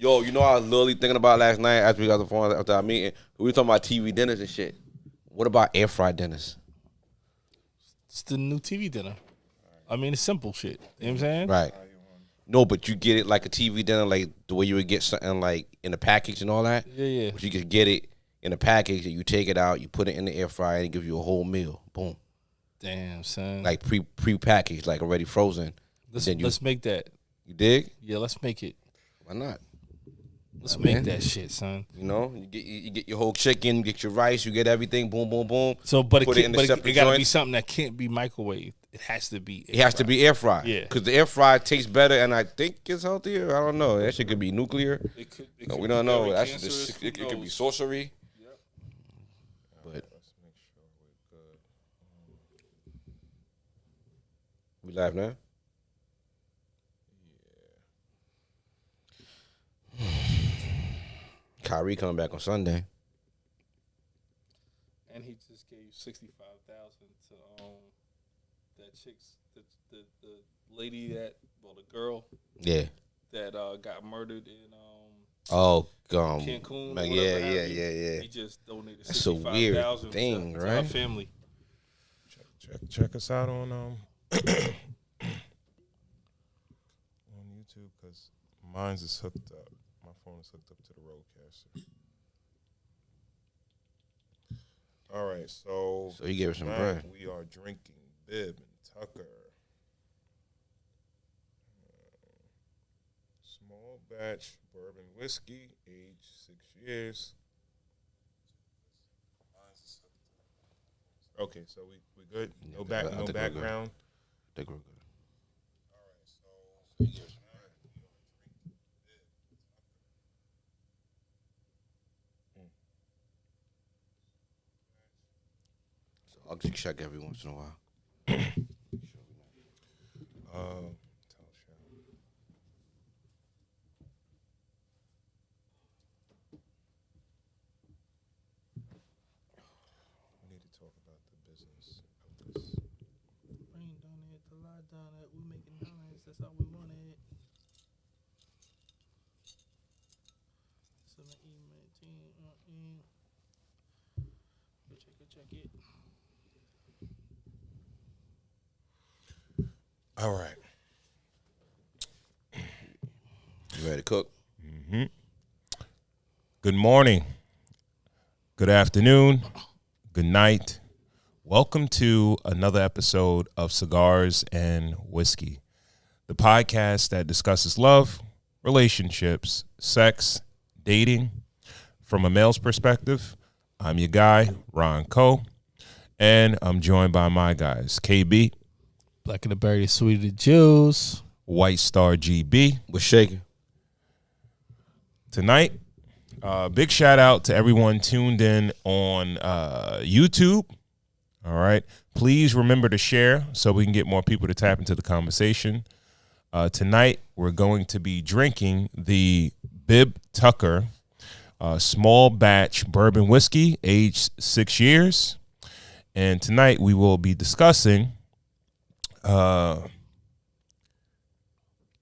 Yo, you know what I was literally thinking about last night after we got the phone after our meeting? We were talking about TV dinners and shit. What about air fried dinners? It's the new TV dinner. I mean, it's simple shit. You know what I'm saying? Right. No, but you get it like a TV dinner, like the way you would get something like in a package and all that. Yeah. But you could get it in a package and you take it out, you put it in the air fryer and it gives you a whole meal. Boom. Damn, son. Like pre-packaged, like already frozen. Let's make that. You dig? Yeah, let's make it. Why not? Let's make that shit, son. You know, you get your whole chicken, you get your rice, you get everything, boom, boom, boom. So, but Put it gotta be joints. something that can't be microwaved. It has to be. It has to be air fried. Yeah. Because the air fried tastes better and I think it's healthier. I don't know. That shit could be nuclear. It could We be don't know. very That cancerous, shit, who it could be knows? sorcery. Yep. But Let's make sure we're good. we live now. Kyrie coming back on Sunday. And he just gave $65,000 to that chick's the lady the girl Yeah. that got murdered in Oh, Cancun. like, or yeah. whatever. He just donated That's a weird $65,000 thing, to right? our family. Check us out on on YouTube because mine's is hooked up. My phone is hooked up to the Rodecaster. All right, so So he gave her some tonight bread. we are drinking Bib and Tucker. Small batch bourbon whiskey, age 6 years. Okay, so we good. Yeah, No I think we're good. background. I think we're good. All right, so tonight we are drinking Bib So I'll just check every once in a while. tell Sharon. We need to talk about the business of this. Rain down it, the light down it. We making noise. That's how we want it. 7-18. Check it. All right. You ready to cook? Good morning. Good afternoon. Good night. Welcome to another episode of Cigars and Whiskey, the podcast that discusses love, relationships, sex, dating from a male's perspective. I'm your guy, Ron Coe, and I'm joined by my guys, KB, Black of the Berry, sweet of the juice. White Star GB. What's shaking? Tonight, big shout out to everyone tuned in on YouTube. All right. Please remember to share so we can get more people to tap into the conversation. Tonight, we're going to be drinking the Bib Tucker small batch bourbon whiskey, aged 6 years. And tonight, we will be discussing, can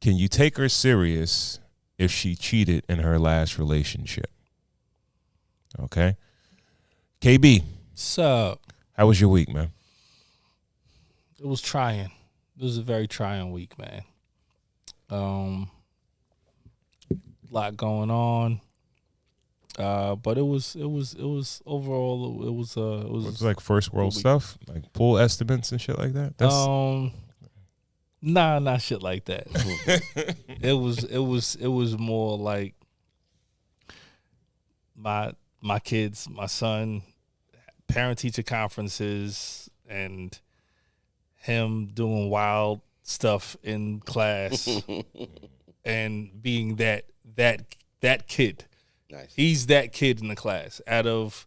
you take her serious if she cheated in her last relationship? Okay. KB, So how was your week, man? it was trying. It was a very trying week, man. Lot going on. But it was overall it was It's like first world stuff, like pool estimates and shit like that. That's nah, not shit like that. it was more like my kids, my son, parent teacher conferences, and him doing wild stuff in class and being that kid. Nice. He's that kid in the class. Out of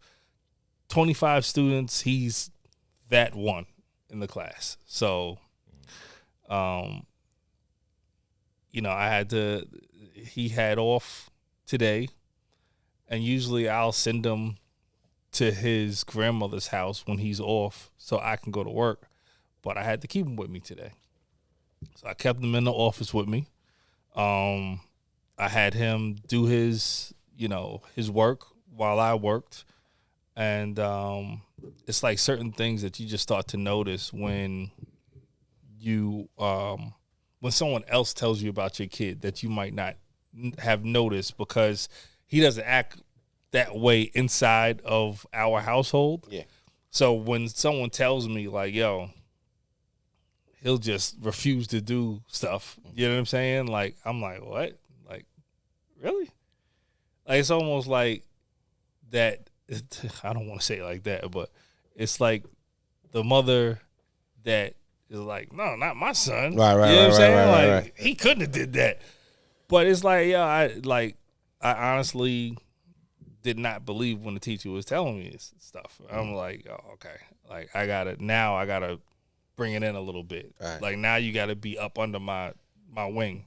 25 students, he's that one in the class. So, he had off today, and usually I'll send him to his grandmother's house when he's off so I can go to work. But I had to keep him with me today. So I kept him in the office with me. I had him do his work while I worked, and it's like certain things that you just start to notice when you when someone else tells you about your kid that you might not have noticed because he doesn't act that way inside of our household. Yeah. So when someone tells me like, yo, he'll just refuse to do stuff, you know what I'm saying? Like, I'm like, what? Like, really? Like, it's almost like that. I don't want to say it like that, but it's like the mother that is like, no, not my son. Right, You know what I'm saying? right, Like, right. he couldn't have did that. But it's like, yeah, I honestly did not believe when the teacher was telling me this stuff. I'm like, oh, okay. Like, I gotta bring it in a little bit. Right. Like, now you gotta be up under my wing.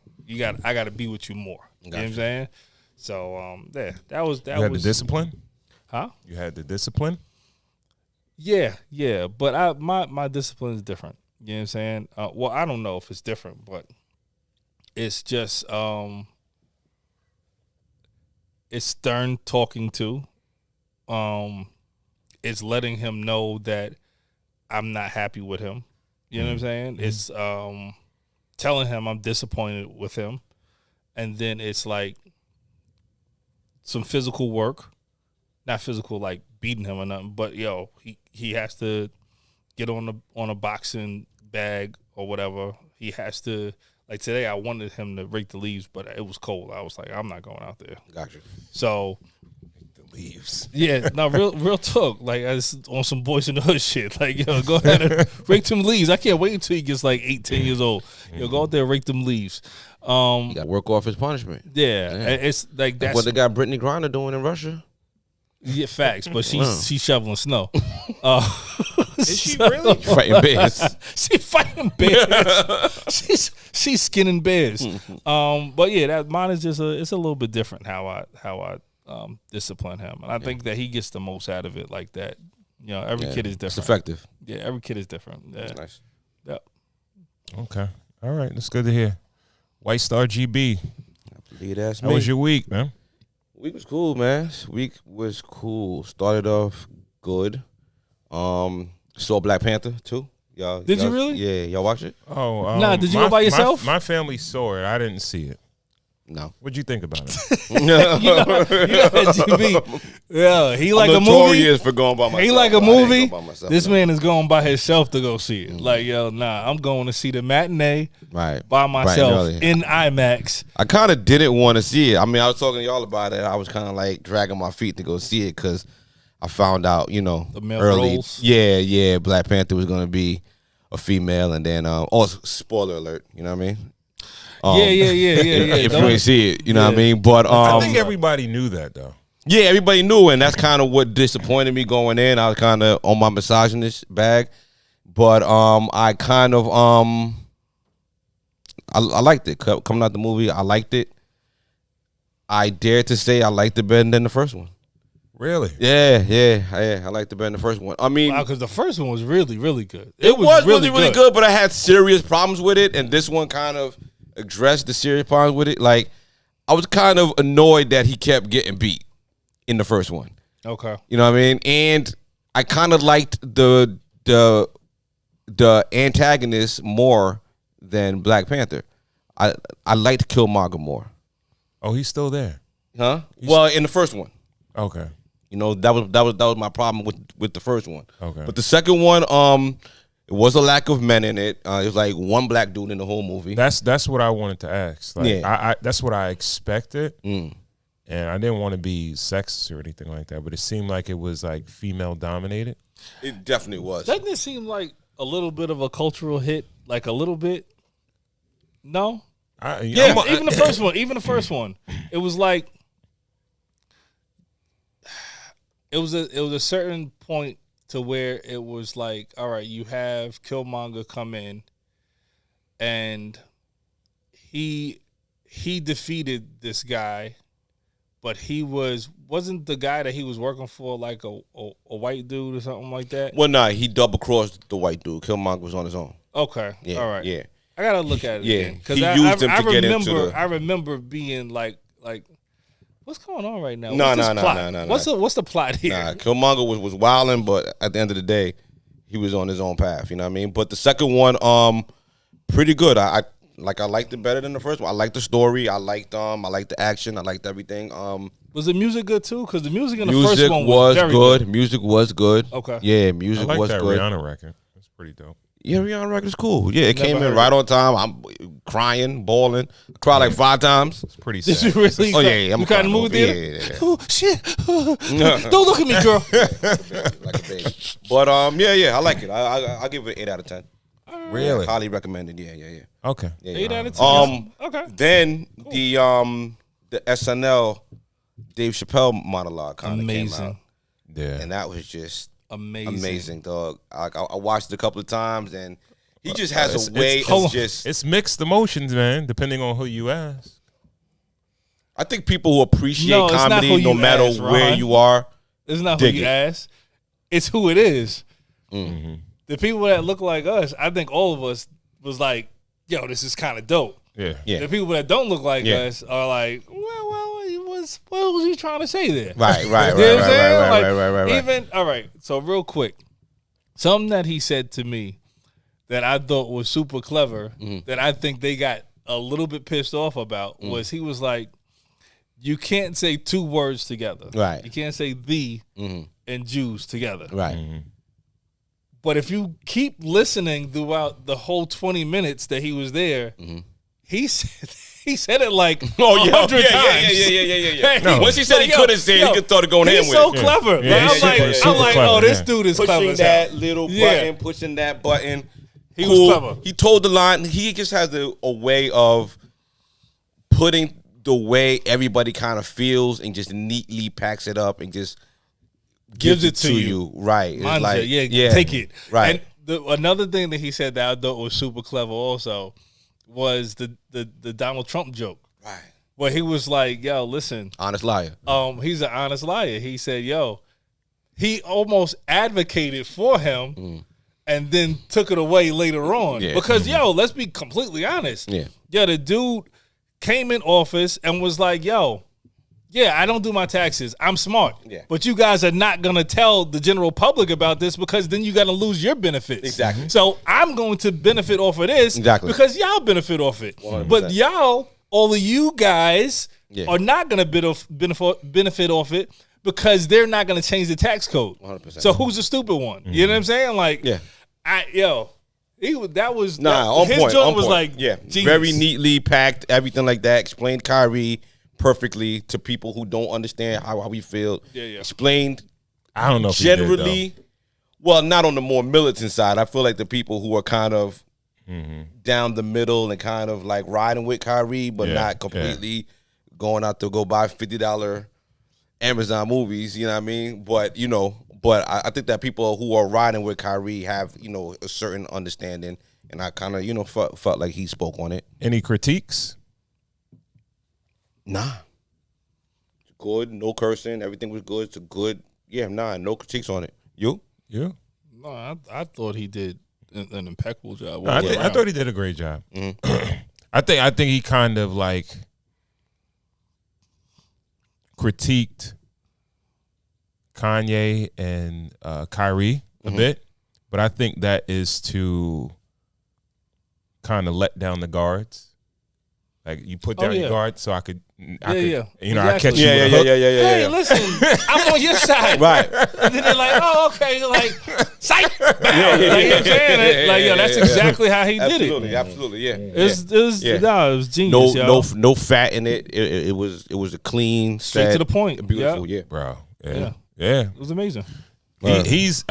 I gotta be with you more. You know what I'm saying? So that was You had the discipline? Huh? You had the discipline? Yeah. But my discipline is different. You know what I'm saying? Well, I don't know if it's different, but it's just it's stern talking to. It's letting him know that I'm not happy with him. You know what I'm saying? It's telling him I'm disappointed with him. And then it's like some physical work. Not physical like beating him or nothing, but he has to get on a boxing bag or whatever. He has to, like today I wanted him to rake the leaves, but it was cold. I was like, I'm not going out there. Gotcha. So The leaves. yeah, no, real talk. Like I was on some Boys in the Hood shit. Like, go ahead and rake them leaves. I can't wait until he gets like 8-10 years old. Go out there and rake them leaves. He got to work off his punishment. Yeah, it's like that's what they got Brittany Griner doing in Russia. Yeah, facts. But she's shoveling snow. Is she really? Fighting bears. She's fighting bears. she's skinning bears. But yeah, that mine is just it's a little bit different how I discipline him, and I think that he gets the most out of it like that. Every kid is different. It's effective. Yeah, every kid is different. Yeah. That's nice. Yep. Okay. All right. That's good to hear. White Star GB. Lead ass How me. was your week, man? Week was cool, man. Week was cool. Started off good. Saw Black Panther too. Y'all Did you really? Yeah, y'all watch it? Oh, Nah, did you go by yourself? My family saw it. I didn't see it. No. What'd you think about it? GB. Yeah, he like a movie. Notorious for going by myself. He like a but I didn't movie. go by myself, This no. man is going by himself to go see it. Like, I'm going to see the matinee Right. by Bright and myself early. in IMAX. I kind of didn't want to see it. I mean, I was talking to y'all about it. I was kind of like dragging my feet to go see it because I found out, The male early. roles. Yeah, Black Panther was going to be a female, and then also spoiler alert. You know what I mean? Yeah. If you ain't see it, you know what I mean. But I think everybody knew that though. yeah, everybody knew, and that's kind of what disappointed me going in. I was kind of on my misogynist bag, but I kind of I liked it coming out the movie. I liked it. I dare to say I liked it better than the first one. Really? Yeah. I liked it better than the first one. I mean, Because the first one was really, really good. it was really good, but I had serious problems with it, and this one kind of addressed the serious problems with it. Like, I was kind of annoyed that he kept getting beat in the first one. Okay. You know what I mean? And I kind of liked the antagonist more than Black Panther. I liked Killmonger more. Oh, he's still there. Huh? Well, in the first one. Okay. That was my problem with the first one. Okay. But the second one, it was a lack of men in it. It was like one black dude in the whole movie. That's what I wanted to ask. Like, Yeah. I that's what I expected, Mm. and I didn't want to be sexist or anything like that. But it seemed like it was like female dominated. It definitely was. Doesn't it seem like a little bit of a cultural hit? Like a little bit? No? Even the first one. It was like it was a certain point to where it was like, all right, you have Killmonger come in and he defeated this guy, but he wasn't the guy that he was working for like a white dude or something like that? Well, nah, he double crossed the white dude. Killmonger was on his own. Okay. Yeah, All right. Yeah. I gotta look at it Yeah, again because he I used him to get into remember. the- I remember being like, what's going on right now? No, What's this no, no, plot? no, no, What's no. what's the plot here? Nah, Killmonger was wilding, but at the end of the day, he was on his own path. You know what I mean? But the second one, pretty good. I liked it better than the first one. I liked the story. I liked the action. I liked everything. Was the music good too? Because the music in the first Music one was very good. Music was good. Okay. Yeah, I music like was that good. Rihanna record. That's pretty dope. Yeah, Rihanna record's cool. Yeah, it Never came in heard right it. on time. I'm crying, bawling. I cried like 5 times. It's pretty Did you sad. really? Oh, yeah, I'm you kind of crying movie over- theater? yeah. Oh shit! Don't look at me, girl. Like a baby. But I like it. I'll give it an 8 out of 10. Really? Yeah, highly recommended. Yeah. Okay. Yeah, 8 out of 10. Okay. Then the SNL Dave Chappelle monologue kind of came out, Amazing. Yeah. and that was just Amazing. dog. I watched it a couple of times, and he just has It's- a way it's- of just. It's mixed emotions, man, depending on who you ask. I think people who appreciate No, it's not comedy, who no you matter ask, where Ron. you are, It's not who Dig you it. ask. It's who it is. Mm-hmm. The people that look like us, I think all of us was like, yo, this is kind of dope. Yeah. yeah, The people that don't look like Yeah. us are like, what was he trying to say there? right. You know what I'm saying? Like, Right. Even, all right, so real quick, something that he said to me that I thought was super clever, that I think they got a little bit pissed off about, was he was like, you can't say 2 words together. Right. You can't say the and Jews together. Right. But if you keep listening throughout the whole 20 minutes that he was there, he said it like Oh yeah, 100 yeah, times. yeah. No. Once he said he Like, couldn't say it, he could throw the going in He's with so it. clever. Yeah, Like, he's I'm super like, clever, oh, this man. dude is clever. Pushing as that hell. little Yeah. button, pushing that button. He was clever. He told the line. He just has a way of putting the way everybody kind of feels and just neatly packs it up and just gives it to you. Right. It's Mindset, like, yeah, take it. Right. And another thing that he said that I thought was super clever also was the Donald Trump joke. Right. Where he was like, yo, listen, Honest liar. he's an honest liar. He said, yo, he almost advocated for him and then took it away later on. Yeah. Because, yo, let's be completely honest. Yeah. Yeah, the dude came in office and was like, yo, yeah, I don't do my taxes. I'm smart. Yeah. But you guys are not going to tell the general public about this because then you got to lose your benefits. Exactly. So I'm going to benefit off of this Exactly. because y'all benefit off it. 100%. But y'all, all of you guys Yeah. are not going to benefit off it because they're not going to change the tax code. 100%. So who's the stupid one? You know what I'm saying? Like, Yeah. that was On his point. joke On was point. like, yeah, genius. very neatly packed, everything like that. Explained Kyrie perfectly to people who don't understand how he feel. Yeah. Explained I don't know if he did, generally. Well, not on the more militant side. I feel like the people who are kind of down the middle and kind of like riding with Kyrie, but Yeah, not completely going out to go buy $50 Amazon movies. You know what I mean? But I think that people who are riding with Kyrie have a certain understanding, and I kind of felt like he spoke on it. Any critiques? Nah, good, no cursing, everything was good. It's a good, no critiques on it. You? Yeah. No, I thought he did an impeccable job. No, I thought he did a great job. I think he kind of like critiqued Kanye and Kyrie a bit, but I think that is to kind of let down the guards. Like you put down your guard so I could I catch you Exactly. with a hook. Hey, listen, I'm on your side. Right. And then they're like, oh, okay, like, psych. Like, you know what I'm saying? Like, that's exactly how he did it. Absolutely, yeah. It was genius, No fat in it. It was a clean, Straight sad, to the point. beautiful. Yeah. Bro. Yeah. Yeah. It was amazing. He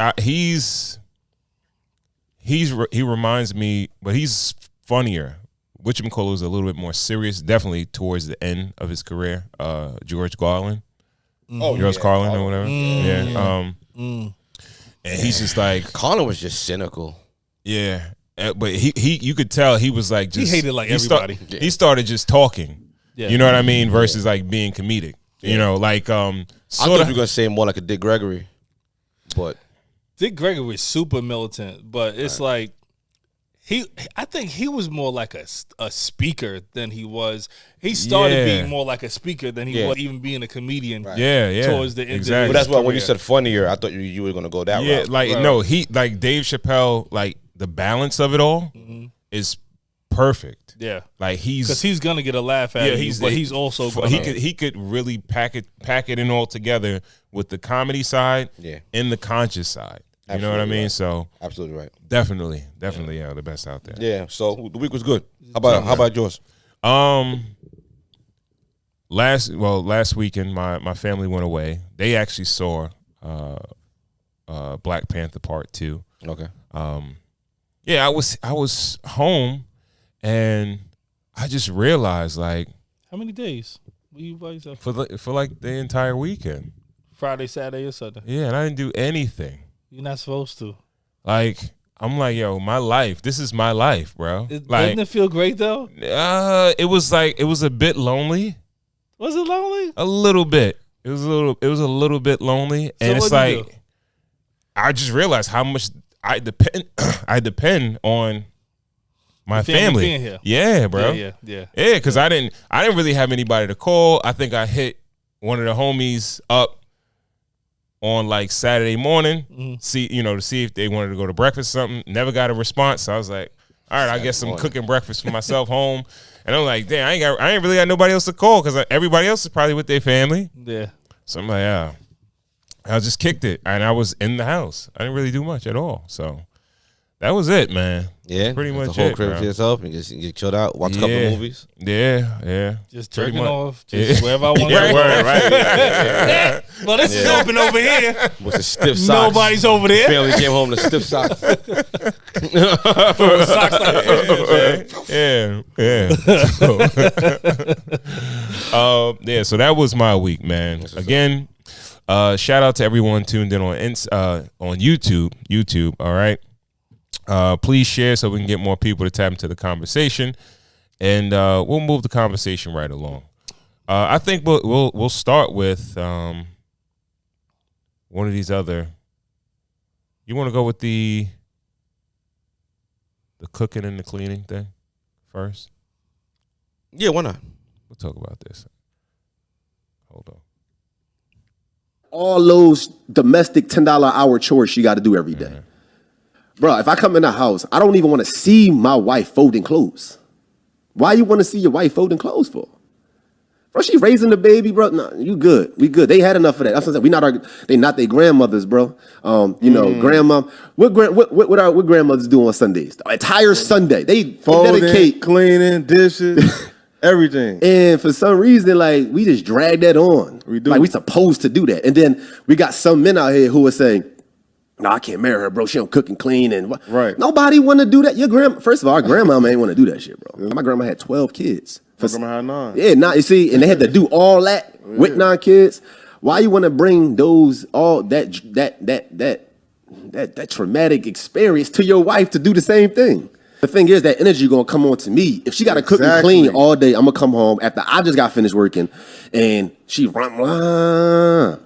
reminds me, but he's funnier. Whatchamacallit was a little bit more serious, definitely towards the end of his career. George Carlin. George Carlin or whatever. And he's just like, Colin was just cynical. yeah. But he you could tell he was like just He hated like everybody. He started just talking. Yeah. You know what I mean? Versus like being comedic. You know, like I thought sort you of were gonna say more like a Dick Gregory, but Dick Gregory is super militant, but it's like I think he was more like a speaker than he was. He started being more like a speaker than he was even being a comedian. Right. Yeah. Towards the end exactly. But that's why when you said funnier, I thought you were gonna go that route. Like no, he like Dave Chappelle. Like the balance of it all is perfect. Yeah, like because he's gonna get a laugh out of you, but he's also gonna, he could really pack it in all together with the comedy side and the conscious side. You know what I mean? Right. So absolutely right. Definitely, the best out there. Yeah. So the week was good. How about yours? Last weekend my family went away. They actually saw Black Panther Part 2. Okay. I was home and I just realized like how many days were you by yourself? For like the entire weekend. Friday, Saturday, or Sunday. Yeah, and I didn't do anything. You're not supposed to. Like I'm like, yo, my life. This is my life, bro. Didn't it feel great though? It was a bit lonely. Was it lonely? A little bit. It was a little bit lonely, and it's like I just realized how much I depend on my family being here. Yeah, bro. Yeah. Because I didn't really have anybody to call. I think I hit one of the homies up on like Saturday morning, to see if they wanted to go to breakfast or something. Never got a response. So I was like, all right, I guess I'm cooking breakfast for myself home. And I'm like, damn, I ain't really got nobody else to call because everybody else is probably with their family. Yeah. So I'm like, I just kicked it, and I was in the house. I didn't really do much at all. So that was it, man. Yeah, pretty much the whole it, crib bro. to yourself and just get chilled out, watch a couple of movies. Yeah. Just jerking off, just wherever I want to right, go. Right. Yeah. Well, this is open over here. With the stiff socks. Nobody's over there. Family came home to stiff socks. Socks like So that was my week, man. Again, shout out to everyone tuned in on YouTube. All right. Please share so we can get more people to tap into the conversation, and we'll move the conversation right along. I think we'll start with one of these other. You want to go with the cooking and the cleaning thing first? Yeah, why not? We'll talk about this. Hold on. All those domestic $10 hour chores she got to do every day. Bro, if I come in the house, I don't even want to see my wife folding clothes. Why you want to see your wife folding clothes for? Bro, she raising the baby, bro. No, you good. We good. They had enough of that. That's what I'm saying. They not their grandmothers, bro. Grandma. What grandmothers do on Sundays? The entire Sunday. They folding, dedicate, cleaning, dishes, everything. And for some reason, like, we just drag that on. We do. Like, we supposed to do that. And then we got some men out here who are saying, no, I can't marry her, bro. She don't cook and clean and what? Right. Nobody want to do that. First of all, our grandma ain't want to do that shit, bro. My grandma had 12 kids. My grandma had 9. Yeah, you see, and they had to do all that with 9 kids. Why you want to bring that traumatic experience to your wife to do the same thing? The thing is, that energy gonna come on to me. If she gotta cook and clean all day, I'm gonna come home after I just got finished working, and she I'm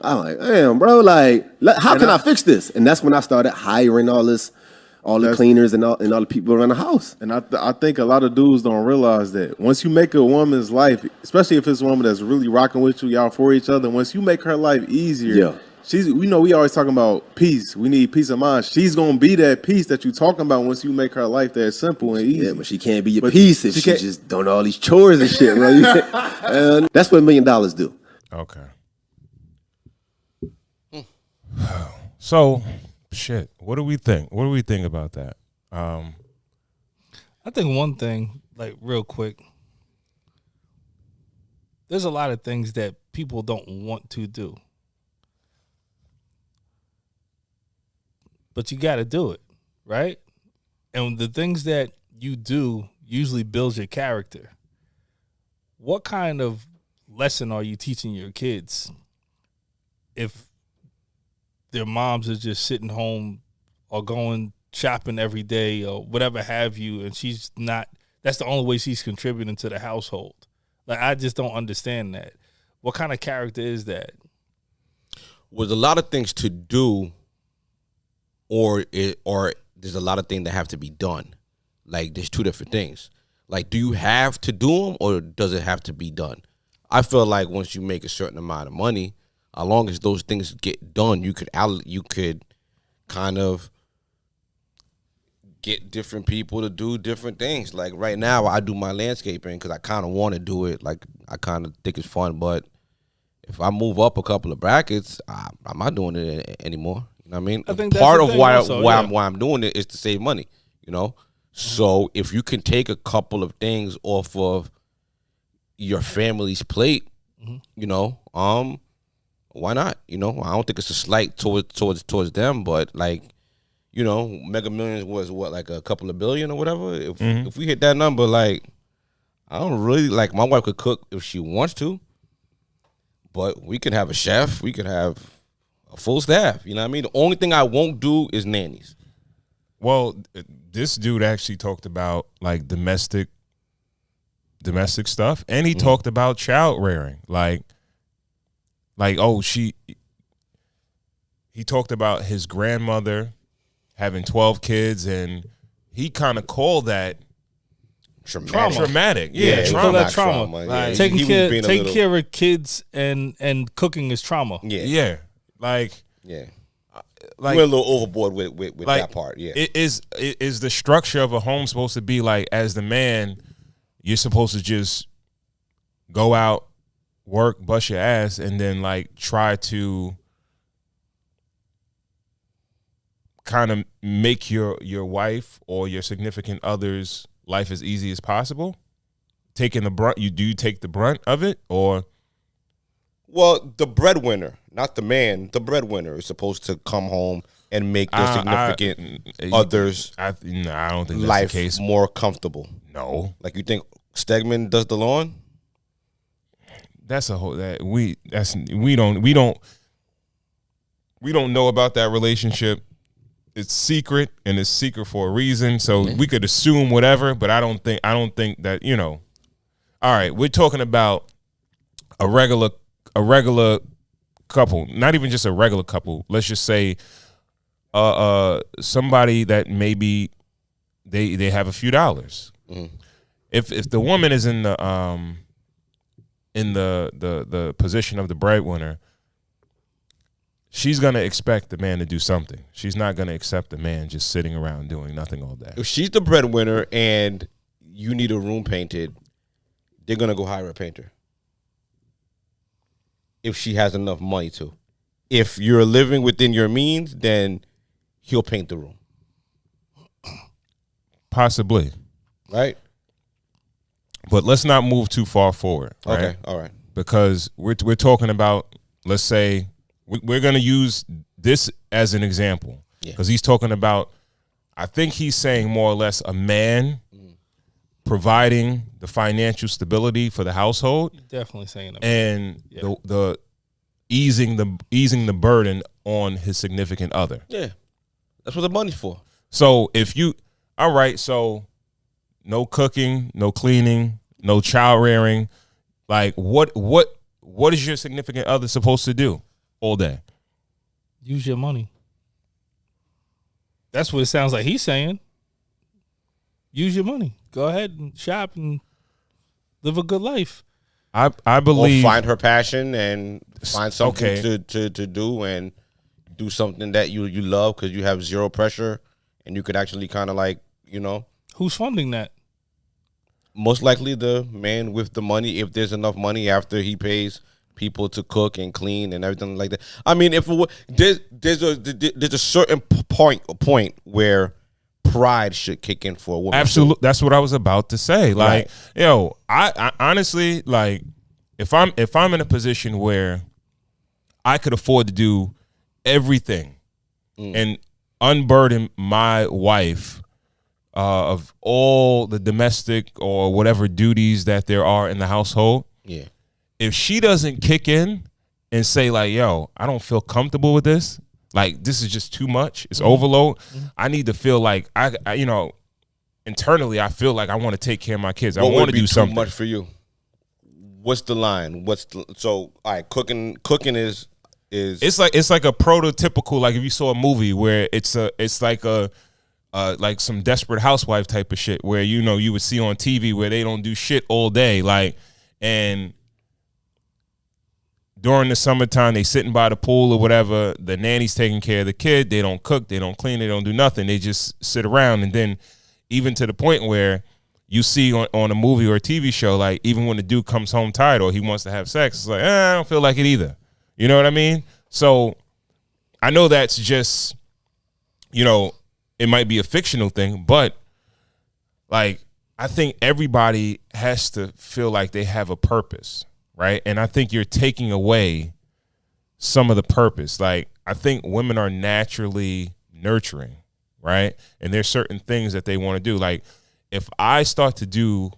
like, damn, bro, like, how can I fix this? And that's when I started hiring all the cleaners and all the people around the house. And I think a lot of dudes don't realize that once you make a woman's life, especially if it's a woman that's really rocking with you, y'all for each other, once you make her life easier, we always talking about peace. We need peace of mind. She's gonna be that peace that you talking about once you make her life that simple and easy. Yeah, but she can't be your peace if she just doing all these chores and shit, bro. That's what $1 million do. Okay. So, shit. What do we think? What do we think about that? I think one thing, like, real quick, there's a lot of things that people don't want to do. But you got to do it, right? And the things that you do usually builds your character. What kind of lesson are you teaching your kids if their moms are just sitting home or going shopping every day or whatever have you, and she's not, that's the only way she's contributing to the household? Like, I just don't understand that. What kind of character is that? There's a lot of things to do, or there's a lot of things that have to be done. Like, there's two different things. Like, do you have to do them, or does it have to be done? I feel like once you make a certain amount of money, as long as those things get done, you could kind of get different people to do different things. Like right now, I do my landscaping because I kind of want to do it. Like I kind of think it's fun, but if I move up a couple of brackets, I'm not doing it anymore. You know what I mean? I think that's part the of thing why also, why yeah. I'm doing it is to save money. You know, so if you can take a couple of things off of your family's plate, you know, why not? You know, I don't think it's a slight towards them, but like, you know, Mega Millions was what, like a couple of billion or whatever. If we hit that number, like, I don't really like. My wife could cook if she wants to, but we can have a chef. We can have a full staff. You know what I mean? The only thing I won't do is nannies. Well, this dude actually talked about like domestic stuff, and he talked about child rearing. Like he talked about his grandmother having 12 kids, and he kind of called that traumatic. Yeah, he trauma. called that trauma. Yeah, Taking he was care, being a taking little- care of kids and cooking is trauma. Yeah, Yeah, like yeah. like We're a little overboard with like that part. Yeah, it is the structure of a home supposed to be like, as the man, you're supposed to just go out, work, bust your ass, and then like try to kind of make your wife or your significant other's life as easy as possible. Taking the brunt, do you take the brunt of it, or? Well, the breadwinner, not the man. The breadwinner is supposed to come home and make their significant others' I don't think that's life the case. more comfortable. No, Like, you think Stegman does the lawn? that's a whole that we don't know about that relationship. It's secret, and it's secret for a reason. So we could assume whatever, but I don't think that, you know. All right, we're talking about a regular couple, not even just a regular couple. Let's just say somebody that maybe they have a few dollars. If the woman is in the position of the breadwinner, she's gonna expect the man to do something. She's not gonna accept the man just sitting around doing nothing all day. If she's the breadwinner and you need a room painted, they're gonna go hire a painter. If she has enough money to. If you're living within your means, then he'll paint the room. Possibly, Right? but let's not move too far forward. Right? Okay. All right. Because we're talking about, let's say we're going to use this as an example, because he's talking about, I think he's saying more or less a man providing the financial stability for the household, Definitely saying that. and the easing the burden on his significant other. Yeah. That's what the money's for. So if you, all right, so no cooking, no cleaning, no child rearing, like what is your significant other supposed to do all day? Use your money. That's what it sounds like he's saying. Use your money. Go ahead and shop and live a good life. I believe, Or find her passion and find something Okay. to do, and do something that you love, because you have zero pressure and you could actually kind of like, you know, Who's funding that? most likely the man with the money, if there's enough money after he pays people to cook and clean and everything like that. I mean, if it were, there's a certain point where pride should kick in for a woman. absolutely, that's what I was about to say. Like, yo, I honestly, like, if I'm in a position where I could afford to do everything and unburden my wife of all the domestic or whatever duties that there are in the household, Yeah. if she doesn't kick in and say like, yo, I don't feel comfortable with this, like this is just too much, it's overload, I need to feel like I you know, internally I feel like I want to take care of my kids. I What want would to be do too something. much for you? What's the line? So all right, cooking is It's like a prototypical, like if you saw a movie where it's like a like some Desperate Housewife type of shit where, you know, you would see on TV where they don't do shit all day. Like, and during the summertime, they sitting by the pool or whatever. The nanny's taking care of the kid. They don't cook. They don't clean. They don't do nothing. They just sit around. And then even to the point where you see on a movie or a TV show, like even when the dude comes home tired or he wants to have sex, it's like, I don't feel like it either. You know what I mean? So I know that's just, you know, it might be a fictional thing, but like I think everybody has to feel like they have a purpose. Right. And I think you're taking away some of the purpose. Like, I think women are naturally nurturing. Right. And there's certain things that they want to do. Like, if I start to do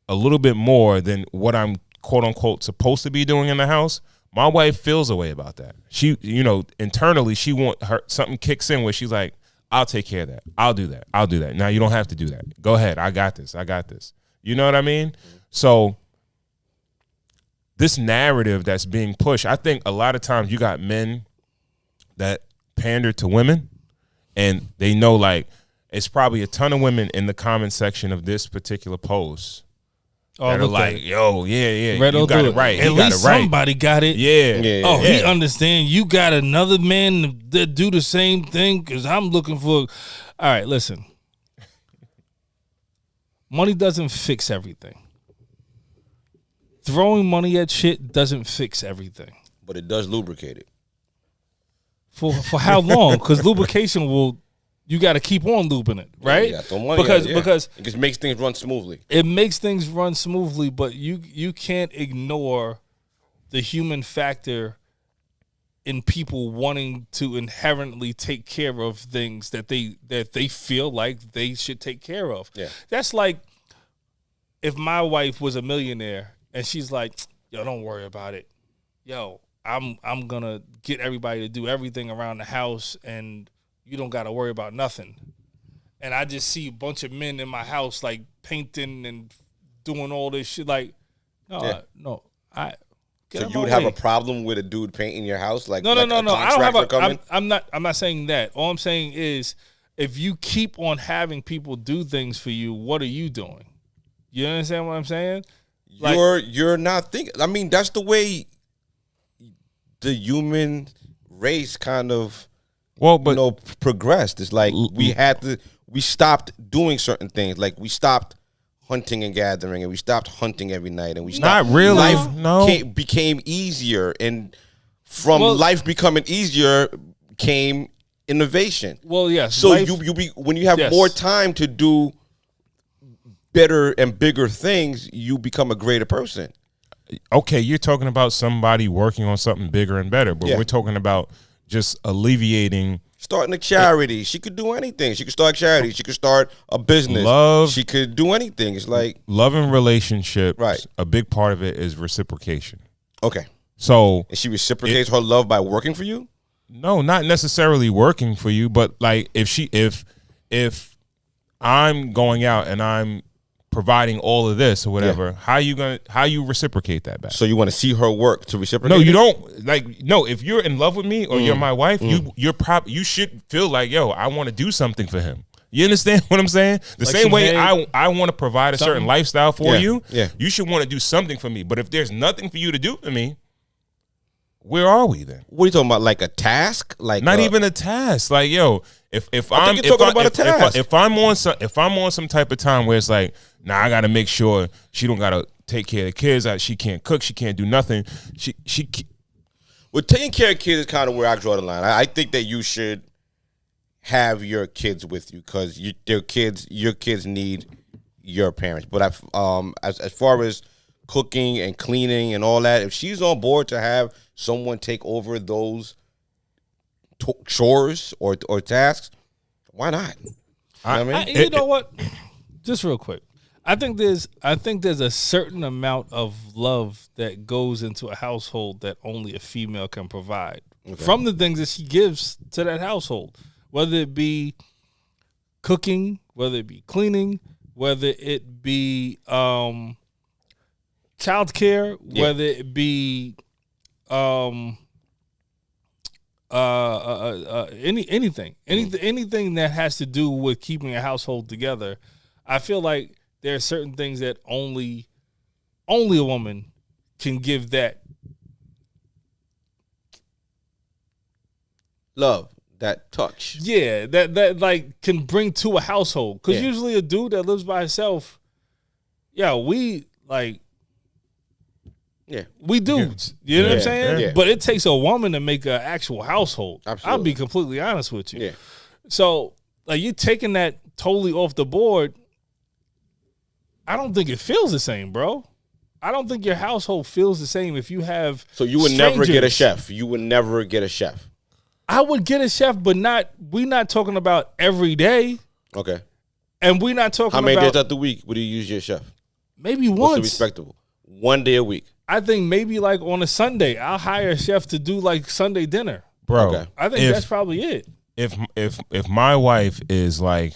a little bit more than what I'm quote unquote supposed to be doing in the house, my wife feels a way about that. She, you know, internally, she want her, something kicks in where she's like, I'll take care of that. I'll do that. I'll do that. Now you don't have to do that. Go ahead. I got this. I got this. You know what I mean? So this narrative that's being pushed, I think a lot of times you got men that pander to women and they know, like, it's probably a ton of women in the comment section of this particular post that are like, yo, yeah, Red, you got it right. At least somebody got it. Yeah. He understand. You got another man that do the same thing because I'm looking for. All right, listen. Money doesn't fix everything. Throwing money at shit doesn't fix everything. But it does lubricate it. For how long? Because lubrication will, you got to keep on lubing it, right? Yeah, throw money because at it, because it just makes things run smoothly. it makes things run smoothly, but you can't ignore the human factor in people wanting to inherently take care of things that they feel like they should take care of. Yeah. That's like if my wife was a millionaire and she's like, yo, don't worry about it. Yo, I'm gonna get everybody to do everything around the house and you don't gotta worry about nothing. And I just see a bunch of men in my house like painting and doing all this shit. Like, no. So you would have a problem with a dude painting your house? Like, No. a I don't have contractor coming? I'm not saying that. All I'm saying is if you keep on having people do things for you, what are you doing? You understand what I'm saying? Like, You're not thinking. I mean, that's the way the human race kind of progressed. It's like we stopped doing certain things. Like we stopped hunting and gathering, and we stopped hunting every night, and we stopped. Not really. Life became easier, and from life becoming easier came innovation. Well, yes. So when you have more time to do better and bigger things, you become a greater person. Okay, you're talking about somebody working on something bigger and better, but we're talking about just alleviating. Starting a charity. She could do anything. She could start a charity. She could start a business. She could do anything. It's like love and relationships. Right. A big part of it is reciprocation. Okay. So and she reciprocates her love by working for you? No, not necessarily working for you, but like if I'm going out and I'm providing all of this or whatever, how you reciprocate that back? So you want to see her work to reciprocate? No, you don't. Like, no, if you're in love with me or you're my wife, you should feel like, yo, I want to do something for him. You understand what I'm saying? The like same way I want to provide a certain lifestyle for you. Yeah. You should want to do something for me. But if there's nothing for you to do for me, where are we then? What are you talking about? Like a task? Like not even a task. Like, yo, if I'm on some type of time where it's like, nah, I gotta make sure she don't gotta take care of the kids. She can't cook. She can't do nothing. Well, taking care of kids is kind of where I draw the line. I think that you should have your kids with you because your kids need your parents. But as far as cooking and cleaning and all that, if she's on board to have someone take over those chores or tasks, why not? You know what? Just real quick. I think there's a certain amount of love that goes into a household that only a female can provide from the things that she gives to that household, whether it be cooking, whether it be cleaning, whether it be childcare, whether it be anything that has to do with keeping a household together. I feel like there are certain things that only a woman can give that love, that touch. Yeah, that like can bring to a household. Because Yeah. usually a dude that lives by himself, we like. Yeah. We dudes, you know what I'm Yeah, saying? yeah. But it takes a woman to make an actual household. I'll Absolutely. be completely honest with you. Yeah. So, like, you taking that totally off the board, I don't think it feels the same, bro. I don't think your household feels the same if you have. So you would never get a strangers. chef. You would never get a chef. I would get a chef, but we're not talking about every day, Okay. and we're not talking How many about days out the week would you use your chef? maybe What's once. the respectable? 1 day a week. I think maybe like on a Sunday, I'll hire a chef to do like Sunday dinner. Bro. Okay. I think that's probably it. If my wife is like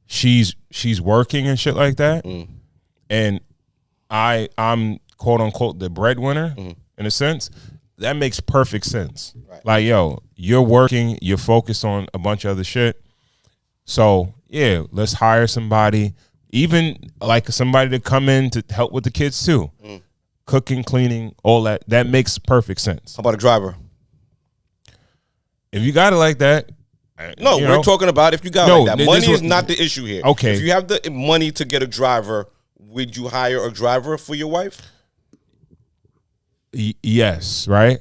she's working and shit like that, and I'm quote unquote the breadwinner in a sense, that makes perfect sense. Right. Like, yo, you're working, you're focused on a bunch of other shit. So yeah, let's hire somebody, even like somebody to come in to help with the kids too. Cooking, cleaning, all that. That makes perfect sense. How about a driver? If you got it like that, No, you we're know, talking about if you got No, like that. this Money was- is not the issue here. Okay. If you have the money to get a driver, would you hire a driver for your wife? Yes, right.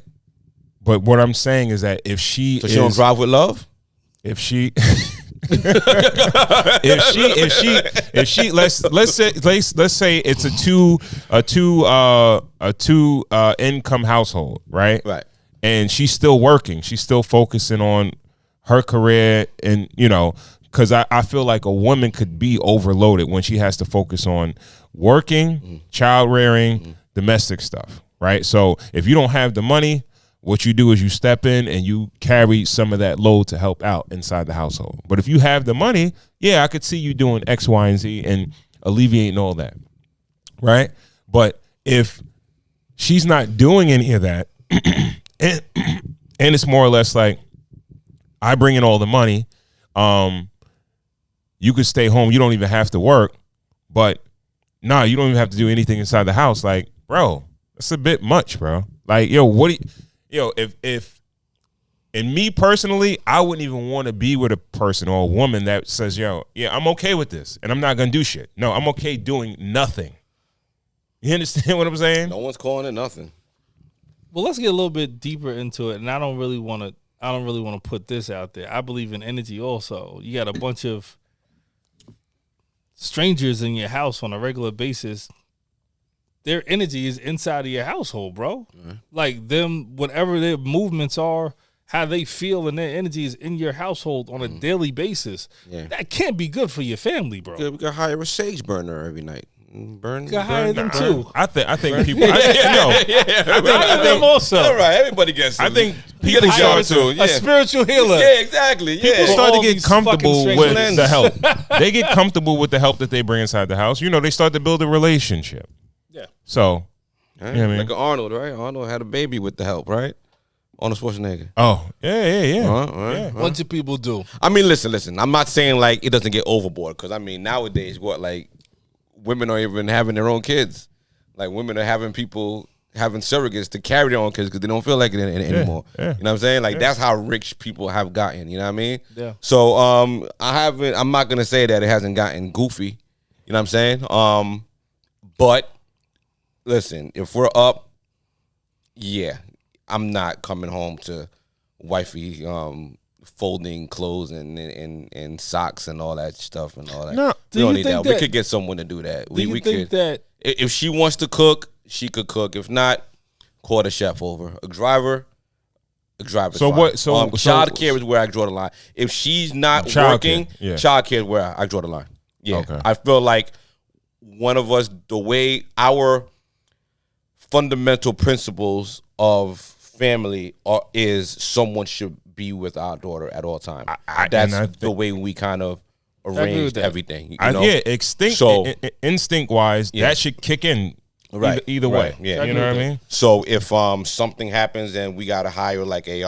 But what I'm saying is that if she So she don't drive with love? if she if she let's say it's a two income household, right? Right. And she's still working. She's still focusing on her career, and because I feel like a woman could be overloaded when she has to focus on working, child rearing, domestic stuff, right? So if you don't have the money, what you do is you step in and you carry some of that load to help out inside the household. But if you have the money, I could see you doing X, Y, and Z and alleviating all that, right? But if she's not doing any of that, and it's more or less like, I bring in all the money, you could stay home, you don't even have to work, but you don't even have to do anything inside the house. Like, bro, that's a bit much, bro. Like, if and me personally, I wouldn't even want to be with a person or a woman that says, I'm okay with this and I'm not gonna do shit. No, I'm okay doing nothing. You understand what I'm saying? No one's calling it nothing. Well, let's get a little bit deeper into it, and I don't really want to put this out there. I believe in energy also. You got a bunch of strangers in your house on a regular basis. Their energy is inside of your household, bro. Like them, whatever their movements are, how they feel, and their energy is in your household on a daily basis. Yeah. That can't be good for your family, bro. We could hire a sage burner every night. Burn. You can hire them too. I think people. I Hire them also. All right, everybody gets. I think you get a shower too. A spiritual healer. Yeah, exactly. people Yeah. start to all get these comfortable fucking with strangers. the help. They get comfortable with the help that they bring inside the house. They start to build a relationship. Yeah. So, Right? Yeah, man. Like Arnold, right? Arnold had a baby with the help, right? Arnold Schwarzenegger. yeah. Right. Bunch of people do. I mean, listen. I'm not saying like it doesn't get overboard because I mean nowadays, women are even having their own kids. Like women are having people having surrogates to carry their own kids because they don't feel like it anymore. yeah. You know what I'm saying? Like that's how rich people have gotten. You know what I mean? Yeah. So I'm not gonna say that it hasn't gotten goofy. You know what I'm saying? But listen, if we're up, I'm not coming home to wifey folding clothes and socks and all that stuff and all that. No. We don't you need think that. We that- could get someone to do that. Do We you we think could. that If she wants to cook, she could cook. If not, call the chef over. A driver. So fine. what- so- child care is where I draw the line. If she's not Child working, care, yeah. child care is where I draw the line. Yeah, Okay. I feel like one of us, the way our fundamental principles of family is someone should be with our daughter at all times. That's and I the way we kind of with arranged that. everything. You know? Instinct wise, Yeah. that should kick in Right. either Right. way. Yeah. You know what I mean? So if something happens and we gotta hire like a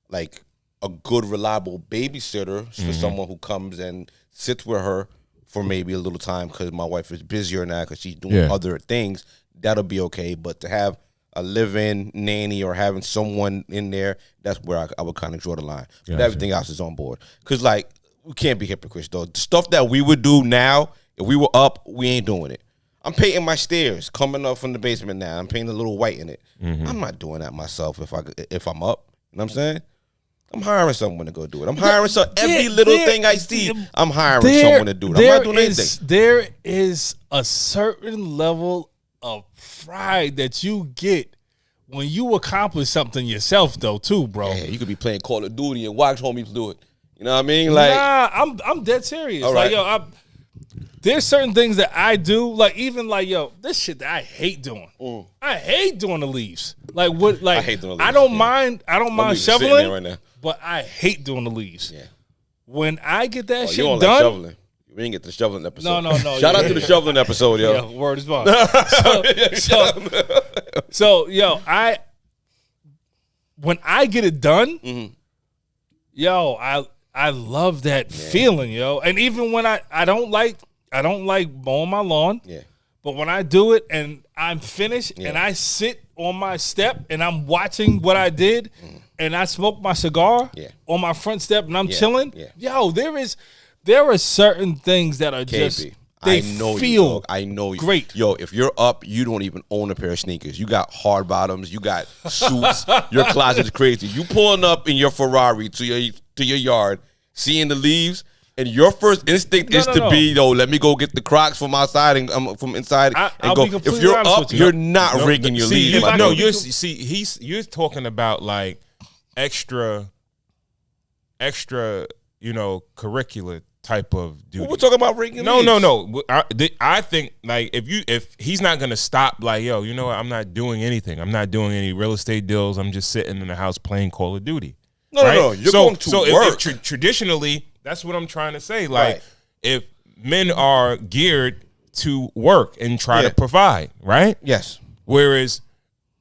like a good, reliable babysitter for someone who comes and sits with her for maybe a little time because my wife is busier now because she's doing other things, that'll be okay. But to have a live-in nanny or having someone in there, that's where I would kind of draw the line. But everything else is on board. Because, like, we can't be hypocrites, though. The stuff that we would do now, if we were up, we ain't doing it. I'm painting my stairs coming up from the basement now. I'm painting a little white in it. I'm not doing that myself if I'm up. You know what I'm saying? I'm hiring someone to go do it. I'm hiring every little thing I see, I'm hiring someone to do it. I'm not doing anything. There is a certain level of pride that you get when you accomplish something yourself, though, too, bro. Yeah, you could be playing Call of Duty and watch homies do it. You know what I mean? Like, I'm dead serious. All Like, right. yo, there's certain things that I do, like even like, yo, this shit that I hate doing. I hate doing the leaves. Like what? Like I hate doing the leaves, I don't yeah. mind. I don't mind leaves are sitting shoveling there right now. but I hate doing the leaves. Yeah. When I get that You shit don't done, like shoveling. We didn't get the shoveling episode. No. Shout out to the shoveling episode, yo. yeah, word is bond. So, yo, when I get it done, yo, I love that feeling, yo. And even when I don't like mowing my lawn. Yeah. But when I do it and I'm finished and I sit on my step and I'm watching what I did and I smoke my cigar on my front step and I'm chilling, yo, there are certain things that are just they feel I know you. Great. Yo, if you're up, you don't even own a pair of sneakers. You got hard bottoms, you got suits, your closet's crazy. You pulling up in your Ferrari to your yard, seeing the leaves. And your first instinct is to be, let me go get the Crocs from outside and from inside and go. If you're up, you're not rigging your leaves. You're talking about like extra, curricular type of duty. We're talking about rigging leaves. No. I think like if he's not gonna stop, like, yo, you know what? I'm not doing anything. I'm not doing any real estate deals. I'm just sitting in the house playing Call of Duty. No. You're going to work. If traditionally, that's what I'm trying to say. Like, if men are geared to work and try to provide, right? Yes. Whereas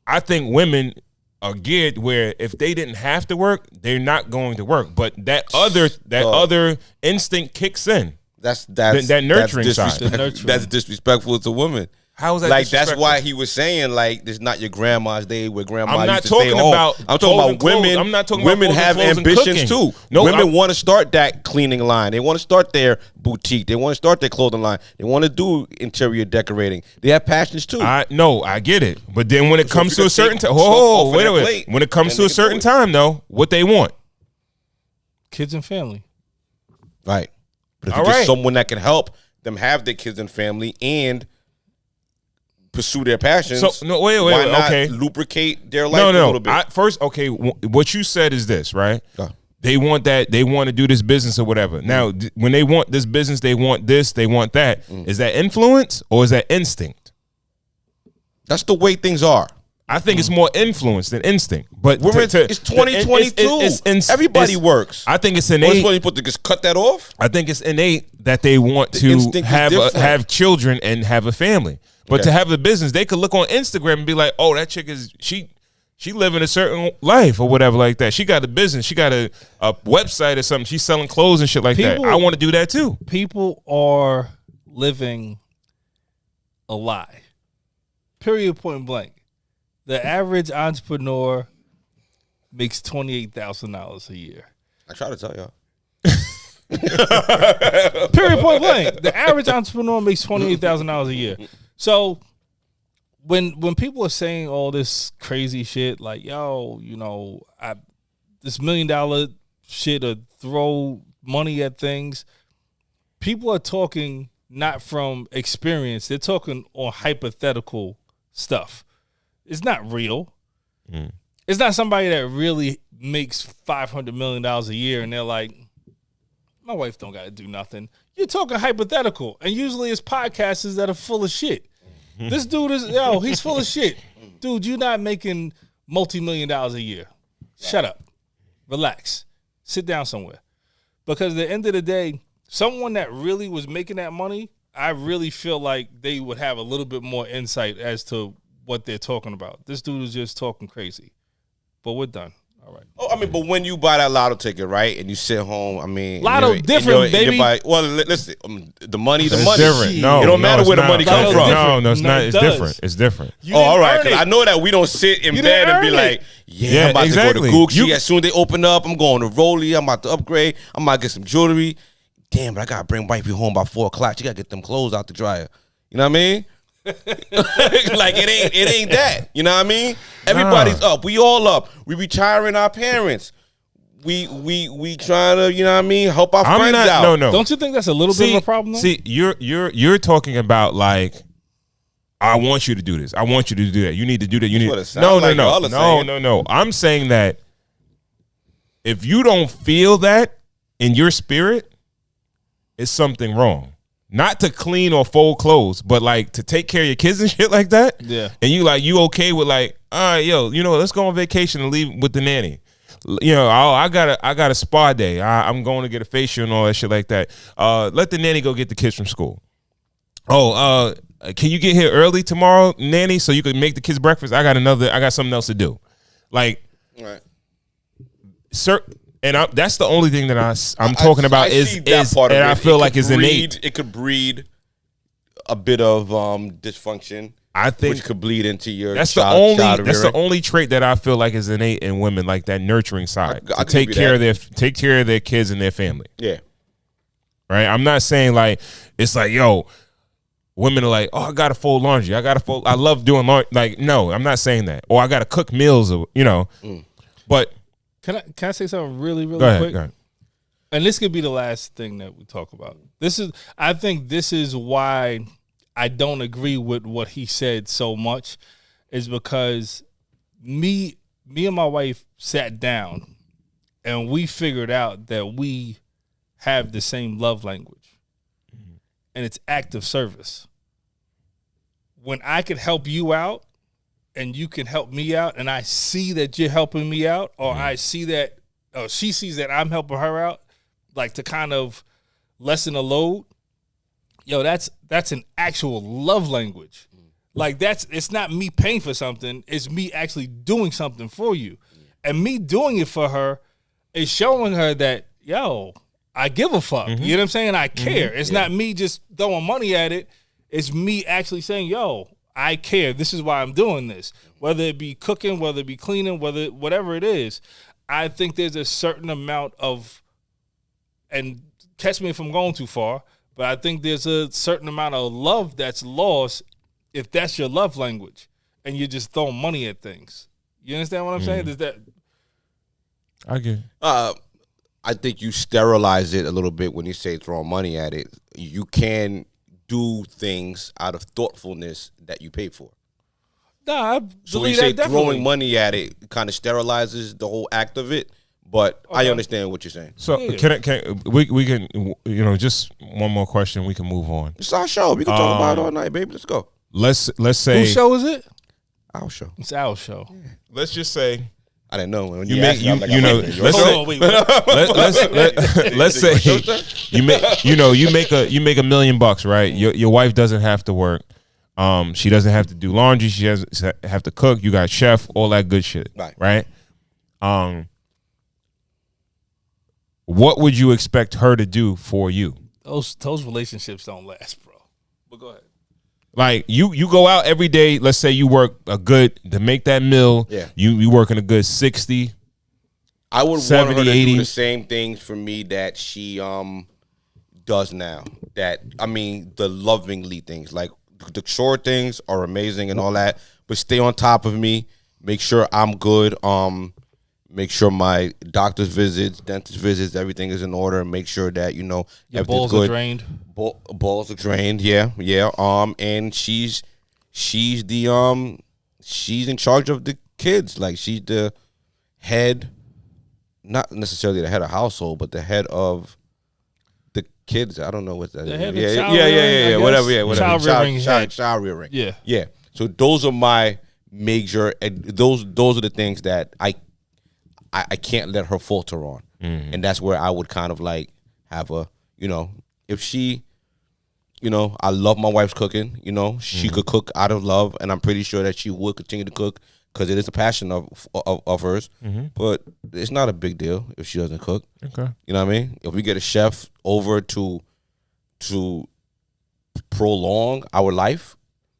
I think women are geared where if they didn't have to work, they're not going to work. But that other instinct kicks in. That's that nurturing side. That's disrespectful to women. How is that like that's why he was saying like this not your grandma's day where grandma I'm not used to stay talking home. about I'm talking about clothes. women. I'm not talking women about have clothes and ambitions cooking. too. No, women want to start that cleaning line. They want to start their boutique. They want to start their clothing line. They want to do interior decorating. They have passions too. I get it. But then when it So comes if to you a certain could time, take stuff off of wait a that minute. plate, When it comes then to a they can certain do it. time, though, what they want. kids and family. Right. But if All you get right. someone that can help them have their kids and family and pursue their passions, So, no, wait, why not okay. lubricate their life a little bit? First, okay, what you said is this, right? Go. They want that. They want to do this business or whatever. Now, when they want this business, they want this, they want that. Is that influence or is that instinct? That's the way things are. I think it's more influence than instinct. But It's 2022. Everybody works. I think it's What's innate. when you put just cut that off? I think it's innate that they want to instinct is different. have children and have a family. But to have a business, they could look on Instagram and be like, "Oh, that chick is she living a certain life or whatever like that. She got a business. She got a website or something. She's selling clothes and shit like that. I want to do that too." People are living a lie. Period. Point blank. The average entrepreneur makes $28,000 a year. I try to tell y'all. Period. Point blank. The average entrepreneur makes $28,000 a year. So when people are saying all this crazy shit, like, yo, this $1 million shit or throw money at things, people are talking not from experience. They're talking on hypothetical stuff. It's not real. It's not somebody that really makes $500 million a year and they're like, my wife don't got to do nothing. You're talking hypothetical. And usually it's podcasters that are full of shit. This dude he's full of shit. Dude, you're not making multi-million dollars a year. Shut up. Relax. Sit down somewhere. Because at the end of the day, someone that really was making that money, I really feel like they would have a little bit more insight as to what they're talking about. This dude is just talking crazy. But we're done. All right. Oh, I mean, but when you buy that lotto ticket, right, and you sit home, I mean, Lotto different, baby. Well, listen, the money, It's money. different. No, it don't matter it's where the not. money come Lotto's from. different. No, it's No, not. it It's does. different. It's different. You Oh, all didn't right. earn 'Cause it. I know that we don't sit in You bed didn't and be earn it. like, Yeah, I'm about exactly. to go to Gucci. You- As soon as they open up, I'm going to Rolly. I'm about to upgrade. I'm about to get some jewelry. Damn, but I gotta bring wifey home by 4 o'clock. She gotta get them clothes out the dryer. You know what I mean? Like it ain't that. You know what I mean? Everybody's up. We all up. We retiring our parents. We trying to, you know what I mean, help our friends out. No. Don't you think that's a little bit of a problem, though? See, you're talking about like, I want you to do this. I want you to do that. You need to do that. You need what it sounds like y'all are saying. No. I'm saying that if you don't feel that in your spirit, it's something wrong. Not to clean or fold clothes, but like to take care of your kids and shit like that. Yeah. And you okay with like, all right, yo, you know what, let's go on vacation and leave with the nanny. You know, I got a spa day. I'm going to get a facial and all that shit like that. Let the nanny go get the kids from school. Oh, can you get here early tomorrow, nanny, so you can make the kids breakfast? I got something else to do. Like, Right. sir, and that's the only thing that I'm talking about see that part of and it. I feel It like could is innate. It could breed a bit of dysfunction. I think which could bleed into your that's child the only trait that I feel like is innate in women, like that nurturing side, I to take give you care that. of their kids and their family. Yeah. Right. I'm not saying like it's like, yo, women are like, oh, I gotta fold laundry. I love doing laundry. Like, no, I'm not saying that. Or I gotta cook meals, or But Can I say something really, really go quick? ahead. And this could be the last thing that we talk about. I think this is why I don't agree with what he said so much, is because me and my wife sat down and we figured out that we have the same love language, and it's active service. When I can help you out and you can help me out, and I see that you're helping me out, or I see that, or she sees that I'm helping her out, like to kind of lessen the load, yo, that's an actual love language. Like it's not me paying for something, it's me actually doing something for you. And me doing it for her is showing her that, yo, I give a fuck. You know what I'm saying? I care. It's not me just throwing money at it. It's me actually saying, yo, I care. This is why I'm doing this. Whether it be cooking, whether it be cleaning, whatever it is, I think there's a certain amount of, and catch me if I'm going too far, but I think there's a certain amount of love that's lost if that's your love language and you're just throwing money at things. You understand what I'm saying? Is that I get. I think you sterilize it a little bit when you say throwing money at it. You can do things out of thoughtfulness that you pay for. Nah, I So when you believe say that definitely. throwing money at it, it kind of sterilizes the whole act of it. But I understand what you're saying. So Yeah. can we can just one more question, we can move on. It's our show. We can talk about it all night, baby. Let's go. Let's say Whose show is it? Our show. It's our show. let's just say I didn't know when you you make asked me, I you was like, you I'm know like, let's Hold say on, wait. let's say you make $1 million, right? Your wife doesn't have to work. She doesn't have to do laundry. She doesn't have to cook. You got chef, all that good shit, right? What would you expect her to do for you? Those relationships don't last, bro. But go ahead. Like you go out every day. Let's say you work to make that meal. Yeah. You working a good 60. I would 70, want her to 80. do the same things for me that she does now. That I mean, the lovingly things, like the short things are amazing and all that, but stay on top of me. Make sure I'm good. Make sure my doctor's visits, dentist visits, everything is in order. Make sure that Your everything's balls good. are drained. Balls are drained. Yeah. And she's the she's in charge of the kids. Like she's the head, not necessarily the head of household, but the head of the kids. I don't know what that The is. head of Yeah, child yeah, rearing, I whatever. guess. Yeah, whatever. Child rearing head. Child rearing. Yeah. Yeah. So those are my major, and those are the things that I can't let her falter on. And that's where I would kind of like have a, if she, I love my wife's cooking, she could cook out of love, and I'm pretty sure that she would continue to cook because it is a passion of hers. But it's not a big deal if she doesn't cook. Okay. You know what I mean? If we get a chef over to prolong our life,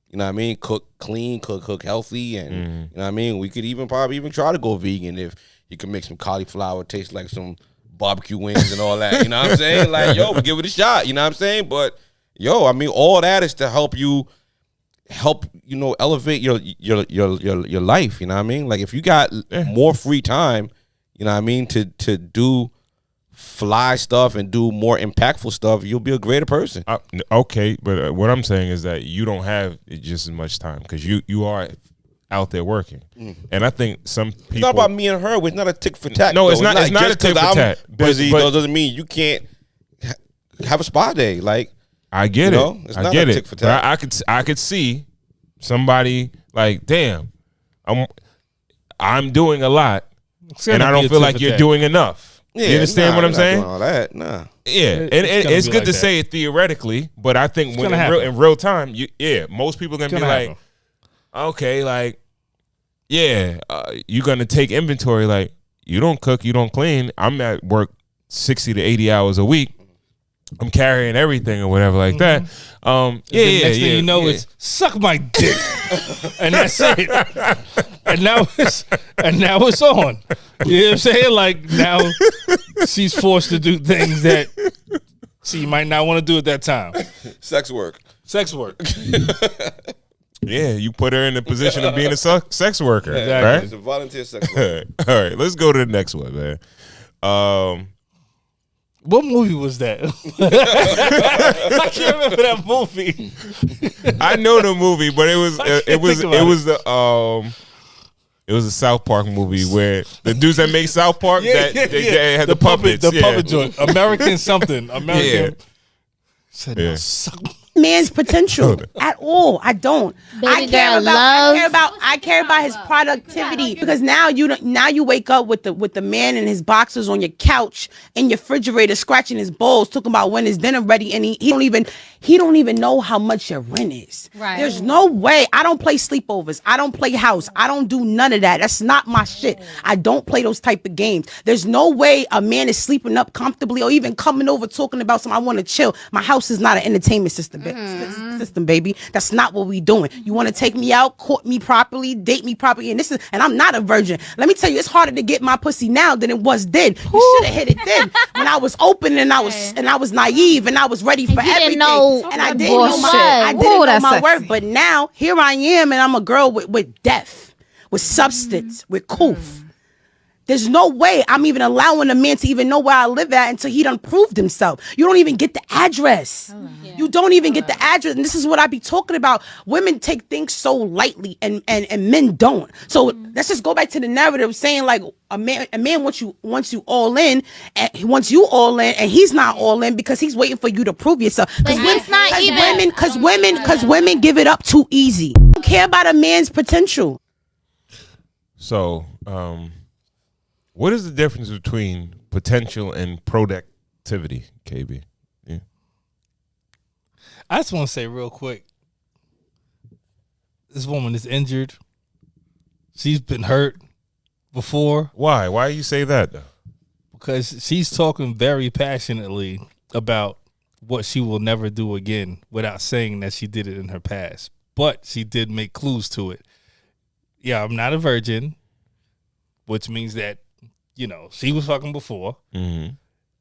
you know what I mean? Cook clean, cook healthy, and you know what I mean? We could probably try to go vegan if you can make some cauliflower taste like some barbecue wings and all that. You know what I'm saying? Like, yo, we give it a shot. You know what I'm saying? But yo, I mean, all that is to help you elevate your life. You know what I mean? Like, if you got more free time, you know what I mean, to do fly stuff and do more impactful stuff, you'll be a greater person. Okay, but what I'm saying is that you don't have just as much time because you are out there working, and I think some people. It's not about me and her. It's not a tick for tack. No, it's not. It's not a tick for tack. Busy doesn't mean you can't have a spa day. Like, I get it. It's I not get a it. tick for tack. But I could see somebody like, damn, I'm doing a lot, and I don't feel like you're doing enough. Yeah, you understand what I'm saying? All that, nah. Yeah, and it's good to say it theoretically, but I think when in real time, most people are gonna be like, okay, like, yeah, you're gonna take inventory. Like, you don't cook, you don't clean. I'm at work 60 to 80 hours a week. I'm carrying everything or whatever like that. Next thing you know, it's suck my dick, and that's it. And now it's on. You know what I'm saying? Like, now she's forced to do things that she might not want to do at that time. Sex work. Yeah, you put her in the position of being a sex worker, Exactly. right? It's a volunteer sex worker. All right, let's go to the next one, man. What movie was that? I can't remember that movie. I know the movie, but it was a South Park movie where the dudes that make South Park that had the puppets, puppet joint, American something, American. Said, no, suck man's potential at all. I don't. I care about his productivity, because now you wake up with the man in his boxers on your couch in your refrigerator scratching his balls talking about when his dinner ready, and he don't even know how much your rent is. Right. There's no way. I don't play sleepovers. I don't play house. I don't do none of that. That's not my shit. I don't play those type of games. There's no way a man is sleeping up comfortably or even coming over talking about something. I want to chill. My house is not an entertainment system. System, baby. That's not what we doing. You want to take me out, court me properly, date me properly, and I'm not a virgin. Let me tell you, it's harder to get my pussy now than it was then. You should have hit it then when I was open and I was naive and I was ready for everything. And I didn't know my worth. But now here I am, and I'm a girl with depth, with substance, with coof. There's no way I'm even allowing a man to even know where I live at until he done proved himself. You don't even get the address. You don't even get the address. And this is what I be talking about. Women take things so lightly and men don't. So let's just go back to the narrative saying like a man wants you all in, and he wants you all in, and he's not all in because he's waiting for you to prove yourself. Because women give it up too easy. They don't care about a man's potential. So, what is the difference between potential and productivity, KB? Yeah. I just want to say real quick, this woman is injured. She's been hurt before. Why? Why you say that, though? Because she's talking very passionately about what she will never do again without saying that she did it in her past. But she did make clues to it. Yeah, I'm not a virgin, which means that, you know, she was fucking before. Mm-hmm.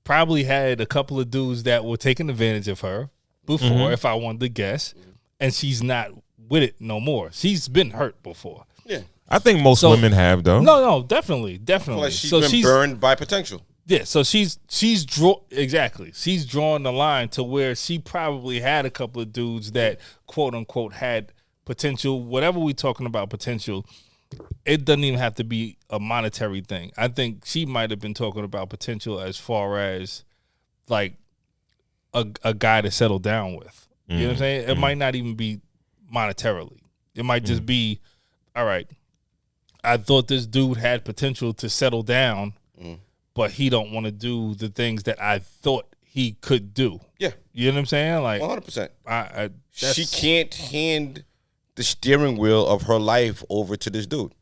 Probably had a couple of dudes that were taking advantage of her before, if I wanted to guess. And she's not with it no more. She's been hurt before. Yeah. I think most women have, though. No, definitely. I feel like she's been burned by potential. Yeah, so she's drawn the line to where she probably had a couple of dudes that quote unquote had potential. Whatever we talking about potential, it doesn't even have to be a monetary thing. I think she might have been talking about potential as far as like a guy to settle down with. You know what I'm saying? It might not even be monetarily. It might just be, all right, I thought this dude had potential to settle down, but he don't want to do the things that I thought he could do. Yeah. You know what I'm saying? Like 100%. She can't hand the steering wheel of her life over to this dude.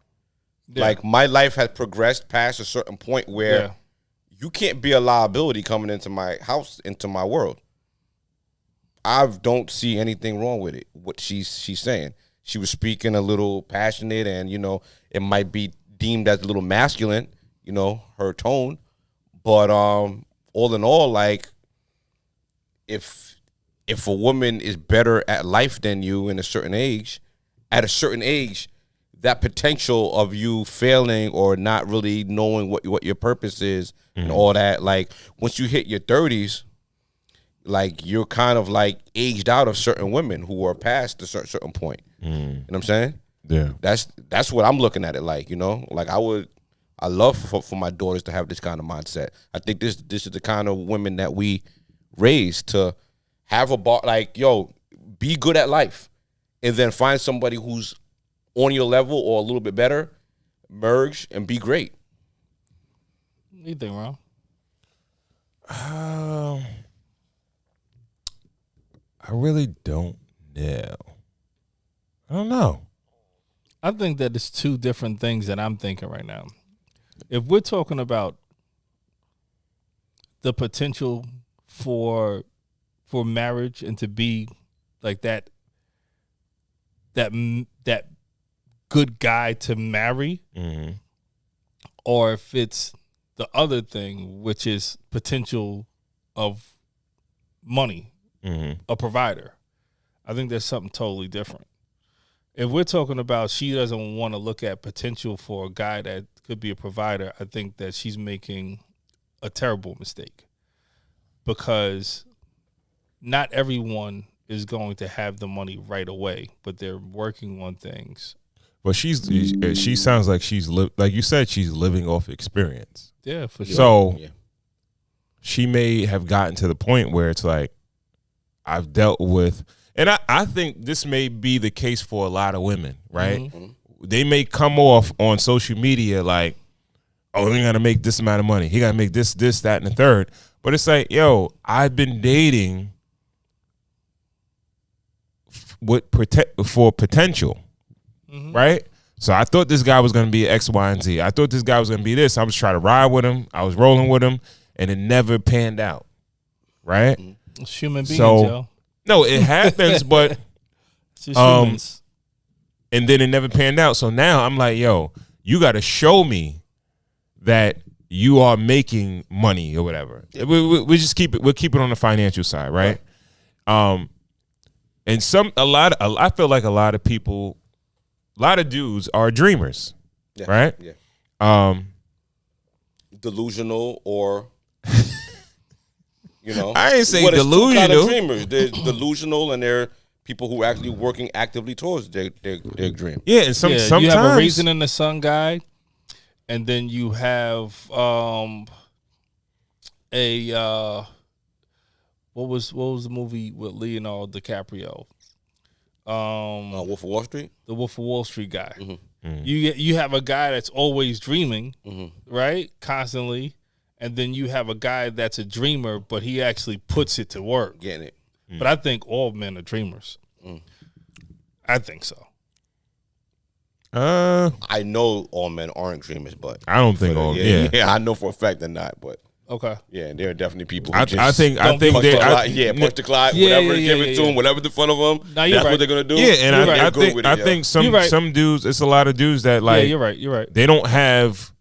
Yeah. Like my life has progressed past a certain point where Yeah. you can't be a liability coming into my house, into my world. I don't see anything wrong with it. What she's saying, she was speaking a little passionate, and it might be deemed as a little masculine, her tone. But all in all, like if a woman is better at life than you at a certain age, that potential of you failing or not really knowing what your purpose is and all that, like once you hit your 30s, like you're kind of like aged out of certain women who are past a certain point. You know what I'm saying? Yeah. That's what I'm looking at it like, like I love for my daughters to have this kind of mindset. I think this is the kind of women that we raise to have like, yo, be good at life and then find somebody who's on your level or a little bit better, merge and be great. Anything wrong? I really don't know. I don't know. I think that it's two different things that I'm thinking right now. If we're talking about the potential for marriage and to be like that good guy to marry, or if it's the other thing, which is potential of money, a provider, I think there's something totally different. If we're talking about she doesn't want to look at potential for a guy that could be a provider, I think that she's making a terrible mistake, because not everyone is going to have the money right away, but they're working on things. But she sounds like like you said, she's living off experience. Yeah, for sure. So she may have gotten to the point where it's like, I've dealt with, and I think this may be the case for a lot of women, right? They may come off on social media like, oh, he got to make this amount of money. He got to make this, that, and the third. But it's like, yo, I've been dating for potential, right? So I thought this guy was going to be X, Y, and Z. I thought this guy was going to be this. I was trying to ride with him. I was rolling with him, and it never panned out, right? It's human beings, So, yo. No, it happens, but It's just humans. and then it never panned out. So now I'm like, yo, you got to show me that you are making money or whatever. We just we'll keep it on the financial side, right? And I feel like a lot of people, a lot of dudes are dreamers, right? Yeah. Delusional or I ain't saying well, there's two kind delusional. of dreamers. They're delusional, and they're people who are actually working actively towards their dream. Yeah, and sometimes you have a Raisin in the Sun guy, and then you have what was the movie with Leonardo DiCaprio? Wolf of Wall Street. The Wolf of Wall Street guy. You have a guy that's always dreaming, right? Constantly. And then you have a guy that's a dreamer, but he actually puts it to work. Getting it. But I think all men are dreamers. I think so. I know all men aren't dreamers, but I don't think all. Yeah, I know for a fact they're not. But Okay. yeah, there are definitely people. Who I just think punch they. punch the clock, whatever, give it to them, whatever's in front of them. No, you're that's right. what they're gonna do. Yeah, and They're I good think with I it, yo. think You're right. some dudes. It's a lot of dudes that like. You're right. You're right. They don't have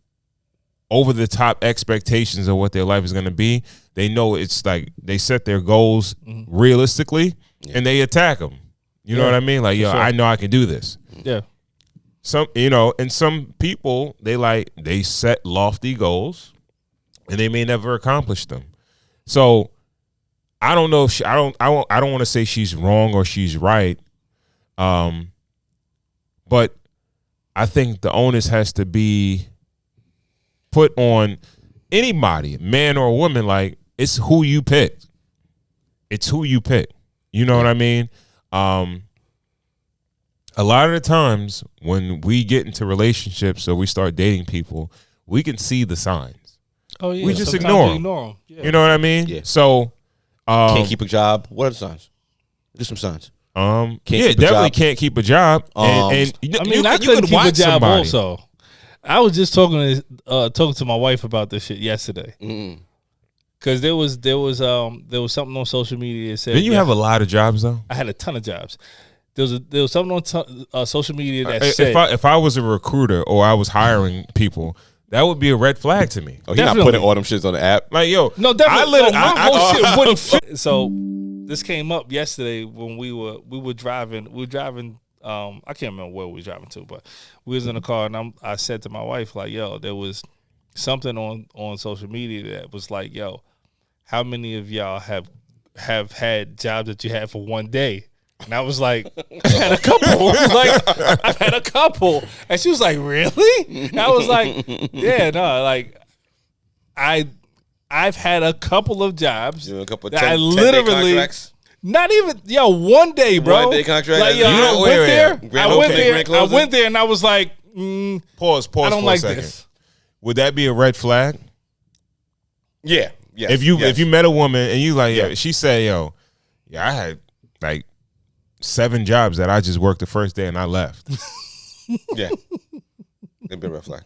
over the top expectations of what their life is going to be. They know it's like they set their goals realistically and they attack them. You know what I mean? Like, yo, sure. I know I can do this. Yeah. And some people they set lofty goals and they may never accomplish them. So I don't know if I don't want to say she's wrong or she's right. But I think the onus has to be put on anybody, man or woman. Like, it's who you pick. It's who you pick. You know what I mean? A lot of the times when we get into relationships or we start dating people, we can see the signs. Oh yeah. We just Sometimes ignore 'em. Yeah. You know what I mean? Yeah. So Can't keep a job. What are the signs? Give some signs. yeah, keep a definitely job. can't keep a job. And I mean, I couldn't keep a job also. I was just talking to my wife about this shit yesterday. Cause there was something on social media that said. Didn't you have a lot of jobs though? I had a ton of jobs. There was something on social media that said if I was a recruiter or I was hiring people, that would be a red flag to me. Oh, he's not putting all them shits on the app. Like, yo, no, definitely. My whole shit wouldn't fit. So this came up yesterday when we were driving. We were driving. I can't remember where we were driving to, but we was in the car, and I said to my wife, like, yo, there was something on social media that was like, yo, how many of y'all have had jobs that you had for one day? And I was like, I had a couple. I've had a couple. And she was like, really? And I was like, yeah, no, like I've had a couple of jobs A couple of that 10, I 10-day literally contracts. Not even 1 day, bro. 1 day contract. Like, yo, I went there and I was like, Pause I don't for like a second. this. Would that be a red flag? Yeah. Yes, If you met a woman and you like, Yeah. she said, yo, yeah, I had like 7 jobs that I just worked the first day and I left. Yeah. It'd be a red flag.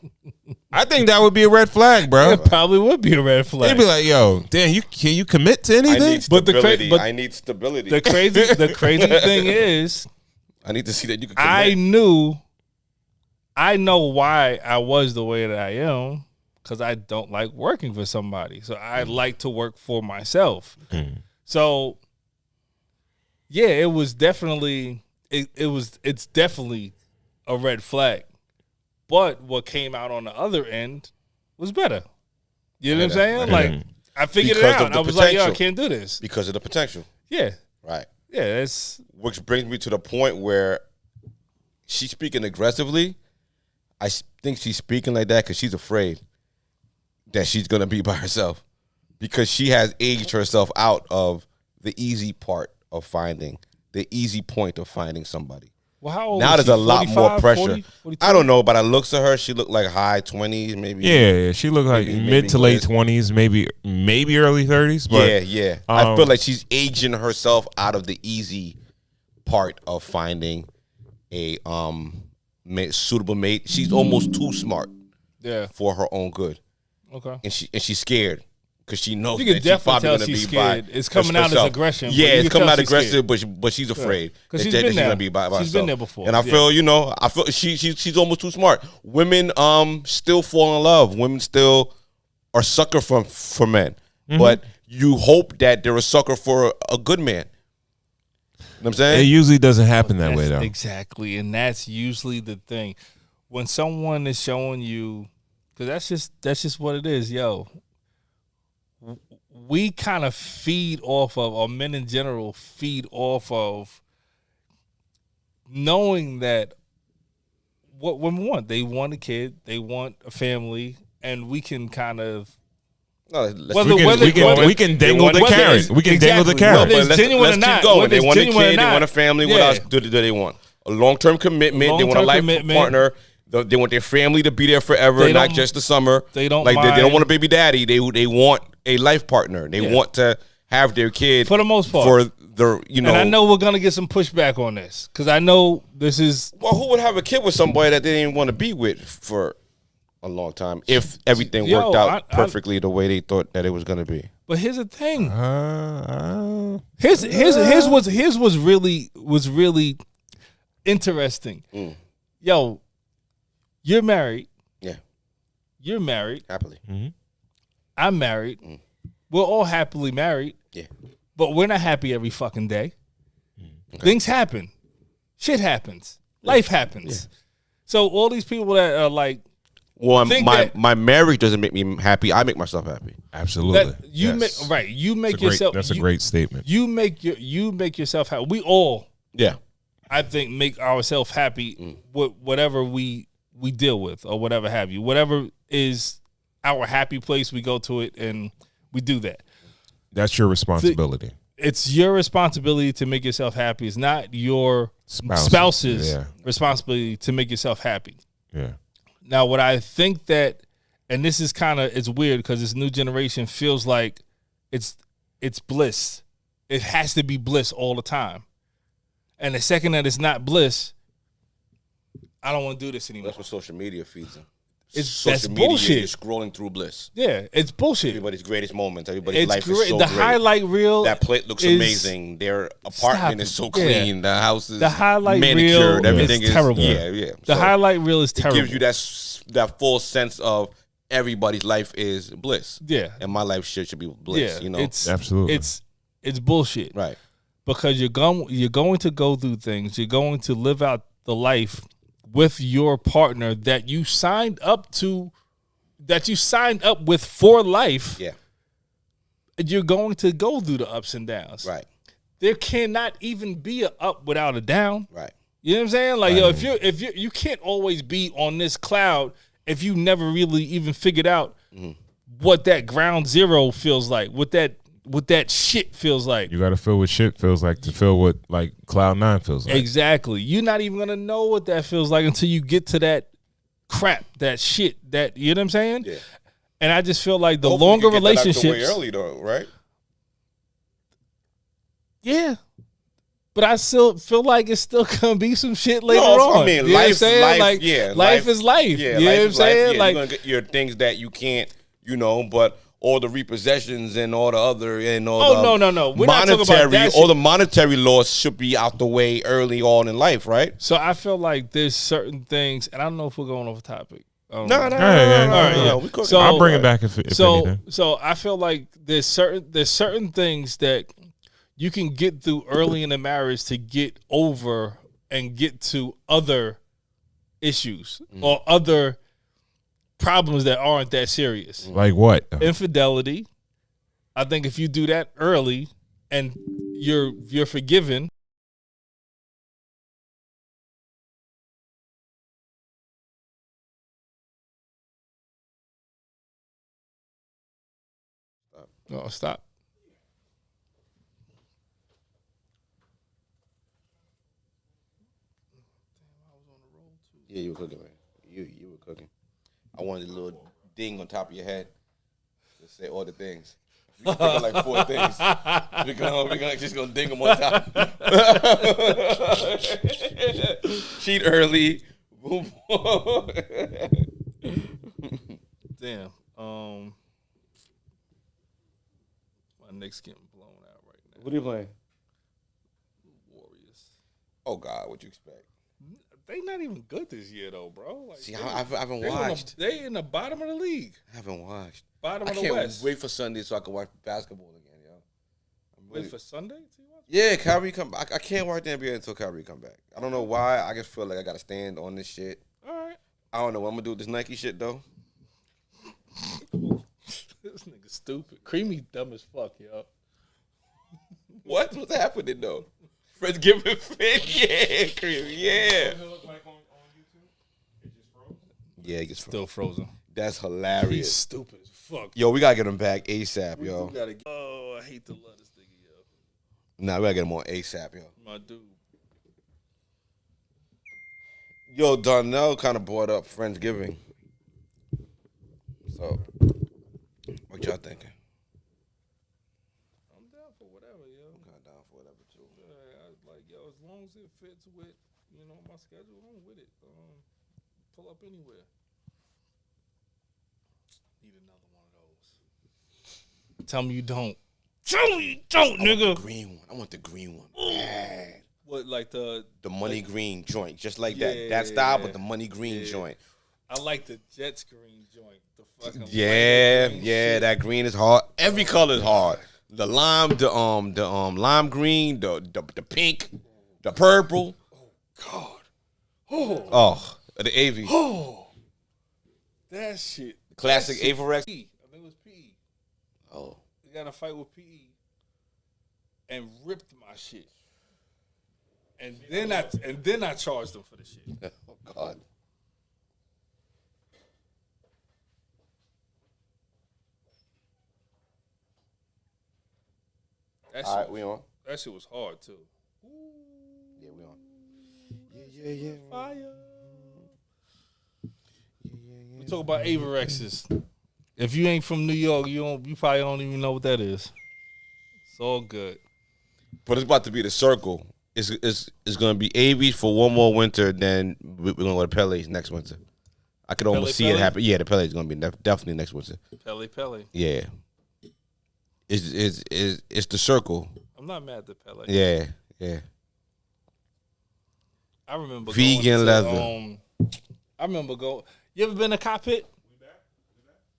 I think that would be a red flag, bro. It probably would be a red flag. They'd be like, yo, damn, can you commit to I anything? need But the stability. but I need stability. the crazy thing is, I need to see that you can commit. I know why I was the way that I am, because I don't like working for somebody. So I like to work for myself. So yeah, it was definitely it's definitely a red flag. But what came out on the other end was better. You know what I'm saying? Like, I figured Because it of out. the I was like, yo, I potential. can't do this. Because of the potential. Yeah. Right. Yeah, it's Which brings me to the point where she's speaking aggressively. I think she's speaking like that because she's afraid that she's going to be by herself. Because she has aged herself out of the easy part of finding, the easy point of finding somebody. well, how old Now is there's she? a lot more 45, pressure. 40, 42? I don't know, but I looks at her, she looked like high 20s, maybe. Yeah, she looked like Maybe mid to late Liz. 20s, maybe early 30s. But Yeah. I feel like she's aging herself out of the easy part of finding a suitable mate. She's almost too smart Yeah. for her own good, Okay. and she's scared because she knows You can that she's definitely probably tell going to she's be by scared. It's coming out as herself. aggression, but Yeah, you it's can coming tell out she's aggressive, but she's afraid Because she's that been she's there. going to be by She's herself. been there before. And I feel she's almost too smart. Women still fall in love. Women still are sucker for men, but you hope that they're a sucker for a good man. You know what I'm it saying? usually doesn't happen that way, though. Exactly, and that's usually the thing. When someone is showing you, because that's just what it is, yo. We kind of feed off of, or men in general feed off of, knowing that what women want. They want a kid, they want a family, and we can kind of No, let's We can dangle the whether carrot. it's- We can dangle the exactly. carrot. Whether it's genuine or not, keep going. whether They it's want a genuine or kid. They not. want a family. What Yeah. else do they want? A long-term commitment. They want a Long-term life commitment. partner. They want their family to be there forever, They not don't- just the summer. they don't like they don't mind. want a baby daddy. They want a life partner. They want to have their kid For the most part. For the And I know we're gonna get some pushback on this, because I know this is Well, who would have a kid with somebody that they didn't want to be with for a long time if everything Yo, worked out I- perfectly the way they thought that it was going to be? But here's the thing. His His was really interesting. Yo, you're married. Yeah, You're married. happily. I'm married. We're all happily married. Yeah. But we're not happy every fucking day. Things happen. Shit happens. Life happens. So all these people that are like, Well, think my that- my marriage doesn't make me happy. I make myself happy. Absolutely. that you Yes. make right. You make That's a great- yourself. That's a you- great statement. You make yourself happy. We all, Yeah. I think, make ourselves happy with whatever we deal with or whatever have you. Whatever is our happy place, we go to it and we do that. That's your responsibility. It's your responsibility to make yourself happy. It's not your Spouse's, spouse's yeah. responsibility to make yourself happy. Yeah. Now, what I think that, and this is kind of, it's weird because this new generation feels like it's bliss. It has to be bliss all the time. And the second that it's not bliss, I don't want to do this anymore. That's what social media feeds them. that's social media. bullshit. You're scrolling through bliss. Yeah, it's bullshit. Everybody's greatest moments. Everybody's It's life great. is so The great. highlight reel. That plate looks is- amazing. Their apartment is so Yeah. clean. The house is The highlight manicured. reel Everything is is terrible. Yeah, yeah. The So highlight reel is it terrible. gives you that full sense of everybody's life is bliss. Yeah. And my life should be bliss. Yeah, You know. it's Absolutely. it's bullshit. right. Because you're going to go through things. You're going to live out the life with your partner that you signed up with for life. Yeah. And you're going to go through the ups and downs. Right. There cannot even be a up without a down. Right. You know what I'm saying? Like, yo, if you can't always be on this cloud if you never really even figured out what that ground zero feels like, what that shit feels like. You got to feel what shit feels like to feel what like Cloud 9 feels like. Exactly. You're not even gonna know what that feels like until you get to that crap, that shit, that you know what I'm saying? Yeah. And I just feel like the Hopefully longer you get that out the relationships. way early though, right? Yeah. But I still feel like it's still gonna be some shit later No, on. I mean, you know what I'm life, saying? life, life is life. Yeah, you know life what I'm is life. saying? Yeah, Like, you're gonna get your things that you can't, but all the repossessions and all the other and all Oh, the no. We're not talking about that all shit. the monetary laws should be out the way early on in life, right? so I feel like there's certain things, and I don't know if we're going off topic. No. All right, yeah. We cooking. So- I'll bring it back if anything. So I feel like there's certain things that you can get through early in the marriage to get over and get to other issues or other problems that aren't that serious. Like what? Infidelity. I think if you do that early and you're forgiven. No, stop. Yeah, you were cooking, man. You were cooking. I wanted a little ding on top of your head to say all the things. You can think of like 4 things. We're just gonna ding them on top. Cheat early. Boom. Damn. My neck's getting blown out right now. What are you playing? Warriors. Oh God, what you expect? They not even good this year though, bro. Like, See, I haven't they watched. They in the bottom of the league. I haven't watched. Bottom I of the can't West. wait for Sunday so I can watch basketball again, yo. Wait for Sunday to watch? Yeah, Kyrie come back. I can't watch the NBA until Kyrie come back. I don't know why. I just feel like I gotta stand on this shit. All right. I don't know what I'm gonna do with this Nike shit though. This nigga stupid. Creamy dumb as fuck, yo. What's happening though? Friends giving fit, yeah, Creamy, yeah. Yeah, it gets Still frozen. That's He's hilarious. stupid as fuck. Yo, we gotta get him back ASAP, yo. Oh, I hate to love this nigga, yo. Nah, we gotta get him on ASAP, yo. My dude. Yo, Darnell kind of brought up Friendsgiving. So, what y'all thinking? I'm down for whatever, yo. I'm kind of down for whatever too. Like, yo, as long as it fits with, my schedule, I'm with it. Pull up anywhere. Need another one of those. Tell me you don't. Tell me you don't, nigga. Green one. I want the green one. Bad. What, like the Money green joint, just like Yeah, that. That style, but the money green joint. I like the Jets green joint. The fucking Yeah, light green yeah, shit. that green is hard. Every color is hard. The lime, the lime green, the pink, the purple. God. Oh, the AV. Oh, that shit. Classic That shit. Averex. I think it was PE. Oh, We got in a fight with PE and ripped my shit. And then I charged them for the shit. oh God. That All right, shit, we on. that shit was hard too. Yeah, we on. Yeah. Fire. We talk about Averexes. If you ain't from New York, you probably don't even know what that is. It's all good. But it's about to be the circle. It's going to be AV for one more winter, then we're going to go to Pele's next winter. I could almost see it happen. Yeah, the Pele is gonna be definitely next Wednesday. Pele. Yeah, it's the circle. I'm not mad at Pele. Yeah. I remember Vegan going to, leather. I remember going. You ever been to Cockpit?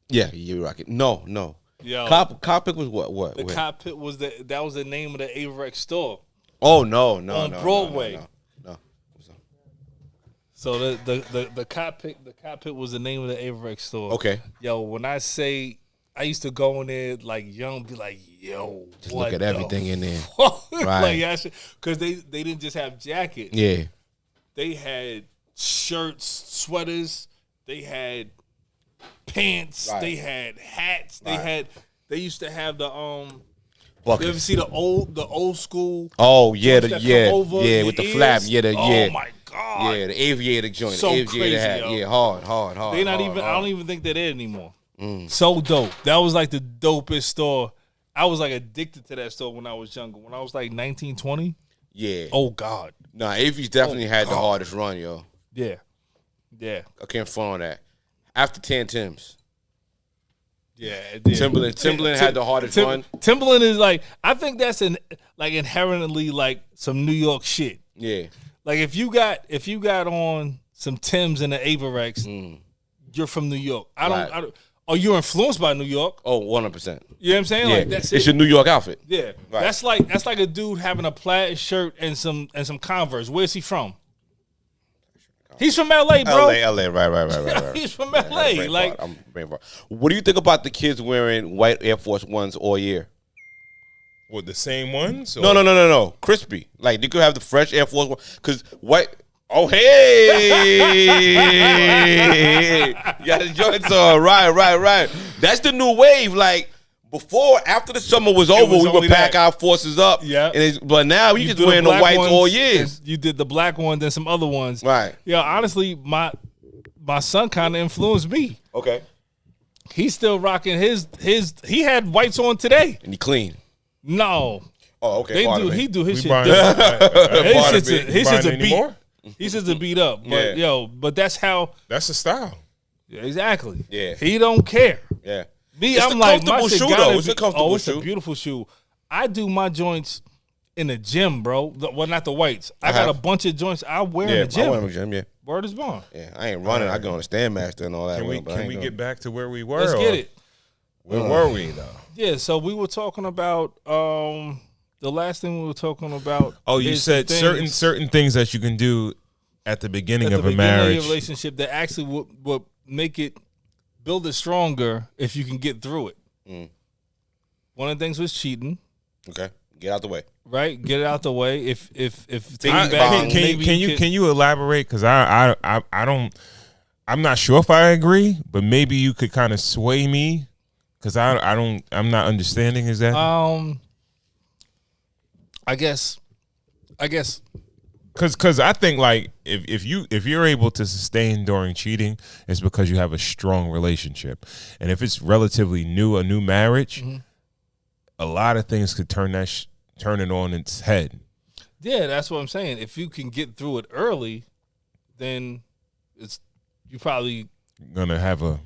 Yeah, you rock it. No. Yo, Cockpit was what? the Where? Cockpit was that was the name of the Averex store. Oh no, On Broadway. No. So the Cockpit was the name of the Averex store. Okay. Yo, when I say I used to go in there like young, be like, yo, Just what look at the everything in there. fuck? Right. Like, because they didn't just have jackets. Yeah. They had shirts, sweaters. They had pants. Right. They had hats. Right. They used to have the You Buckets. ever see the old school? Oh yeah, joints that come over your with the ears? flap. Yeah, Oh my god. Yeah, the aviator joint. So the aviator crazy, hat. yo. Yeah, hard. They not hard, even. I hard. don't even think they're there anymore. So dope. That was like the dopest store. I was like addicted to that store when I was younger. When I was like 19, 20. Yeah. Oh God. Nah, Avies definitely had the hardest run, yo. Yeah. I can't front on that. After 10 Timbs. Yeah. It did. Timberland had the hardest run. Timberland is like, I think that's inherently like some New York shit. Yeah. Like if you got on some Timbs and the Averex, you're from New York. I don't. Or you're influenced by New York. Oh, 100%. You know what I'm saying? Yeah. Like that's it's it. your New York outfit. Yeah. Right. That's like a dude having a plaid shirt and some Converse. Where's he from? He's from LA, bro. LA, right. He's from LA. Like I'm brain fart. What do you think about the kids wearing white Air Force Ones all year? With the same ones? Or? No. Crispy. Like you could have the fresh Air Force One because white. Oh hey! Yeah, the joints on. Right. That's the new wave. Like after the summer was over, was we would only pack that. our forces up. Yeah. But now you just do wearing the black whites ones, all years. and you did the black ones and some other ones. Right. Yeah, honestly, my son kind of influenced me. Okay. He's still rocking his. He had whites on today. And he clean. No, Oh, okay. Pardon me. he do his We shit. buying, different. Pardon me. His shit's a beat. anymore? He says to beat up, but Yeah. but that's how That's the style. exactly. Yeah. He don't care. Yeah. Me, It's I'm the like my comfortable shit shoe, gotta though. It's be- a comfortable it's shoe. a beautiful shoe. I do my joints in the gym, bro. Well, not the whites. I got a bunch of joints I wear in Yeah. the gym. I wear them in the gym. Yeah. Word is born. Yeah. I ain't running. I go on the Standmaster and all that. Can we but I ain't can we doing- get back to where we were? Let's or get it. Where were we though? Yeah, so we were talking about the last thing we were talking about. Oh, you is said things certain things that you can do at the beginning at of the a beginning of marriage. your relationship that actually would make it build it stronger if you can get through it. One of the things was cheating, Okay. Get out the way. right? Get it out the way. If taking I- back, bong. maybe Can you elaborate? Because I don't. I'm not sure if I agree, but maybe you could kind of sway me because I'm not understanding exactly. I guess Because I think like if you're able to sustain during cheating, it's because you have a strong relationship, and if it's relatively new, a new marriage, a lot of things could turn it on its head. yeah, that's what I'm saying. If you can get through it early, then you probably Gonna have a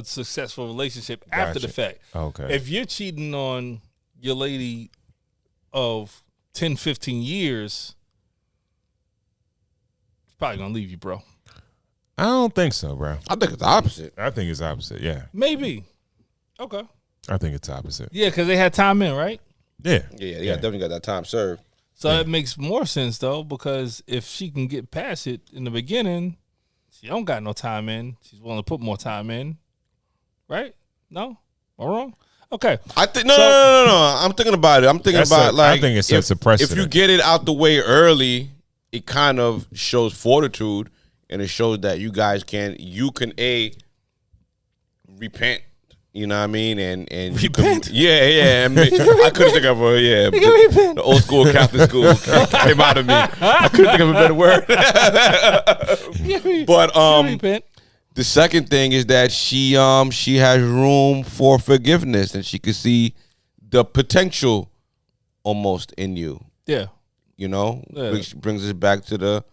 successful relationship after the Gotcha. fact. okay. If you're cheating on your lady of 10, 15 years, it's probably gonna leave you, bro. I don't think so, bro. I think it's the opposite. I think it's opposite. Yeah, Maybe. Okay. I think it's opposite. Yeah, because they had time in, right? Yeah, Yeah. Definitely got that time served. So that makes more sense though, because if she can get past it in the beginning, she don't got no time in. She's willing to put more time in, right? No, am I wrong? Okay. I think no. I'm thinking about it. I'm thinking about I think it sets a precedent. If you get it out the way early, it kind of shows fortitude, and it shows that you can repent. You know what I mean? And Repent? Yeah. I couldn't think of the old school Catholic school came out of me. I couldn't think of a better word. But Repent. the second thing is that she has room for forgiveness, and she can see the potential almost in you. Yeah. You know, Yeah. which brings us back to the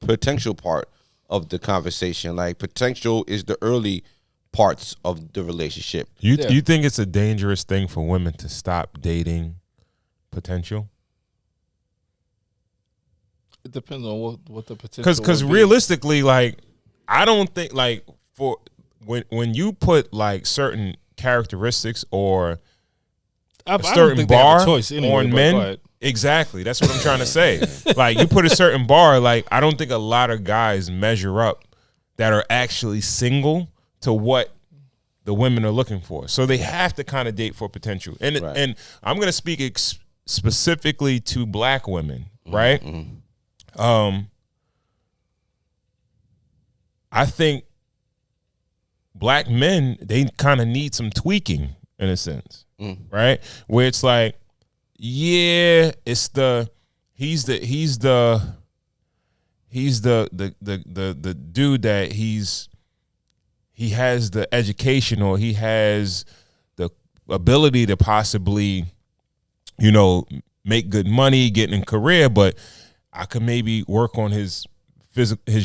potential part. of the conversation. Like potential is the early parts of the relationship. You think it's a dangerous thing for women to stop dating potential? It depends on what the potential. Because would be. realistically, like I don't think like for when you put like certain characteristics or I a don't certain think they have a bar choice anyway, on but go men. ahead. Exactly. That's what I'm trying to say. Like you put a certain bar, like I don't think a lot of guys measure up that are actually single to what the women are looking for. So they have to kind of date for potential. And Right. and I'm going to speak specifically to black women, right? I think black men, they kind of need some tweaking in a sense, right? Where it's like, yeah, it's he's the dude that he has the education or he has the ability to possibly, you know, make good money, get in a career, but I could maybe work on his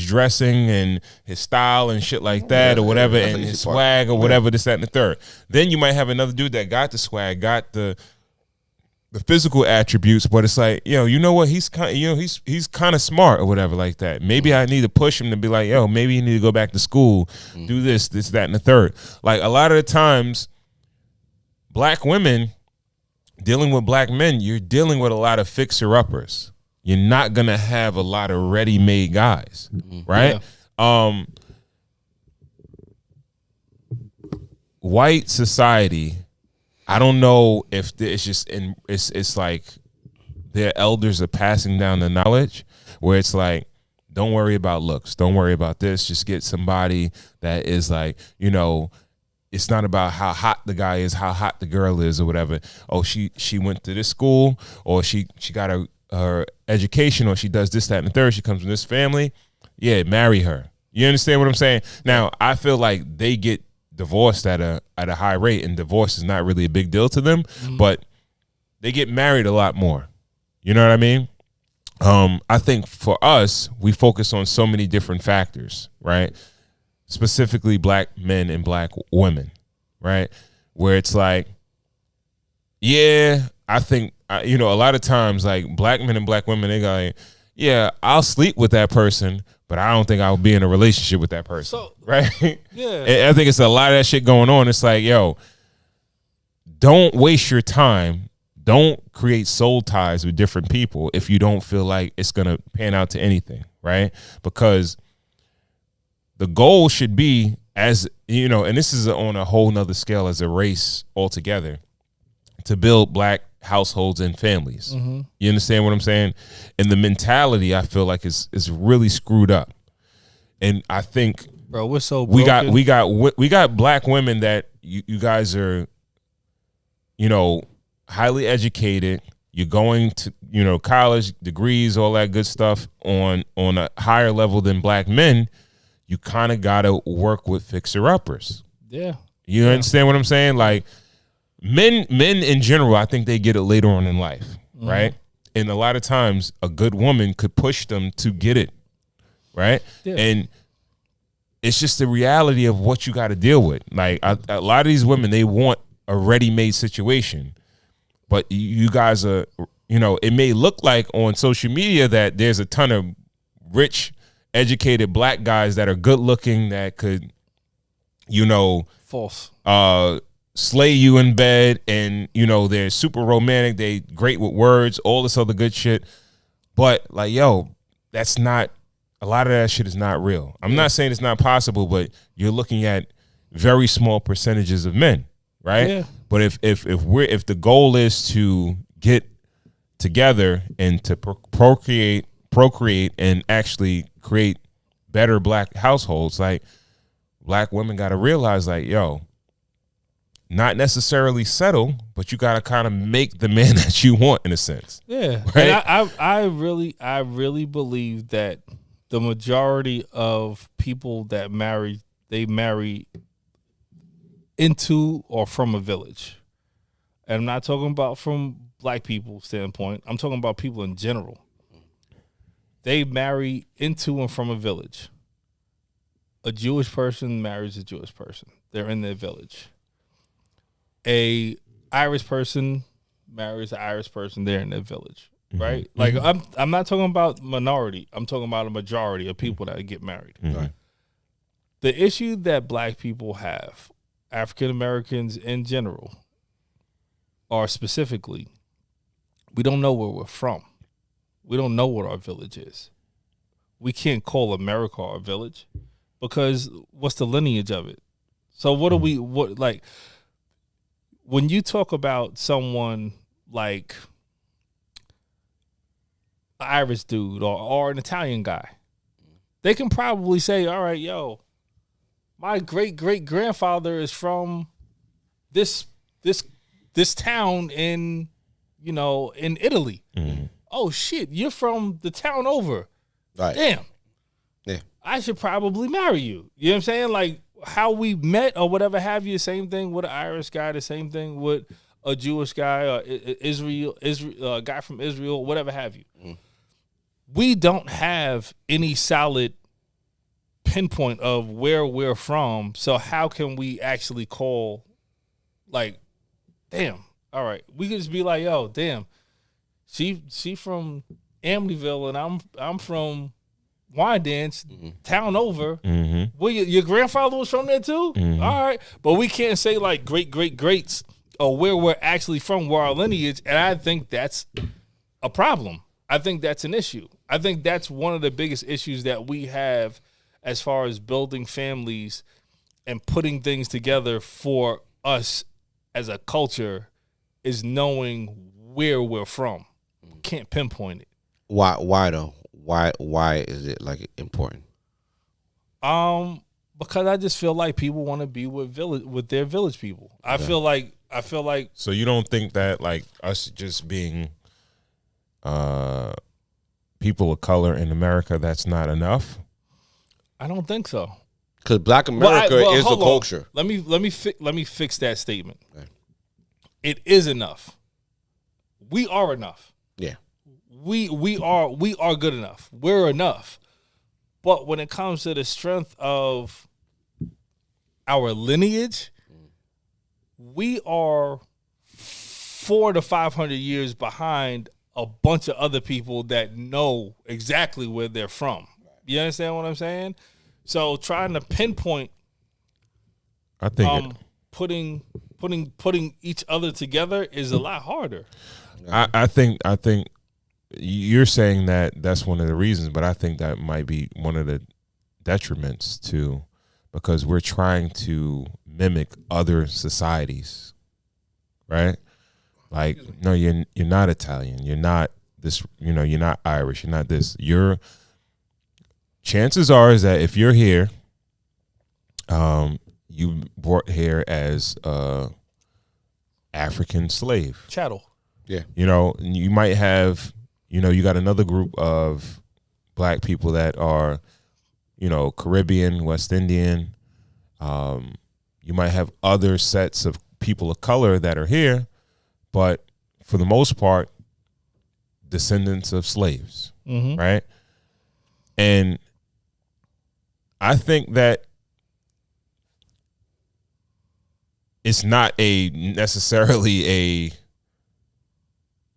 dressing and his style and shit like that or whatever, that's and an his easy part. swag or whatever, this, that, and the third. Then you might have another dude that got the swag, got the physical attributes, but it's like, you know what, he's kind, he's kind of smart or whatever like that. Maybe I need to push him to be like, maybe you need to go back to school, do this, that, and the third. Like a lot of the times, black women dealing with black men, you're dealing with a lot of fixer-uppers. You're not gonna have a lot of ready-made guys, right? Yeah. White society, I don't know if it's just it's like their elders are passing down the knowledge where it's like, don't worry about looks, don't worry about this, just get somebody that is like, it's not about how hot the guy is, how hot the girl is or whatever. Oh, she went to this school, or she got her education, or she does this, that, and the third. She comes from this family. Yeah, marry her. You understand what I'm saying? Now, I feel like they get divorced at a high rate, and divorce is not really a big deal to them, but they get married a lot more. You know what I mean? I think for us, we focus on so many different factors, right? Specifically black men and black women, right? Where it's like, yeah, I think, a lot of times, like black men and black women, they go like, yeah, I'll sleep with that person, but I don't think I'll be in a relationship with that person, right? Yeah. And I think it's a lot of that shit going on. It's like, don't waste your time. Don't create soul ties with different people if you don't feel like it's going to pan out to anything, right? Because the goal should be, as and this is on a whole nother scale as a race altogether, to build black households and families. You understand what I'm saying? And the mentality, I feel like is really screwed up. And I think, bro, we're so we broken. we got black women that you guys are, highly educated. You're going to, college degrees, all that good stuff on a higher level than black men. You kind of got to work with fixer-uppers. Yeah. You understand what I'm saying? Like men in general, I think they get it later on in life, right? And a lot of times a good woman could push them to get it, right? Yeah. And it's just the reality of what you got to deal with. Like a lot of these women, they want a ready-made situation, but you guys are, it may look like on social media that there's a ton of rich, educated black guys that are good looking that could, False. slay you in bed, and they're super romantic, they great with words, all this other good shit. But like, that's not, a lot of that shit is not real. I'm not saying it's not possible, but you're looking at very small percentages of men, right? Yeah. But if the goal is to get together and to procreate and actually create better black households, like black women got to realize, like, not necessarily settle, but you got to kind of make the man that you want, in a sense. Yeah. Right? And I really believe that the majority of people that marry, they marry into or from a village. And I'm not talking about from black people's standpoint. I'm talking about people in general. They marry into and from a village. A Jewish person marries a Jewish person. They're in their village. A Irish person marries an Irish person. They're in their village, right? Like I'm not talking about minority. I'm talking about a majority of people that get married. Right. The issue that black people have, African Americans in general, or specifically, we don't know where we're from. We don't know what our village is. We can't call America our village because what's the lineage of it? So what like when you talk about someone like an Irish dude or an Italian guy, they can probably say, all right, yo, my great-great-grandfather is from this town in Italy. Mm-hmm. Oh shit, you're from the town over. Right. Damn. Yeah. I should probably marry you. You know what I'm saying? Like how we met or whatever have you. Same thing with an Irish guy. The same thing with a Jewish guy or Israel, a guy from Israel, whatever have you. Mm. We don't have any solid pinpoint of where we're from. So how can we actually call, like, damn, all right, we could just be like, yo, damn, she from Amityville and I'm from Wyandanch, town over. Mm-hmm. Well, your grandfather was from there too? Mm-hmm. All right. But we can't say like greats or where we're actually from, where our lineage, and I think that's a problem. I think that's an issue. I think that's one of the biggest issues that we have as far as building families and putting things together for us as a culture is knowing where we're from. Can't pinpoint it. Why though? Why is it like important? Because I just feel like people want to be with their village people. I feel like. So you don't think that like us just being people of color in America, that's not enough? I don't think so. Because Black America is the culture. Let me fix that statement. Okay. It is enough. We are enough. Yeah. We are good enough. We're enough. But when it comes to the strength of our lineage, we are 400 to 500 years behind a bunch of other people that know exactly where they're from. You understand what I'm saying? So trying to pinpoint, I think putting each other together is a lot harder. I think you're saying that that's one of the reasons, but I think that might be one of the detriments too, because we're trying to mimic other societies, right? Like, no, you're not Italian, you're not this, you're not Irish, you're not this. Chances are is that if you're here, you brought here as a African slave, chattel. Yeah, you might have. You got another group of black people that are, Caribbean, West Indian. You might have other sets of people of color that are here, but for the most part, descendants of slaves, right? And I think that it's not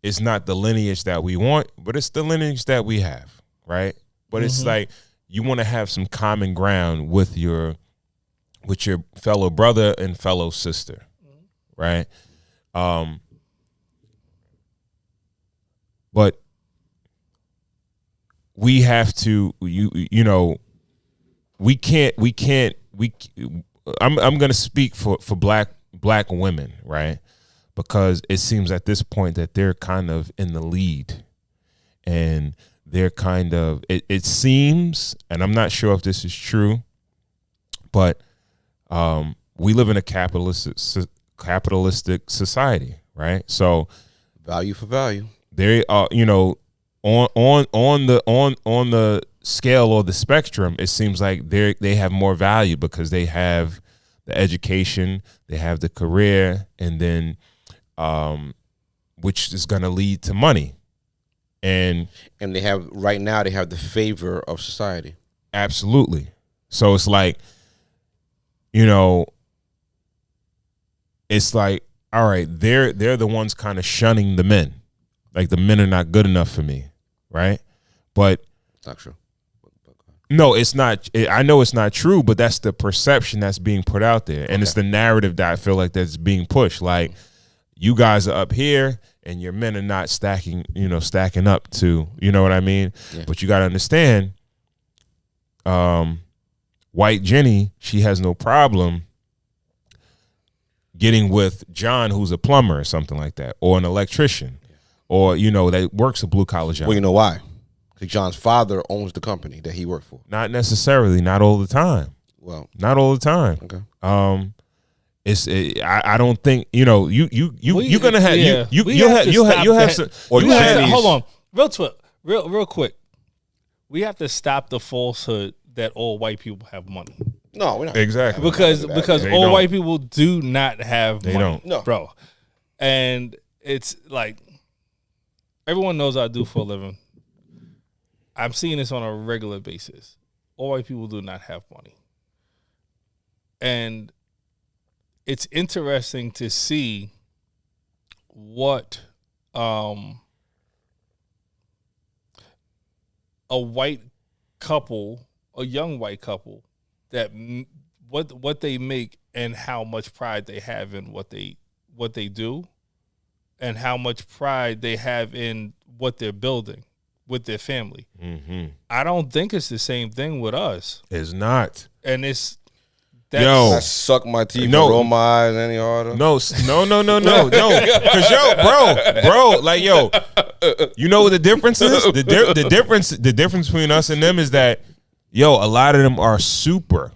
it's not the lineage that we want, but it's the lineage that we have, right? But it's like you want to have some common ground with your fellow brother and fellow sister, right? But we have to, I'm going to speak for black women, right? Because it seems at this point that they're kind of in the lead, and they're kind of, it seems, and I'm not sure if this is true, but we live in a capitalistic society, right? So value for value. They are, on the scale or the spectrum, it seems like they have more value because they have the education, they have the career, and then which is going to lead to money, and they have right now they have the favor of society. Absolutely. So it's like, you know, it's like, all right, they're the ones kind of shunning the men. Like the men are not good enough for me, right? But It's not true. no, it's not. I know it's not true, but that's the perception that's being put out there, and it's the narrative that I feel like that's being pushed. Like, you guys are up here, and your men are not stacking up to, you know what I mean? Yeah. But you got to understand, White Jenny, she has no problem getting with John, who's a plumber or something like that, or an electrician, or, you know, that works a blue collar job. Well, you know why? Because John's father owns the company that he worked for. Not necessarily, not all the time. Well, Not all the time. okay. I don't think, you know, you're gonna have you'll have some, Or You have to- Jenny's- hold on, real quick. We have to stop the falsehood that all white people have money, No, we're not. exactly because They all don't. white people do not have They money, don't. No. bro. And it's like everyone knows I do for a living. I'm seeing this on a regular basis. All white people do not have money, and it's interesting to see what a white couple, a young white couple, what they make and how much pride they have in what they do, and how much pride they have in what they're building with their family. Mm-hmm. I don't think it's the same thing with us, It's not. and it's Yo. I suck my teeth No. and roll my eyes any harder. No. Because bro, like, yo, you know what the difference is? The difference between us and them is that, yo, a lot of them are super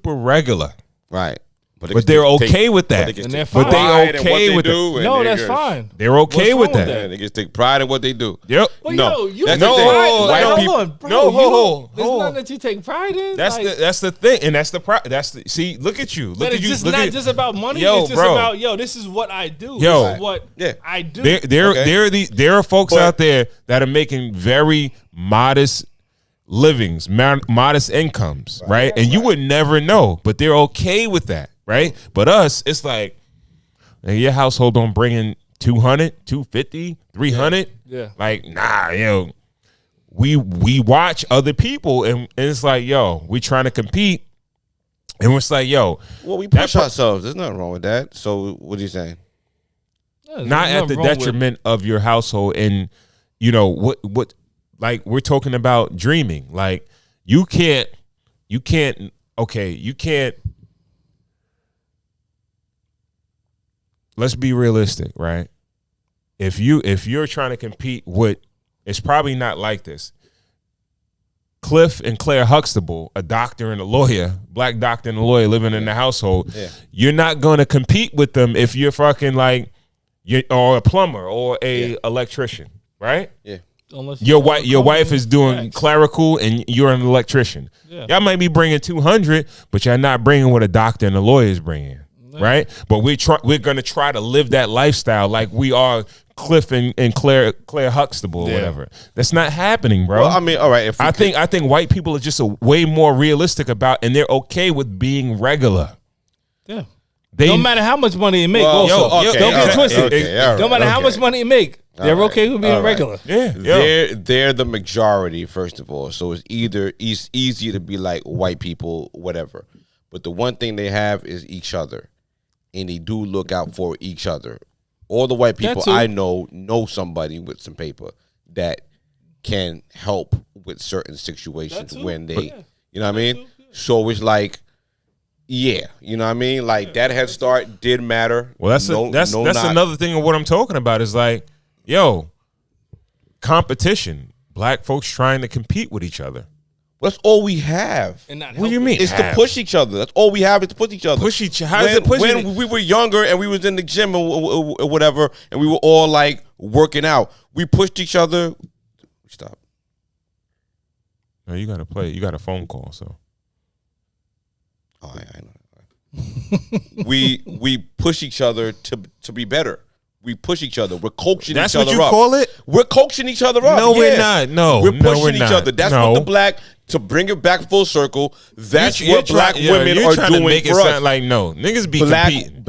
regular, Right. but they're okay with that. And they're But fine. they okay with it. No, that's fine. They're okay What's with wrong with that. that? They just take pride in what they do. Yep. Well, No. yo, you That's take the thing. pride. White Like, hold people- on, bro. No, you hold don't- on. There's nothing that you take pride in. That's the thing, and that's the see. Look at you. Look But at it's you. just Look not at, just about money. Yo, It's just bro. about, yo, this is what I do. Yo. This is what Yeah. I do. There are folks out there that are making very modest livings, modest incomes, right? And you would never know, but they're okay with that, right? But us, it's like, hey, your household don't bring in 200, 250, 300. Yeah. Like, nah, yo. We watch other people and it's like, yo, we trying to compete. And it's like, yo, Well, we push ourselves. There's nothing wrong with that. So what are you saying? There's not at the nothing wrong with- detriment of your household. And you know what like we're talking about dreaming. Like you can't let's be realistic, right? If you're trying to compete with, it's probably not like this. Cliff and Claire Huxtable, a doctor and a lawyer, black doctor and a lawyer living in the household, you're not going to compete with them if you're fucking like, or a plumber or a electrician, right? Yeah. Unless Your wife is doing Facts. clerical and you're an electrician. Yeah. Y'all might be bringing 200, but you're not bringing what a doctor and a lawyer is bringing, right? But we're going to try to live that lifestyle like we are Cliff and Claire Huxtable or whatever. That's not happening, bro. Well, I mean, all right. If we I think white people are just way more realistic about, and they're okay with being regular. Yeah. They No matter how much money you make, Well, also. okay, Don't get okay, twisted. okay, all No right, matter how okay. much money you make, they're All okay with being all right. regular. they're the majority, first of all. So it's easier to be like white people, whatever. But the one thing they have is each other, and they do look out for each other. All the white people too. I know somebody with some paper that can help with certain situations too. when they, Yeah. you know what I mean? So it's like, yeah, you know what I mean? Like that head start did matter. Well, that's not- another thing of what I'm talking about is like, yo, competition. Black folks trying to compete with each other. That's all we have. And not What do you helping. mean? It's to push each other. That's all we have is to push each other. Push each. How is it pushing? When we were younger and we was in the gym or whatever, and we were all like working out, we pushed each other. Stop. No, you gotta play. You got a phone call, so Oh, I know. we push each other to be better. We push each other. We're coaching that's each what other you up. call it. We're coaching each other up. No, we're yeah. not. No, we're no, pushing we're each not. other. That's No. what the black to bring it back full circle, that's You're what black women you're are trying doing to make it for us. sound like no niggas be competing.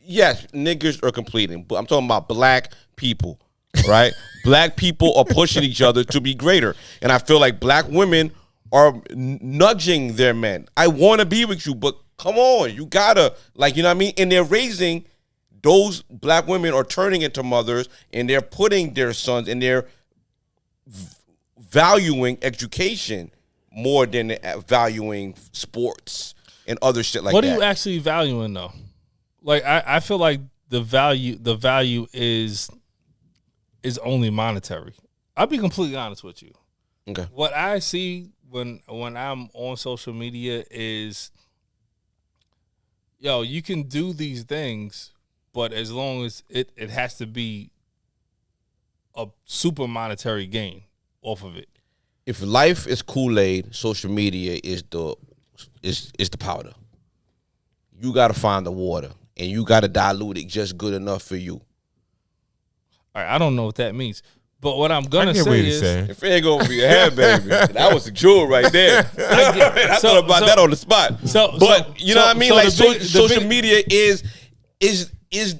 Yes, niggas are completing, but I'm talking about black people, right? Black people are pushing each other to be greater, and I feel like black women are nudging their men. I want to be with you, but come on, you gotta, like, you know what I mean? And they're raising, those black women are turning into mothers, and they're putting their sons, and they're valuing education more than valuing sports and other shit like that. What are you actually valuing though? Like I feel like the value is only monetary. I'll be completely honest with you. Okay. What I see when I'm on social media is, yo, you can do these things, but as long as it has to be a super monetary gain off of it. If life is Kool-Aid, social media is the powder. You got to find the water, and you got to dilute it just good enough for you. All right, I don't know what that means, but what I'm gonna I get what say you're is, saying. If it ain't gonna be a head, baby, that was the jewel right there. I thought about that on the spot. But you know what I mean? Like social media is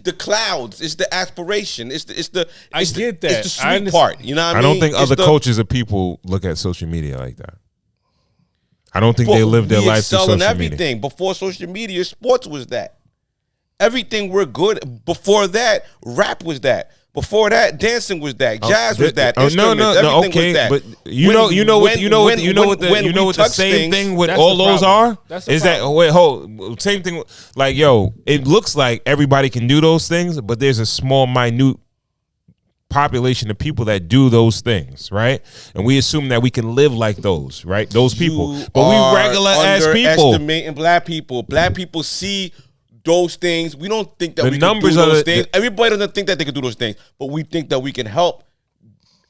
the clouds. It's the aspiration. It's the I get that. It's the sweet part. You know what I mean? I don't think It's other the- cultures or people look at social media like that. I don't think they But live their we life through excel in social everything. media. Before social media, sports was that. Everything we're good. Before that, rap was that. Before that, dancing was that. Jazz was that. No, Instruments, everything okay, was that. but you know what the same thing with That's all the those problem. are That's the is that problem. wait, hold, same thing. Like, yo, it looks like everybody can do those things, but there's a small, minute population of people that do those things, right? And we assume that we can live like those, right? Those people, You but we are regular ass people. underestimating black people. Black people see those things. We don't think that The we numbers can do are those the- things. Everybody doesn't think that they can do those things, but we think that we can help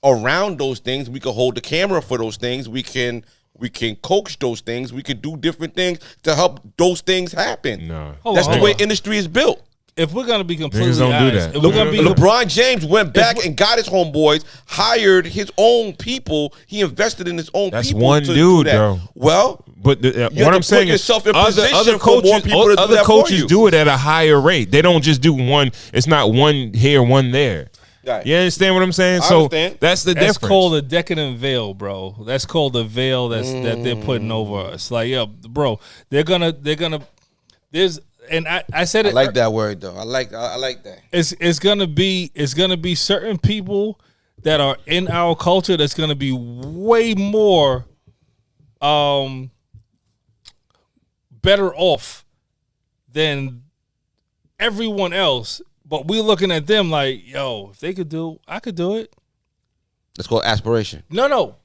around those things. We can hold the camera for those things. We can coach those things. We can do different things to help those things happen. No. That's the Hold way on. industry is built. If we're gonna be completely Niggas don't do honest, that. if we're gonna be LeBron James went back and got his homeboys, hired his own people. He invested in his own That's people. one to dude, do that. bro. Well, But have what to I'm put saying is, yourself in other position for more coaches, people to do other that for coaches you. do it at a higher rate. They don't just do one. It's not one here, one there. Right. You understand what I'm saying? I So understand. that's the That's difference. called a decadent veil, bro. That's called a veil that they're putting over us. Like, yo, bro, they're gonna there's and I said I it like that word though. I like that. it's gonna be certain people that are in our culture that's gonna be way more better off than everyone else. But we're looking at them like, yo, if they could do, I could do it. It's called aspiration. No.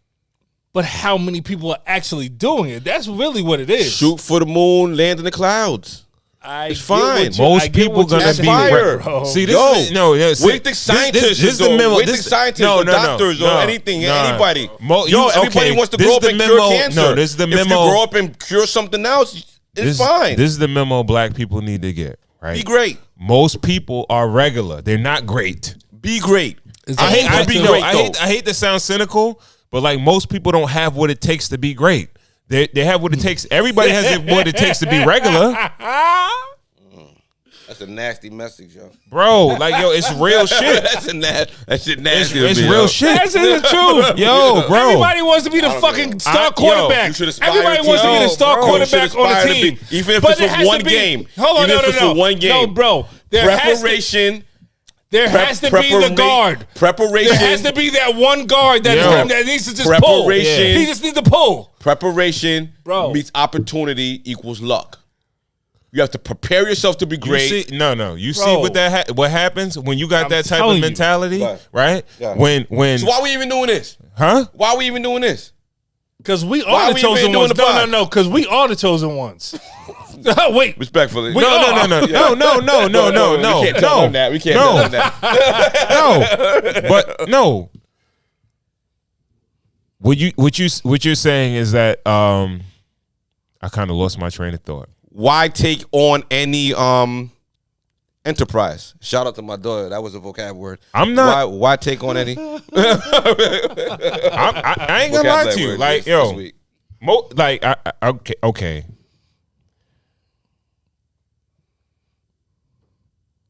But how many people are actually doing it? That's really what it is. Shoot for the moon, land in the clouds. It's fine. Most people gonna be Aspire. right. See, this Yo, is no. Yeah, see, wait the scientists. This the memo. Wait the scientists or doctors or anything. Anybody. Everybody wants to grow up and cure cancer. No, this is the If memo. you grow up and cure something else, it's fine. This is the memo black people need to get. Right. Be great. Most people are regular. They're not great. Be great. I though. hate to sound cynical, but like most people don't have what it takes to be great. They have what it takes. Everybody has what it takes to be regular. That's a nasty message, yo. Bro, like, yo, it's real shit. That shit nasty. It's to me, real yo. shit. That's the truth. Yo, bro. Everybody wants to be the fucking star quarterback. You should aspire Everybody to- wants to be the Yo, star bro. quarterback You should on the aspire to team. be- even if But it's it for has one to be- game. Hold on, Even if it's for one game. No, bro. There has Preparation. There has to be the guard. Preparation. There has to be that one guard that, Yo. that needs to just pull. Preparation. He just needs to pull. Preparation Bro. meets opportunity equals luck. You have to prepare yourself to be great. You see, you see Bro. what happens when you got I'm that type telling of you. mentality, Right. right? Yeah. When So why are we even doing this? huh? Why are we even doing this? Because we Why are the we chosen even doing ones. the pod? No. Because we are the chosen ones. Wait. Respectfully. We No. We can't tell them that. We can't tell them that. No, but no. What you're saying is that I kind of lost my train of thought. Why take on any enterprise? Shout out to my daughter. That was a vocab word. I'm not- Why take on any? I ain't gonna lie to you, like, yo, Okay.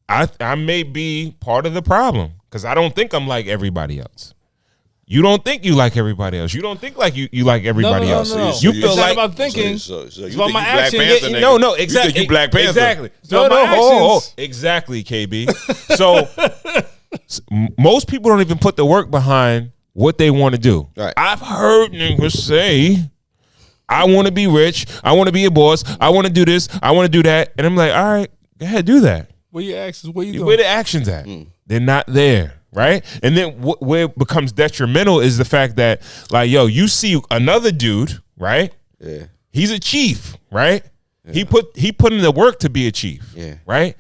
I may be part of the problem because I don't think I'm like everybody else. You don't think you like everybody else. You don't think like you like everybody else. No. You feel it's like not about thinking. So it's you about think my you Black action. Panther, nigga? No, You exactly. think you Black Panther? Exactly. So my actions- Exactly, KB. So most people don't even put the work behind what they want to do. Right. I've heard niggas say, I want to be rich. I want to be a boss. I want to do this. I want to do that. And I'm like, all right, go ahead, do that. Where your actions? Where you doing? Where the actions at? They're not there, right? And then where it becomes detrimental is the fact that, like, yo, you see another dude, right? Yeah. He's a chief, right? Yeah. He put in the work to be a chief, right?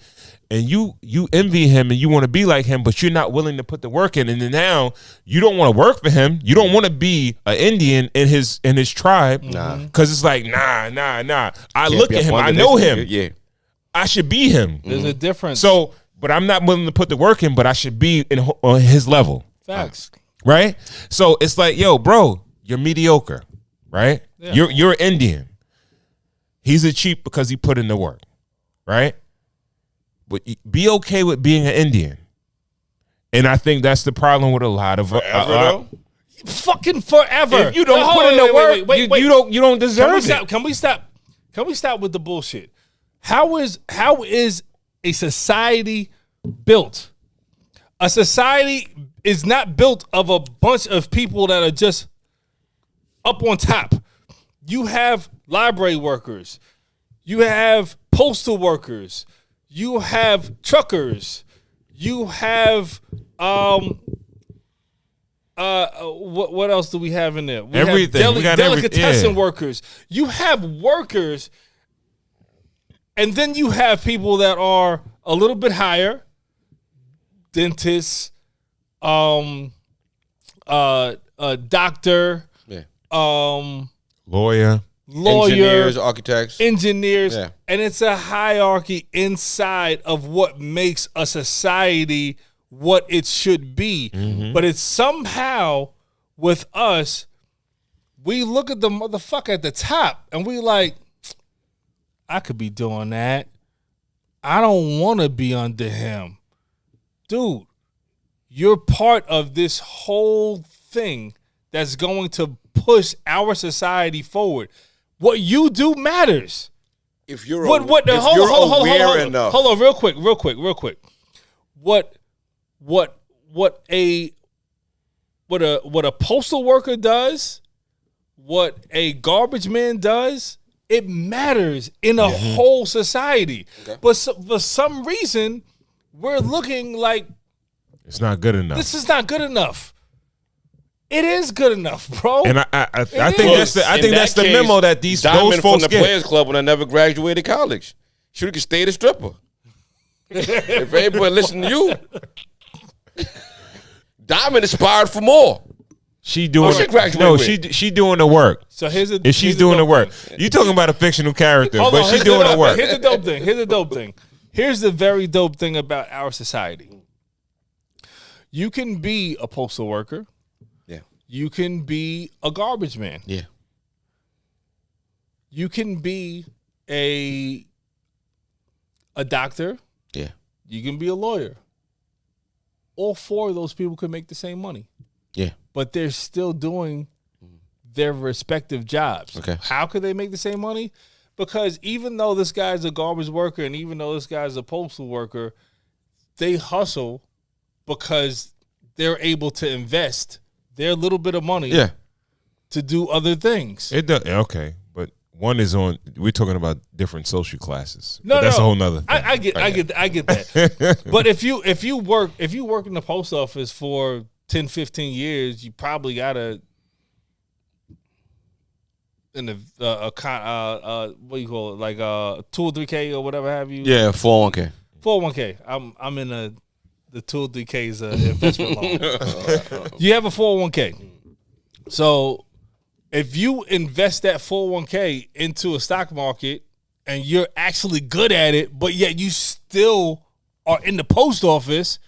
And you envy him and you want to be like him, but you're not willing to put the work in. And then now you don't want to work for him. You don't want to be an Indian in his tribe, because it's like nah. I look at him, I know him. Yeah. I should be him. There's a difference. So, but I'm not willing to put the work in, but I should be on his level. Facts. Right? So it's like, yo, bro, you're mediocre, right? Yeah. You're Indian. He's a chief because he put in the work, right? But be okay with being an Indian. And I think that's the problem with a lot of Fucking forever. If you don't put in the work, wait. you don't deserve it. Can we stop with the bullshit? How is a society built? A society is not built of a bunch of people that are just up on top. You have library workers. You have postal workers. You have truckers. You have what else do we have in there? We Everything. have We got delicatessen workers. You have workers, and then you have people that are a little bit higher, dentists, doctor, lawyer, engineers, architects, and it's a hierarchy inside of what makes a society what it should be. But it's somehow with us, we look at the motherfucker at the top and we like, I could be doing that. I don't want to be under him. Dude, you're part of this whole thing that's going to push our society forward. What you do matters. If you're hold on, real quick. What a postal worker does, what a garbage man does, it matters in a whole society. Okay. But for some reason, we're looking like it's not good enough. This is not good enough. It is good enough, bro. And I think that's the memo that those Diamond folks from the get. Players Club when I never graduated college. Should have stayed a stripper. If anybody listen to you, Diamond aspired for more. She doing she doing the work. So she's doing the work. You talking about a fictional character, but she's doing the work. Here's the dope thing. Here's the very dope thing about our society. You can be a postal worker. Yeah. You can be a garbage man. Yeah. You can be a doctor. Yeah. You can be a lawyer. All four of those people could make the same money. Yeah. But they're still doing their respective jobs. Okay. How could they make the same money? Because even though this guy's a garbage worker and even though this guy's a postal worker, they hustle because they're able to invest their little bit of money to do other things. It does, okay, but one is on. We're talking about different social classes. No, that's a whole nother thing. I get that. But if you work in the post office for 10, 15 years, you probably gotta in the what do you call it, like 2 or 3K or whatever have you. Yeah, 401k. 401k. I'm in the 2 or 3K's investment loan. You have a 401k. So if you invest that 401k into a stock market and you're actually good at it, but yet you still are in the post office,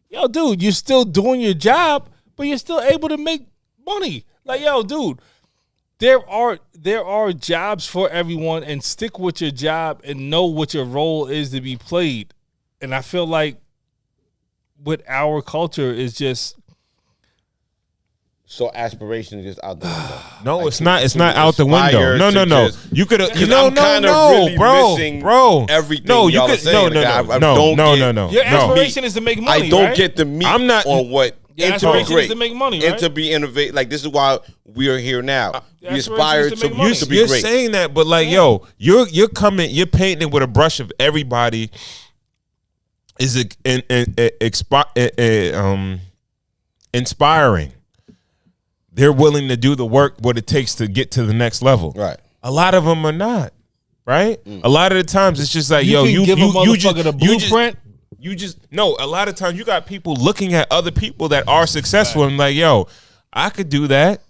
yo, dude, you're still doing your job, but you're still able to make money. Like, yo, dude, there are jobs for everyone, and stick with your job and know what your role is to be played. And I feel like with our culture is just So aspiration is just out the window. No, Like, it's not. It's to not out the window. aspire No, to no, no. just- You could. Because No, I'm no, kinda no, really missing bro. everything No, you y'all are could. saying. No, Like, no, I no, don't no, get- no, no. your no. aspiration is to make money. I don't right? get the meat I'm not- on what Your and to be aspiration is great to make money, and right? to be innovate. Like this is why we are here now. Your We aspiration aspire is to to, make money. to be You're great. saying that, but like, yo, you're coming, you're painting it with a brush of everybody is inspiring. They're willing to do the work, what it takes to get to the next level. Right. A lot of them are not. Right. A lot of the times it's just like, You yo, can you give a you motherfucker just the blueprint. You just no. A lot of times you got people looking at other people that are successful and like, yo, I could do that.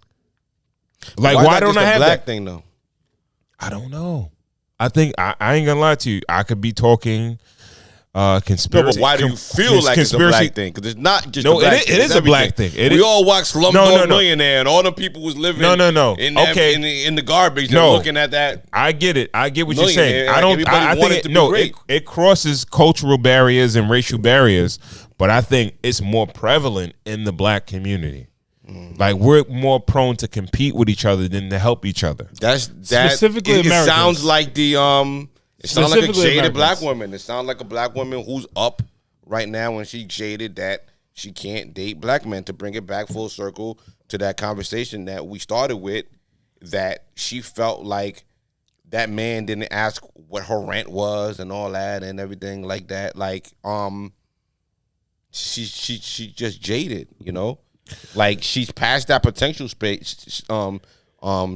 Like, why not don't just I a have black that? thing though? I don't know. I think I ain't gonna lie to you. I could be talking No, conspiracy. but why do you feel like it's a black thing? Because it's not just No, a black it thing. is it's a black everything. thing. It we is- all watch Slumdog No. Millionaire, and all the people was living No. in that, Okay. in the garbage. No. They're looking at that. I get it. I get what you're Millionaire, saying. I don't. everybody I wanted think to it, be no. great. It crosses cultural barriers and racial barriers, but I think it's more prevalent in the black community. Like we're more prone to compete with each other than to help each other. That's that. Specifically it Americans. sounds like the It sounds like a Specifically jaded Americans. black woman. It sounds like a black woman who's up right now when she jaded that she can't date black men. To bring it back full circle to that conversation that we started with, that she felt like that man didn't ask what her rent was and all that and everything like that. Like she just jaded, you know. Like she's past that potential space,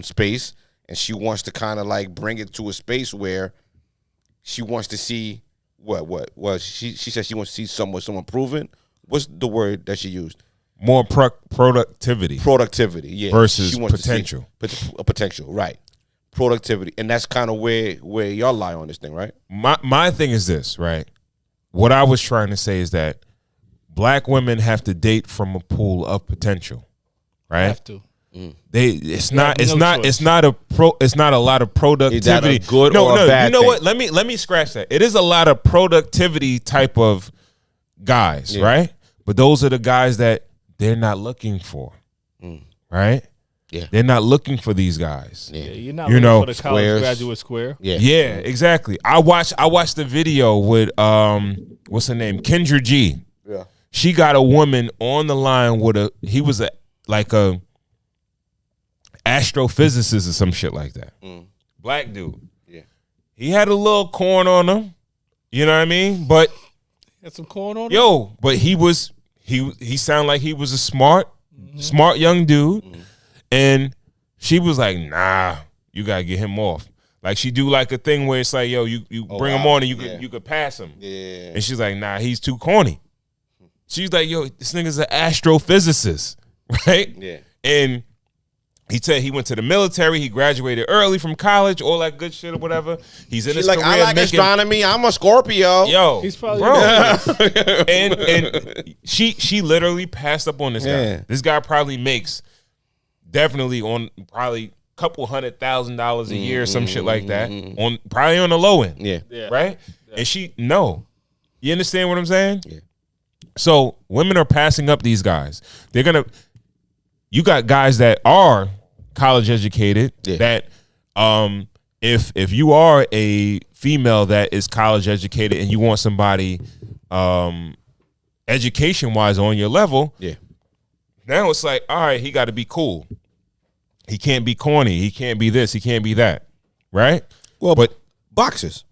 space, and she wants to kind of like bring it to a space where she wants to see what she said she wants to see someone proven. What's the word that she used? More productivity. Productivity, yeah. Versus She wants to see potential. a potential, right? Productivity, and that's kind of where y'all lie on this thing, right? My thing is this, right? What I was trying to say is that black women have to date from a pool of potential, right? Have to. It's not no choice. it's not a lot of productivity. good no, or a bad you know thing? what? Let me scratch that. It is a lot of productivity type of guys, right? But those are the guys that they're not looking for. Right? Yeah. They're not looking for these guys. Yeah, you're not You looking know, for the college squares. graduate square. Yeah, Yeah, exactly. I watched the video with what's her name? Kendra G. yeah. She got a woman on the line with he was a astrophysicist or some shit like that. Black dude. Yeah. He had a little corn on him. You know what I mean? But Got some corn on it. but he sounded like he was a smart young dude. And she was like, nah, you gotta get him off. Like she do like a thing where it's like, yo, you bring him wow. on and Yeah. you could pass him. Yeah. And she's like, nah, he's too corny. She's like, yo, this nigga's an astrophysicist, right? Yeah. And he said he went to the military. He graduated early from college, all that good shit or whatever. He's in She's his like, career I like making, astronomy. I'm a Scorpio. yo, He's probably bro. and she literally passed up on this Yeah. guy. This guy probably makes definitely on probably couple $100,000 a year, some shit like that. On probably on the low end. Yeah. Right? And she you understand what I'm saying? Yeah. So women are passing up these guys. You got guys that are college educated that if you are a female that is college educated and you want somebody education wise on your level, now it's like, all right, he got to be cool. He can't be corny. He can't be this. He can't be that. Right? Well, but boxes.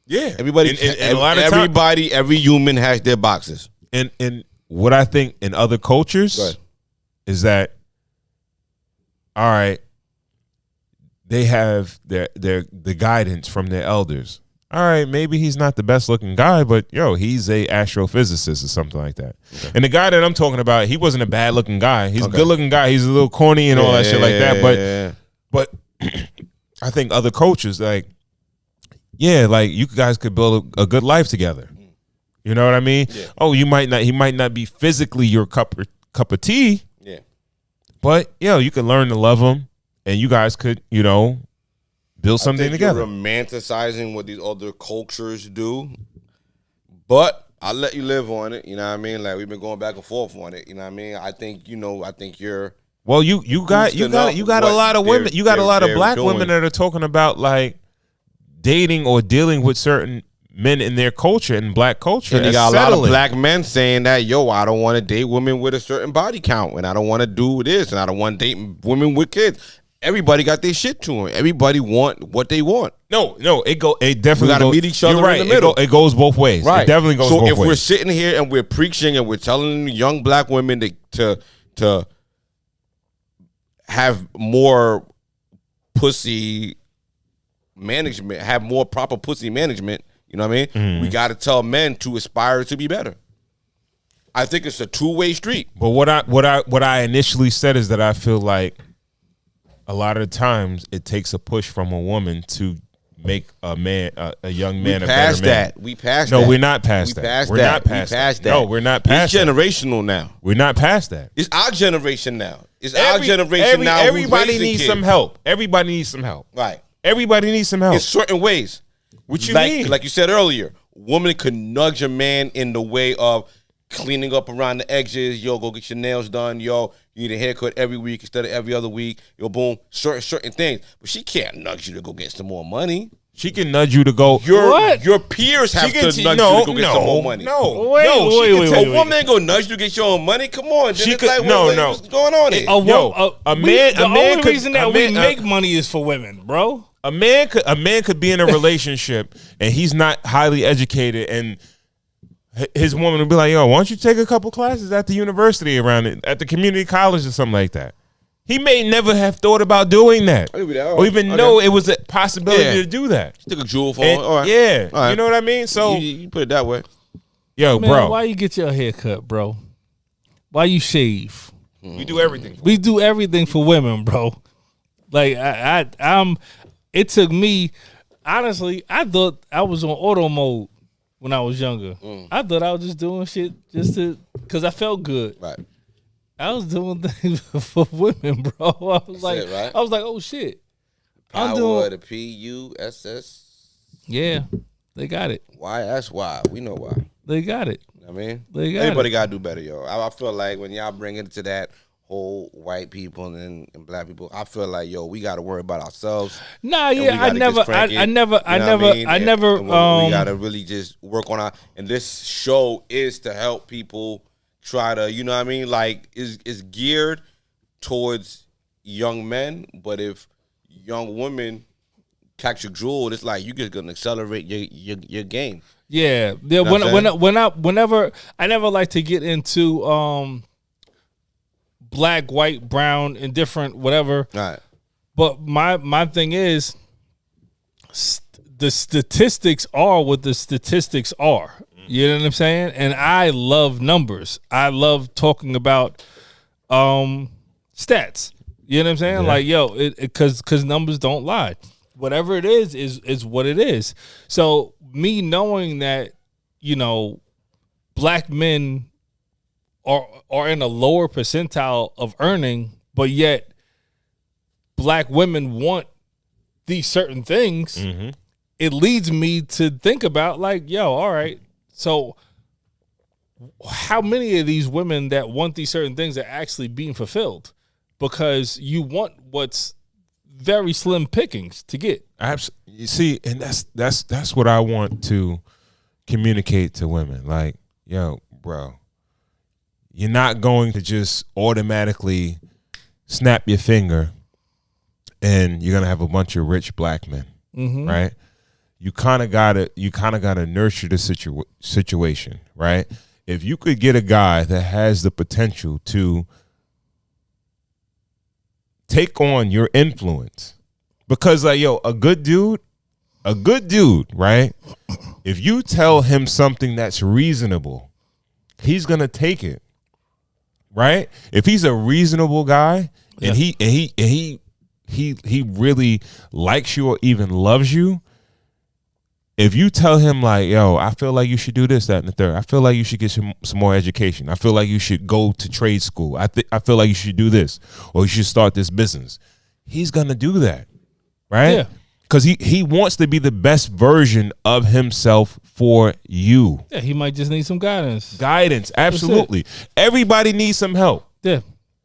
yeah, Everybody, and a lot of time- everybody, every human has their boxes. and what I think in other Go cultures ahead. is that, all right, they have the guidance from their elders. All right, maybe he's not the best looking guy, but he's a astrophysicist or something like that. Okay. And the guy that I'm talking about, he wasn't a bad looking guy. He's a good looking guy. He's a little corny and all that shit like that. But I think other cultures, like, like you guys could build a good life together. You know what I mean? Yeah. Oh, he might not be physically your cup of tea. Yeah. But you can learn to love him and you guys could, build something I think together. You're romanticizing what these other cultures do, but I'll let you live on it. You know what I mean? Like we've been going back and forth on it. You know what I mean? I think you're. Well, you got a lot of women. You got a lot of black doing. women that are talking about like dating or dealing with certain men in their culture, in black culture. And you got a lot of settling. black men saying that, yo, I don't want to date women with a certain body count, and I don't want to do this, and I don't want to date women with kids. Everybody got their shit to them. Everybody want what they want. No, it definitely We gotta goes, meet each other you're right. in the middle. It goes both ways. Right. It definitely goes so both if ways. we're sitting here and we're preaching and we're telling young black women to have more pussy management, have more proper pussy management, you know what I mean? Mm-hmm. We got to tell men to aspire to be better. I think it's a two-way street. But what I initially said is that I feel like a lot of the times it takes a push from a woman to make a young man a better man. We passed No, that. we're not past that. We're not past that. No, we're not past It's that. generational now. We're not past that. It's our generation now. It's our generation now. Everybody who's raising needs kids. some help. Everybody needs some help. Right. Everybody needs some help. In certain ways. What you like, mean? Like you said earlier, woman could nudge a man in the way of cleaning up around the edges. Yo, go get your nails done. Yo, you need a haircut every week instead of every other week. Yo, boom, certain things. But she can't nudge you to go get some more money. She can nudge you to go. Your peers have to nudge you to go get some more money. Wait. A woman ain't gonna nudge you to get your own money. Come on, She it's could- like, no. what's going on here? The only could- reason that a man- we make money is for women, bro. A man could be in a relationship and he's not highly educated, and his woman would be like, "Yo, why don't you take a couple classes at the university around it, at the community college or something like that?" He may never have thought about doing that, I'll give you that. or even know it was a possibility Yeah. to do that. Took a jewel for And- all right. Yeah, All right. you know what I mean. So, you put it that way. yo, Man, bro, why you get your hair cut, bro? Why you shave? we do everything. We do everything for women, bro. Like I'm. It took me. Honestly, I thought I was on auto mode when I was younger. I thought I was just doing shit because I felt good. Right. I was doing things for women, bro. I was like, it, right? oh shit. I'm Power doing. the PUSS. Yeah, they got it. Why? That's why. We know why. They got it. I mean, They got everybody it. gotta do better, yo. I feel like when y'all bring it to that whole white people and black people, I feel like, yo, we gotta worry about ourselves. Nah, and we yeah, I gotta get never, cranky, I never, you I know never, what mean? I And- never. and we gotta really just work on our. And this show is to help people try to, you know what I mean? Like, is geared towards young men, but if young women catch a jewel, it's like you just gonna accelerate your game. Yeah, know what I'm whenever I never like to get into black, white, brown, and different whatever. All right. But my thing is, the statistics are what the statistics are. You know what I'm saying? And I love numbers. I love talking about stats. You know what I'm saying? Yeah. Like, yo, because numbers don't lie. Whatever it is what it is. So me knowing that, you know, black men are in a lower percentile of earning, but yet black women want these certain things, it leads me to think about like, yo, all right, so how many of these women that want these certain things are actually being fulfilled? Because you want what's very slim pickings to get. You see, and that's what I want to communicate to women. Like, yo, bro, you're not going to just automatically snap your finger and you're gonna have a bunch of rich black men, right? You kind of gotta nurture the situation, right? If you could get a guy that has the potential to take on your influence, because like, yo, a good dude, right? If you tell him something that's reasonable, he's gonna take it, right? If he's a reasonable guy and he really likes you or even loves you, if you tell him like, yo, I feel like you should do this, that, and the third. I feel like you should get some more education. I feel like you should go to trade school. I feel like you should do this, or you should start this business. he's gonna do that, right? Yeah. Because he wants to be the best version of himself for you. Yeah, he might just need some guidance. Guidance, absolutely. Everybody needs some help. Yeah,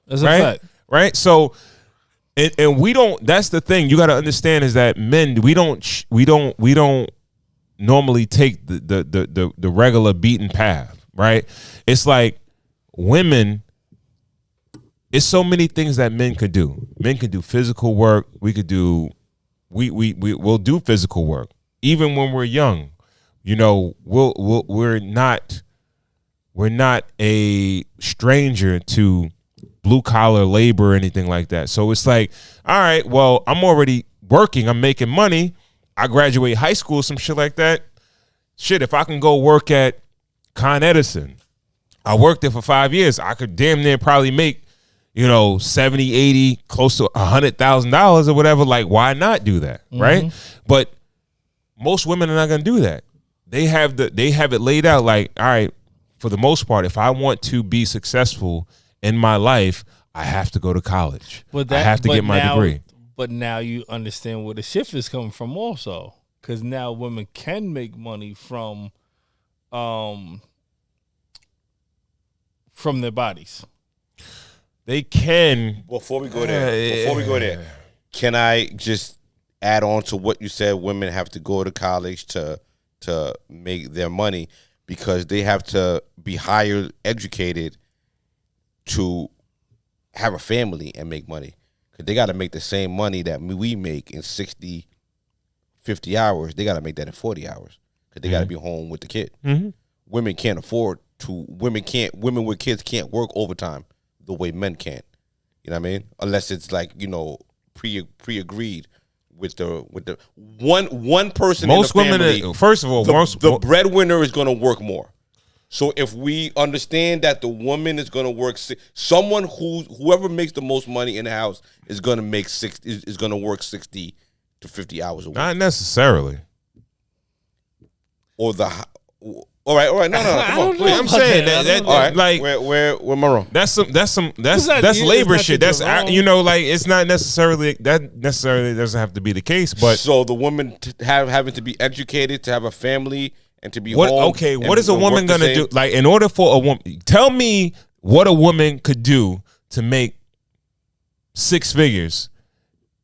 that's a Right? fact. Right? So and we don't, that's the thing you got to understand is that men, we don't normally take the regular beaten path, right? It's like women, it's so many things that men could do. Men could do physical work. We could do, we'll do physical work. Even when we're young, you know, we're not a stranger to blue collar labor or anything like that. So it's like, all right, well, I'm already working. I'm making money. I graduate high school, some shit like that. Shit, if I can go work at Con Edison, I worked there for 5 years. I could damn near probably make, you know, 70, 80, close to $100,000 or whatever. Like, why not do that, right? But most women are not going to do that. They have it laid out like, all right, for the most part, if I want to be successful in my life, I have to go to college. I have to get my degree. But now you understand where the shift is coming from also. Because now women can make money from their bodies. They can. Before we go there, can I just add on to what you said? Women have to go to college to make their money because they have to be higher educated to have a family and make money. Because they got to make the same money that we make in 60, 50 hours. They got to make that in 40 hours because they got to be home with the kid. Women can't afford to. Women with kids can't work overtime the way men can. You know what I mean? Unless it's like, you know, pre-agreed with the one person. Most in the family, women, first of all, the breadwinner is going to work more. So if we understand that the woman is going to work, whoever makes the most money in the house is going to work 60 to 50 hours a week. Not necessarily. All right. No. Come on, please. I'm saying that all right. like where am I wrong? that's not labor that shit. you're That's wrong. you know, like it's not necessarily doesn't have to be the case. But So the woman having to be educated to have a family and to be what? home. Okay, and- what is a and woman work the gonna same- do? Like in order for a woman, tell me what a woman could do to make 6 figures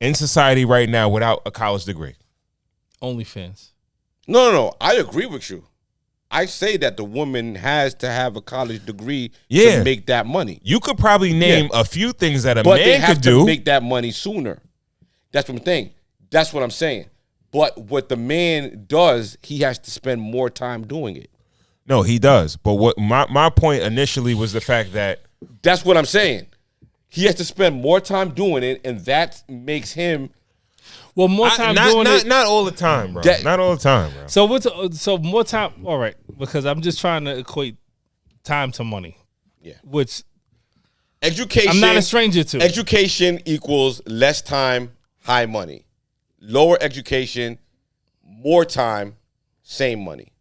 in society right now without a college degree. OnlyFans. No. I agree with you. I say that the woman has to have a college degree Yeah. to make that money. You could probably name a few things that a But they man have could to do. make that money sooner. That's what I'm saying. That's what I'm saying. But what the man does, he has to spend more time doing it. No, he does. But what my point initially was the fact that That's what I'm saying. He has to spend more time doing it, and that makes him. Well, more time not, doing not, it. not all the time, bro. That- Not all the time, bro. So more time. All right, because I'm just trying to equate time to money. Yeah. Which Education. I'm not a stranger to. Education equals less time, high money. Lower education, more time, same money.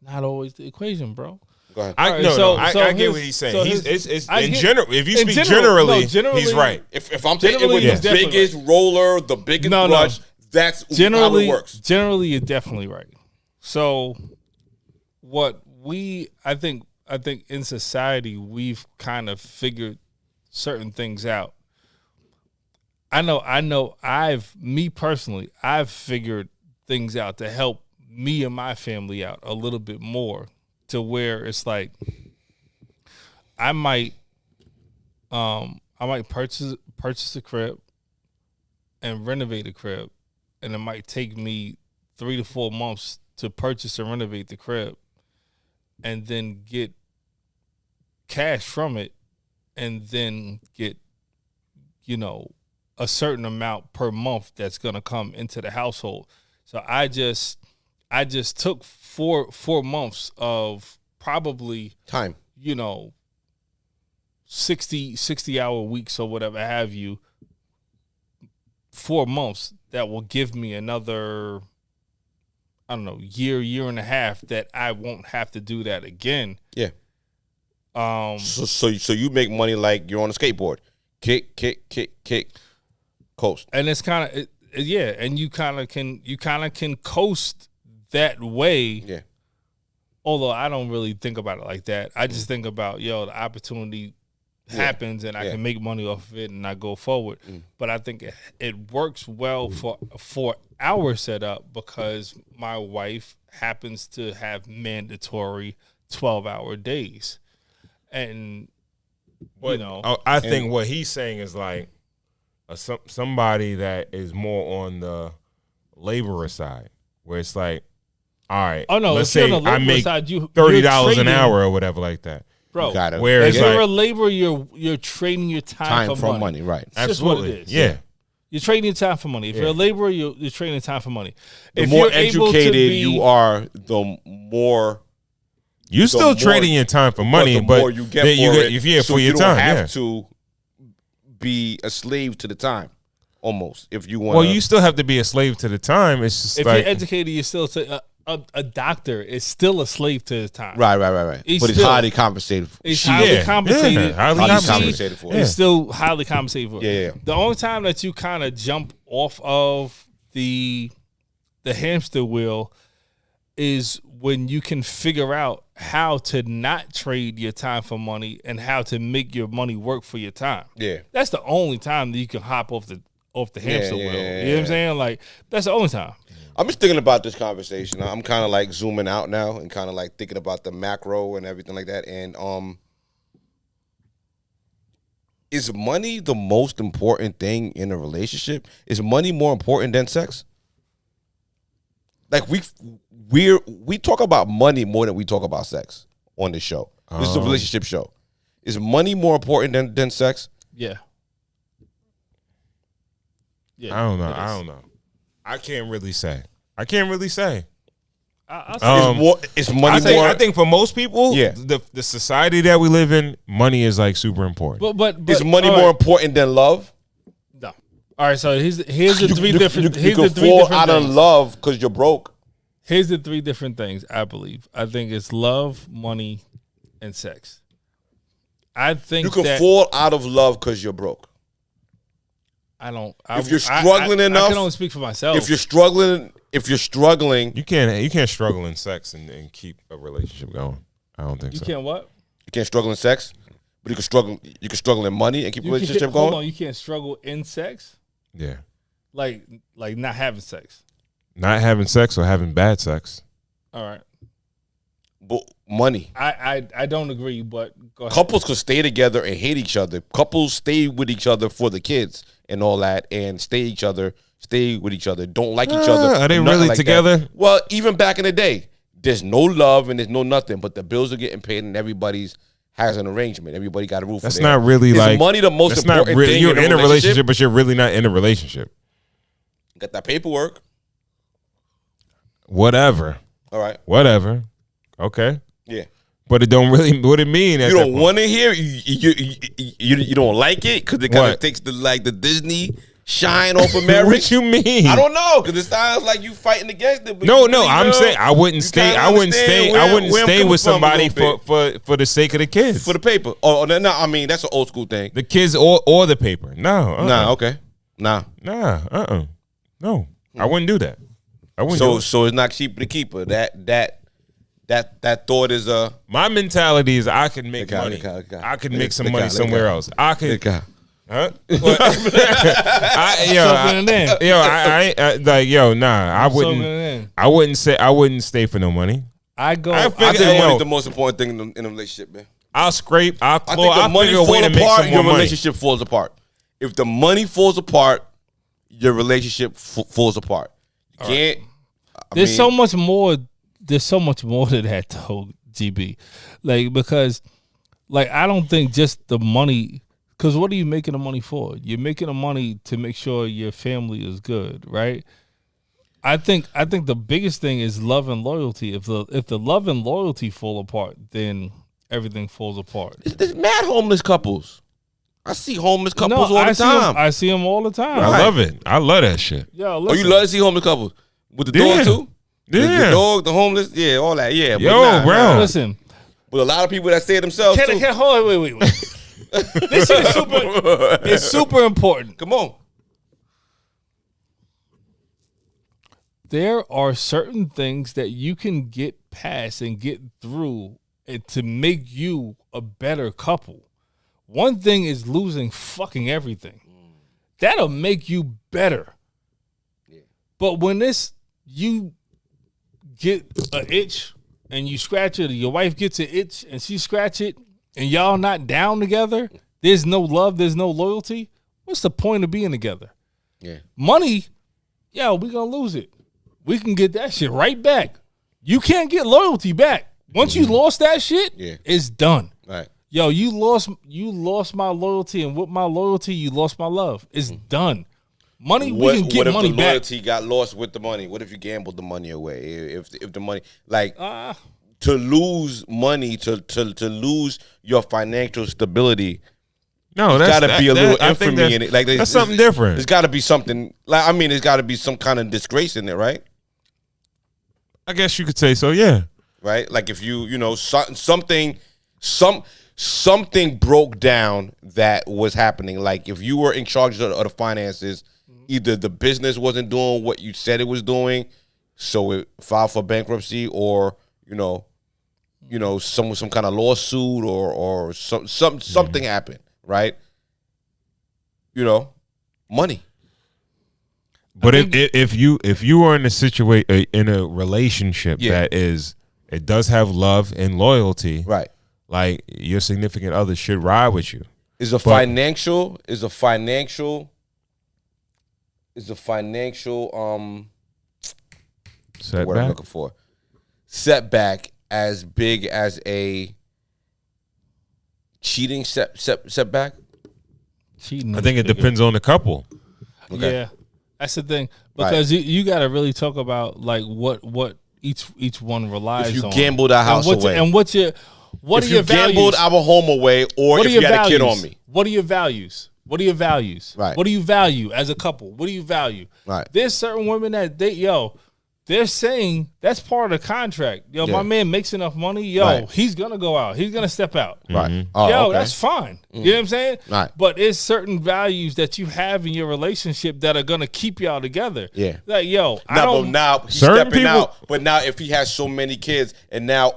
Not always the equation, bro. Go ahead. I All right, I get here's- what he's saying. so He's here's- it's I in get- general. If you in speak general, generally, no, generally- he's right. If I'm taking Generally, with he's the definitely biggest roller, the biggest No. brush, that's how Generally, it works. generally, you're definitely right. So, I think in society we've kind of figured certain things out. Me personally, I've figured things out to help me and my family out a little bit more, to where it's like I might purchase a crib and renovate a crib, and it might take me 3 to 4 months to purchase and renovate the crib, and then get cash from it, and then get, you know, a certain amount per month that's gonna come into the household. So I just took four months of probably, Time. you know, 60 hour weeks or whatever have you, 4 months that will give me another, I don't know, year and a half that I won't have to do that again. Yeah. So you make money like you're on a skateboard. Kick. Coast. And it's kind of yeah, and you kind of can coast that way. Yeah. Although I don't really think about it like that. I just think about the opportunity happens and I can make money off of it and I go forward. But I think it works well for our setup because my wife happens to have mandatory 12-hour days. And I think what he's saying is like somebody that is more on the laborer side, where it's like, all right, oh no, let's if you're say on the I laborer make side, $30 an hour or whatever like that. Bro, where if it's you're like, a laborer, you're trading your time for money. Right. It's just what it is. Yeah. You're trading your time for money. If you're a laborer, you're trading your time for money. The If more you're able to educated be, you are, the more You still more- trading your time for money, the but more you get then for it, for so your you don't time. have Yeah. to be a slave to the time, almost. If you want, Well, you still have to be a slave to the time. It's just if like you're educated, you're still a doctor is still a slave to his time. right. He's But it's still- highly compensated. He's She- highly Yeah. compensated. Yeah, highly He- compensated for it. He's still highly compensated for it. Yeah. The only time that you kind of jump off of the hamster wheel is when you can figure out how to not trade your time for money and how to make your money work for your time. Yeah. That's the only time that you can hop off the hamster wheel. yeah, You know what I'm saying? Like that's the only time. I'm just thinking about this conversation. I'm kind of like zooming out now and kind of like thinking about the macro and everything like that. And is money the most important thing in a relationship? Is money more important than sex? Like we talk about money more than we talk about sex on this show. This is a relationship show. Is money more important than sex? Yeah. Yeah. I don't know. I can't really say. It's money more. I think for most people, Yeah. the society that we live in, money is like super important. But is money all more right. important than love? No. All right, so here's the three different. You Here's can the three fall different out of things. love because you're broke. Here's the three different things I believe. I think it's love, money, and sex. I think You can that fall out of love because you're broke. I don't. If you're struggling I enough- can only speak for myself. If you're struggling, You can't struggle in sex and keep a relationship going. I don't think you so. Uh, can't what? you can't struggle in sex, but you can struggle in money and keep a You relationship can't, going. hold on, you can't struggle in sex, Yeah. like not having sex. Not having sex or having bad sex. All right, But money. I don't agree, but go ahead. Couples could stay together and hate each other. Couples stay with each other for the kids and all that, and stay with each other, don't like each other. Are they nothing really like that. together? Well, even back in the day, there's no love and there's no nothing, but the bills are getting paid and everybody's has an arrangement. Everybody got a roof. That's for their- not really Is like money the most that's not important really, thing you're in a relationship, but you're really not in a relationship. Got that paperwork. Whatever. All right. Whatever. Okay. Yeah. But it don't really what it mean. You don't want to hear. You don't like it because it kind of What? takes the Disney shine off of marriage. What you mean? I don't know because it sounds like you fighting against it. But No, you no. really I'm don't. saying I wouldn't You stay. kinda I wouldn't stay. understand I wouldn't where I'm stay coming with from a somebody little bit. for the sake of the kids. For the paper. Oh no, I mean that's an old school thing. The kids or the paper. No. Nah, okay, nah. Nah. No. I wouldn't do that. I wouldn't. do it. So it's not cheaper to keep her. That thought is My mentality is I can make Look out, money. look out, look out. I can Look make out, some look money out, look somewhere out. else. I could. God. Huh? I Soaking it in. I wouldn't stay for no money. I go. I I figure- think Hey, yo. money's the most important thing in a relationship, man. I'll scrape. I'll I claw. think the I'll money figure a way falls to make apart, some your more money. relationship falls apart. If the money falls apart, your relationship falls apart. You can't. There's so much more. There's so much more to that though, GB. Like because, like I don't think just the money. Because what are you making the money for? You're making the money to make sure your family is good, right? I think the biggest thing is love and loyalty. If the love and loyalty fall apart, then everything falls apart. There's mad homeless couples. I see homeless couples all I the time. I see them all the time. I love it. I love that shit. Yo, Oh, listen. you love to see homeless couples with the Yeah. dog too? The Yeah. dog, the homeless, yeah, all that, yeah. Yo, but bro. Listen. But a lot of people that say it themselves too. Hold on, wait. This shit is super. It's super important. Come on. there are certain things that you can get past and get through and to make you a better couple. One thing is losing fucking everything. That'll make you better. Yeah. But when you get an itch and you scratch it, or your wife gets an itch and she scratch it, and y'all not down together, there's no love, there's no loyalty, what's the point of being together? Yeah. Money, we gonna lose it. We can get that shit right back. You can't get loyalty back. Once you lost that shit, it's done. Right. Yo, you lost my loyalty, and with my loyalty, you lost my love. It's done. Money, we can get money back. What if the loyalty got lost with the money? What if you gambled the money away? If the money, like, to lose money, to lose your financial stability, no, there's got to be a little infamy in it. Like, that's something different. There's got to be something. Like, I mean, there's got to be some kind of disgrace in it, right? I guess you could say so. Yeah. Right. Like if something broke down that was happening. Like if you were in charge of the finances, either the business wasn't doing what you said it was doing, so it filed for bankruptcy, or some kind of lawsuit or something happened, right? Money. But if you are in a relationship that it does have love and loyalty, right? Like your significant other should ride with you. Is a financial setback? What I'm looking for, setback as big as a cheating setback? Cheating. I think it depends on the couple. Okay. Yeah, that's the thing, because you got to really talk about like what each one relies on. If you gambled our house away, and what are your values? If you gambled our home away, or if you had a kid on me. What are your values? What are your values? Right. What do you value as a couple? What do you value? Right. There's certain women that they're saying that's part of the contract. My man makes enough money. He's gonna go out. He's gonna step out. Right. Mm-hmm. Oh, okay. That's fine. You know what I'm saying? Right. But it's certain values that you have in your relationship that are gonna keep y'all together. Yeah. Like, but now he's stepping out. But now if he has so many kids,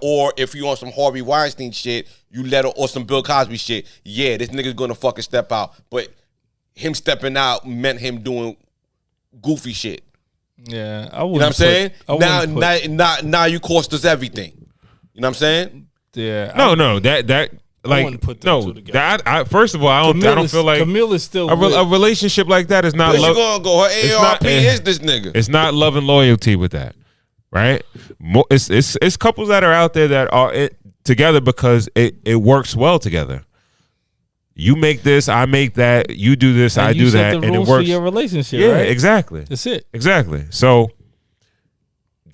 or if you on some Harvey Weinstein shit, you let her, or some Bill Cosby shit, this nigga's gonna fucking step out. But him stepping out meant him doing goofy shit. Yeah, I wouldn't. You know what I'm saying? Now you cost us everything. You know what I'm saying? Yeah. No, that like that. First of all, I don't feel like Camille is still a relationship like that is not. Where's she gonna go? Her AARP is this nigga. It's not love and loyalty with that, right? It's couples that are out there that are together because it works well together. You make this, I make that. You do this, I do that, and it works. For your relationship, yeah, right? Exactly. That's it. Exactly. So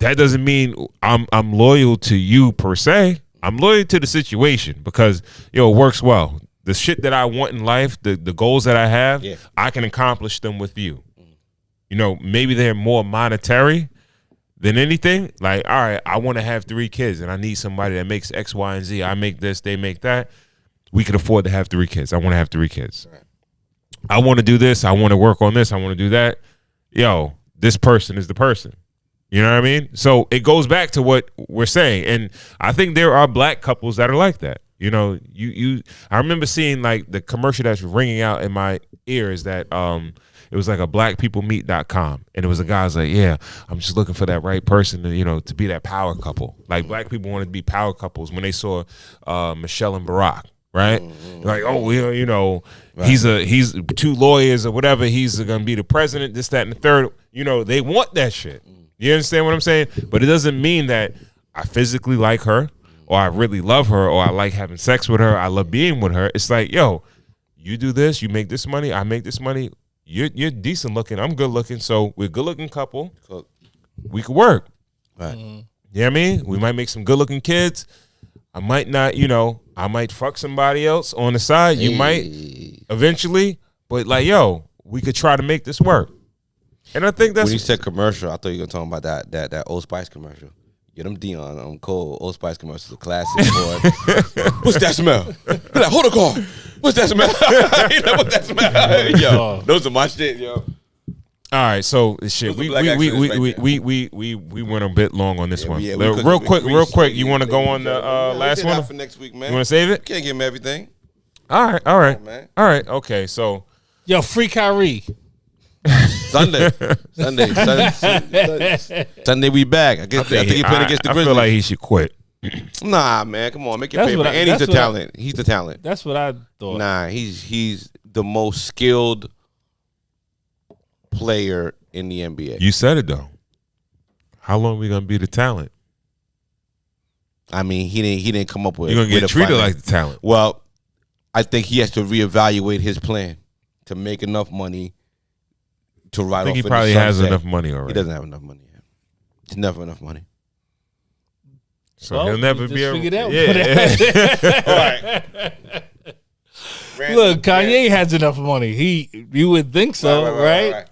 that doesn't mean I'm loyal to you per se. I'm loyal to the situation because it works well. The shit that I want in life, the goals that I have, I can accomplish them with you. Maybe they're more monetary than anything. Like, all right, I want to have 3 kids, and I need somebody that makes X, Y, and Z. I make this, they make that. We can afford to have 3 kids. I want to have 3 kids. Right. I want to do this. I want to work on this. I want to do that. This person is the person. You know what I mean? So it goes back to what we're saying. And I think there are black couples that are like that. I remember seeing like the commercial that's ringing out in my ears that it was like a blackpeoplemeet.com. And it was a guy who's like, I'm just looking for that right person to be that power couple. Like black people wanted to be power couples when they saw Michelle and Barack. Right? Like, right. He's 2 lawyers or whatever. He's going to be the president, this, that, and the third. They want that shit. You understand what I'm saying? But it doesn't mean that I physically like her or I really love her or I like having sex with her. I love being with her. It's like, you do this, you make this money, I make this money. You're decent looking. I'm good looking. So we're a good looking couple. We could work. Right. You know what I mean? We might make some good looking kids. I might not, I might fuck somebody else on the side. You might eventually, but like, we could try to make this work. And I think that's when you said commercial, I thought you were talking about that Old Spice commercial. Get them Dion on Cole. Old Spice commercial is a classic. Boy. What's that smell? Be like, hold the car. What's that smell? What's that smell? Yo, those are my shit, yo. All right, so shit, Who's the we black actress right we went a bit long on this one. yeah, we real could- quick. You want to go on the last Save one? that for next week, man. You want to save it? Can't give him everything. All right, man. all right. Okay, so Yo, free Kyrie. Sunday, Sunday we back. I think he playing against the I Grizzlies. feel like he should quit. Nah, man, come on, make your That's paper. what I- And he's that's the what I- talent. He's the talent. That's what I thought. Nah, he's the most skilled player in the NBA. You said it though. How long we gonna be the talent? I mean, he didn't come up with. You're gonna with get a treated finance- like the talent. Well, I think he has to reevaluate his plan to make enough money to ride I think off he in the probably has sunset. enough money He already. doesn't have enough money yet. It's never enough money. So Well, he'll never you be just a figured out. yeah. Look, Kanye has enough money. You would think so, right?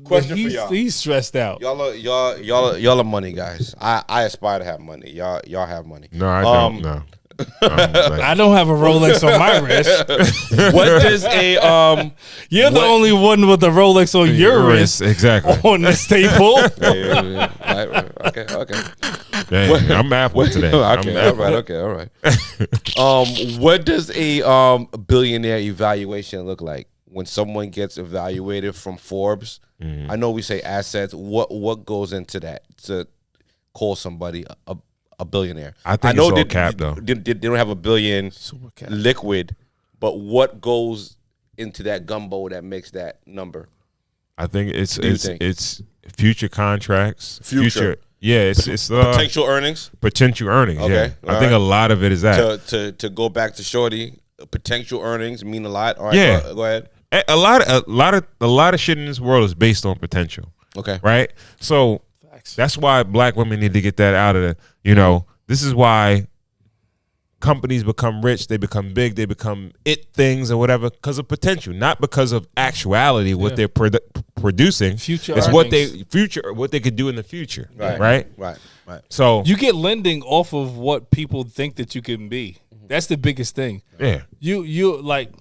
Question he's, for y'all. He's stressed out. Y'all are money guys. I aspire to have money. Y'all have money. No, I don't. No. I don't have a Rolex on my wrist. What does a You're the only one with a Rolex on your wrist exactly. on this table. Right. Okay. Dang, I'm Apple today. Okay, I'm all Apple. right, all right. What does a billionaire evaluation look like when someone gets evaluated from Forbes? I know we say assets. What goes into that to call somebody a billionaire? I think know it's all they, cap, though. They don't have a billion liquid, but what goes into that gumbo that makes that number? I think do you think? it's future contracts, Future. Yeah, it's Potential earnings. Potential earnings. Okay, Yeah, I all think right. a lot of it is that. To go back to Shorty, potential earnings mean a lot. All right, Yeah. go ahead. A lot of shit in this world is based on potential. Okay. Right? So that's why black women need to get that out of the, this is why companies become rich, they become big, they become things or whatever because of potential, not because of actuality, what they're producing. Future it's earnings. what they could do in the future. Right. So You get lending off of what people think that you can be. That's the biggest thing. yeah. You like,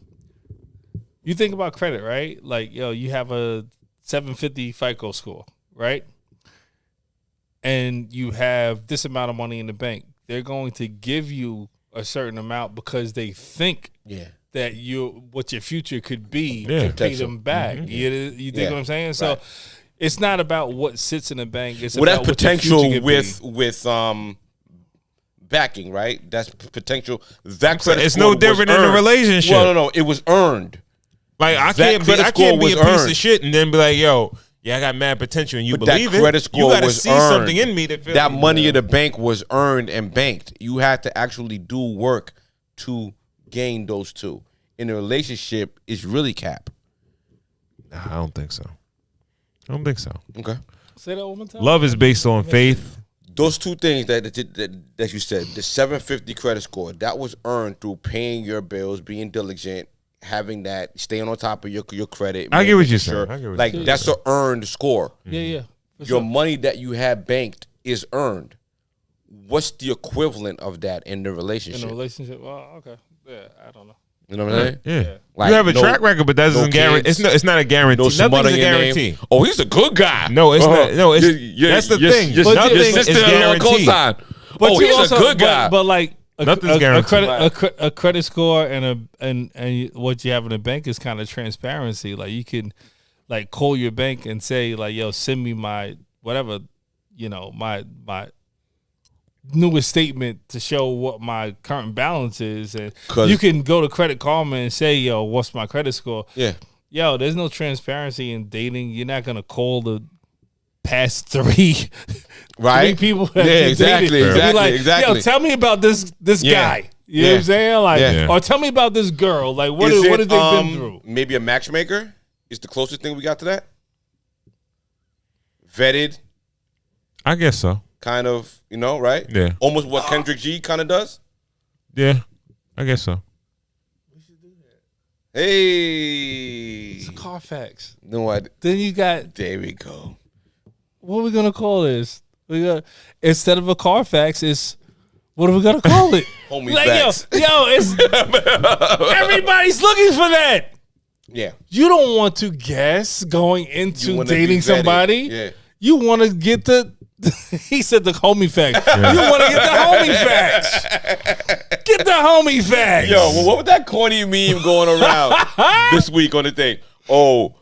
you think about credit, right? Like, you have a 750 FICO score, right? And you have this amount of money in the bank. They're going to give you a certain amount because they think that what your future could be to pay them back. You think what I'm saying? So it's not about what sits in the bank. It's Well, about that's what your potential future could be. with backing, right? That's potential. That credit It's score no was different in a earned. relationship. Well, no, it was earned. Like I That can't credit be score a was piece earned. of shit and then be like, yo, I got mad potential and you But that believe credit it. score You gotta was see earned. something in me that That money in the bank was earned and banked. You had to actually do work to gain those two. In a relationship, it's really cap. Nah, I don't think so. Okay. Say that one more time. Love is based on faith. Those two things that you said, the 750 credit score, that was earned through paying your bills, being diligent, having that, staying on top of your credit. I get what making you're sure- saying. I get what Like you're that's an earned score. Yeah. For Your sure. money that you have banked is earned. What's the equivalent of that in the In relationship? a relationship. Well, okay. Yeah, I don't know. You know what I'm saying? Yeah. Like, you have a no- track record, but that doesn't no guarantee. kids, It's not a guarantee. No smut Nothing's on a your guarantee. name. Oh, he's a good guy. No, it's not. No, it's Your- that's the your- thing. Your, Nothing your is sister guaranteed. cosign. But Oh, you he's also, a good guy. But like Nothing's a guaranteed. a credit score and what you have in the bank is kind of transparency. Like you can like call your bank and say like, yo, send me my whatever, my newest statement to show what my current balance is, and 'Cause- you can go to Credit Karma and say, yo, what's my credit score? Yeah. Yo, there's no transparency in dating. You're not gonna call the past three Right? people that Yeah, you exactly, dated. And be exactly, like, exactly. Yo, tell me about this Yeah. guy. You know what I'm saying? Like, Yeah. or tell me about this girl. Like, what Is have it, they been through? Maybe a matchmaker is the closest thing we got to that. Vetted, I guess so. kind of, right? Yeah. Almost what Kendrick G kind of does. Yeah, I guess so. Hey, Carfax. you know what? Then you got, There we go. what are we gonna call this? We got, instead of a Carfax, it's, what are we gonna call it? Homie Like, facts. yo, it's everybody's looking for that. Yeah. You don't want to guess going You into wanna be dating vetted. somebody. Yeah. You want to get the. He said the homie facts. You want to get the homie facts. Get the homie facts. Yo, well, what was that corny meme going around this week on the thing? Oh,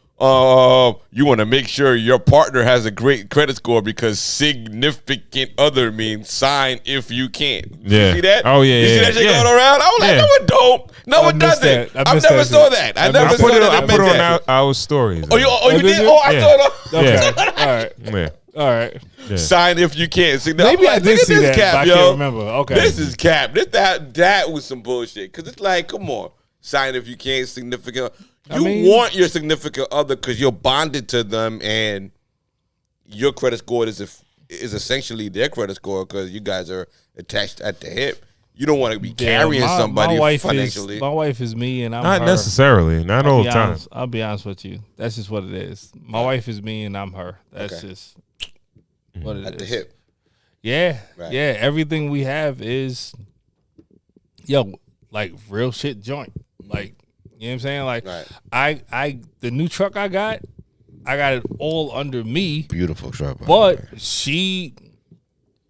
you want to make sure your partner has a great credit score because significant other means sign if you can't. Yeah. You see that? Oh, yeah, You see yeah, that shit yeah. going around? I was like, Yeah. no, it don't. No, I it missed doesn't. that. I I missed never that saw shit. that. I I never missed saw I that. put it on that. our stories. Oh, you did did? you? Oh, I Yeah. saw it. Okay. Yeah. All right. Yeah. All right. Yeah. Sign if you can't. See, Maybe I'm I like, did look at see this that, cap, but I yo. can't remember. Okay. This is cap. That was some bullshit. Because it's like, come on. Sign if you can't. Significant. You want your significant other because you're bonded to them and your credit score is essentially their credit score because you guys are attached at the hip. You don't want to be carrying somebody financially. My wife is me, and I'm Not her. necessarily. Not all the time. Honest, I'll be honest with you. That's just what it is. My wife is me, and I'm her. That's just what it is. At the hip. Yeah, Right. yeah. Everything we have is, like real shit joint. Like, you know what I'm saying? Like, Right. I the new truck I got it all under me. Beautiful truck. But she,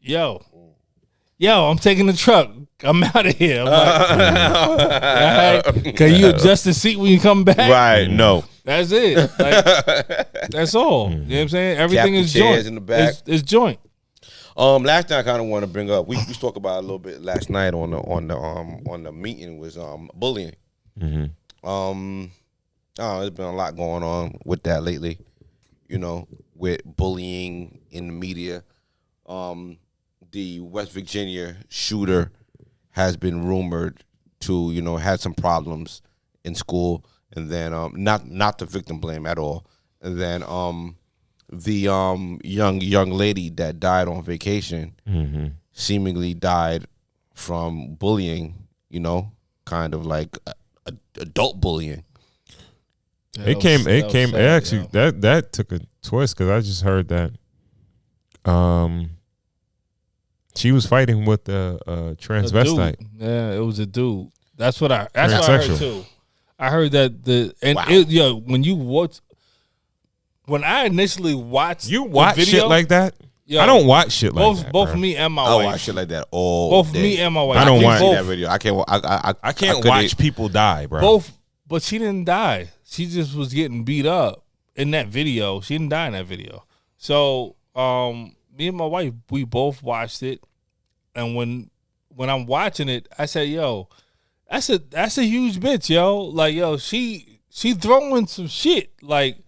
I'm taking the truck. I'm out of here. I'm like, all right, can you adjust the seat when you come back? Right. No. That's it. Like, that's all. You know what I'm saying? Everything Captain is chairs joint. in the back. It's joint. Last thing I kind of want to bring up, we talked about it a little bit last night on the meeting was bullying. There's been a lot going on with that lately, with bullying in the media. The West Virginia shooter has been rumored to, had some problems in school, and then not the victim blame at all, and then the young lady that died on vacation seemingly died from bullying, kind of like adult bullying. It actually that took a twist because I just heard that she was fighting with a transvestite. Yeah, it was a dude. That's what I heard too. I heard that when I initially watched You watch the video, shit like that? Yo, I don't watch shit like that. Both bro. me and my I wife. watch shit like that all Both day. me and my wife. I don't can't watch see both, that video. I can't. I can't couldn't- watch people die, bro. both, but she didn't die. She just was getting beat up in that video. She didn't die in that video. So, me and my wife, we both watched it, and when I'm watching it, I said, "Yo, that's a huge bitch, yo. Like, yo, she throwing some shit. Like,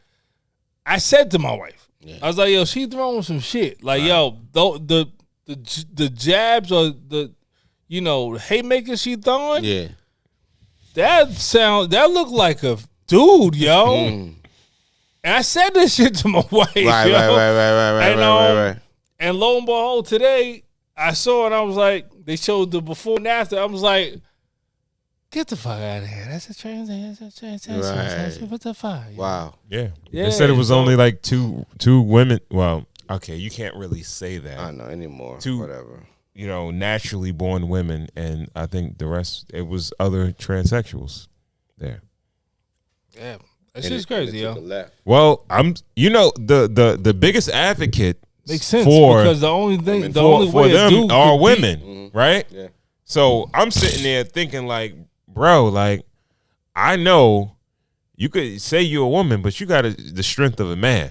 I said to my wife, I was like, yo, she throwing some shit. Like, yo, the jabs or the haymakers she throwing, Yeah. that looked like a dude, yo." And I said this shit to my wife, Right, yo. right. And lo and behold, today I saw it. I was like, they showed the before and after. I was like, get the fuck out of here. That's a trans. Right. What the fuck? Wow. Yeah. Yeah, They said it was so- only like two women. Well, okay, you can't really say that. I don't know anymore. Two- Whatever. Naturally born women, and I think the rest it was other transsexuals there. Yeah, that shit's crazy, yo. Well, I'm the biggest advocate Makes sense for because the only thing, the for, only for way a them dude are could women, right? Yeah. So I'm sitting there thinking like, bro, like I know you could say you're a woman, but you got the strength of a man,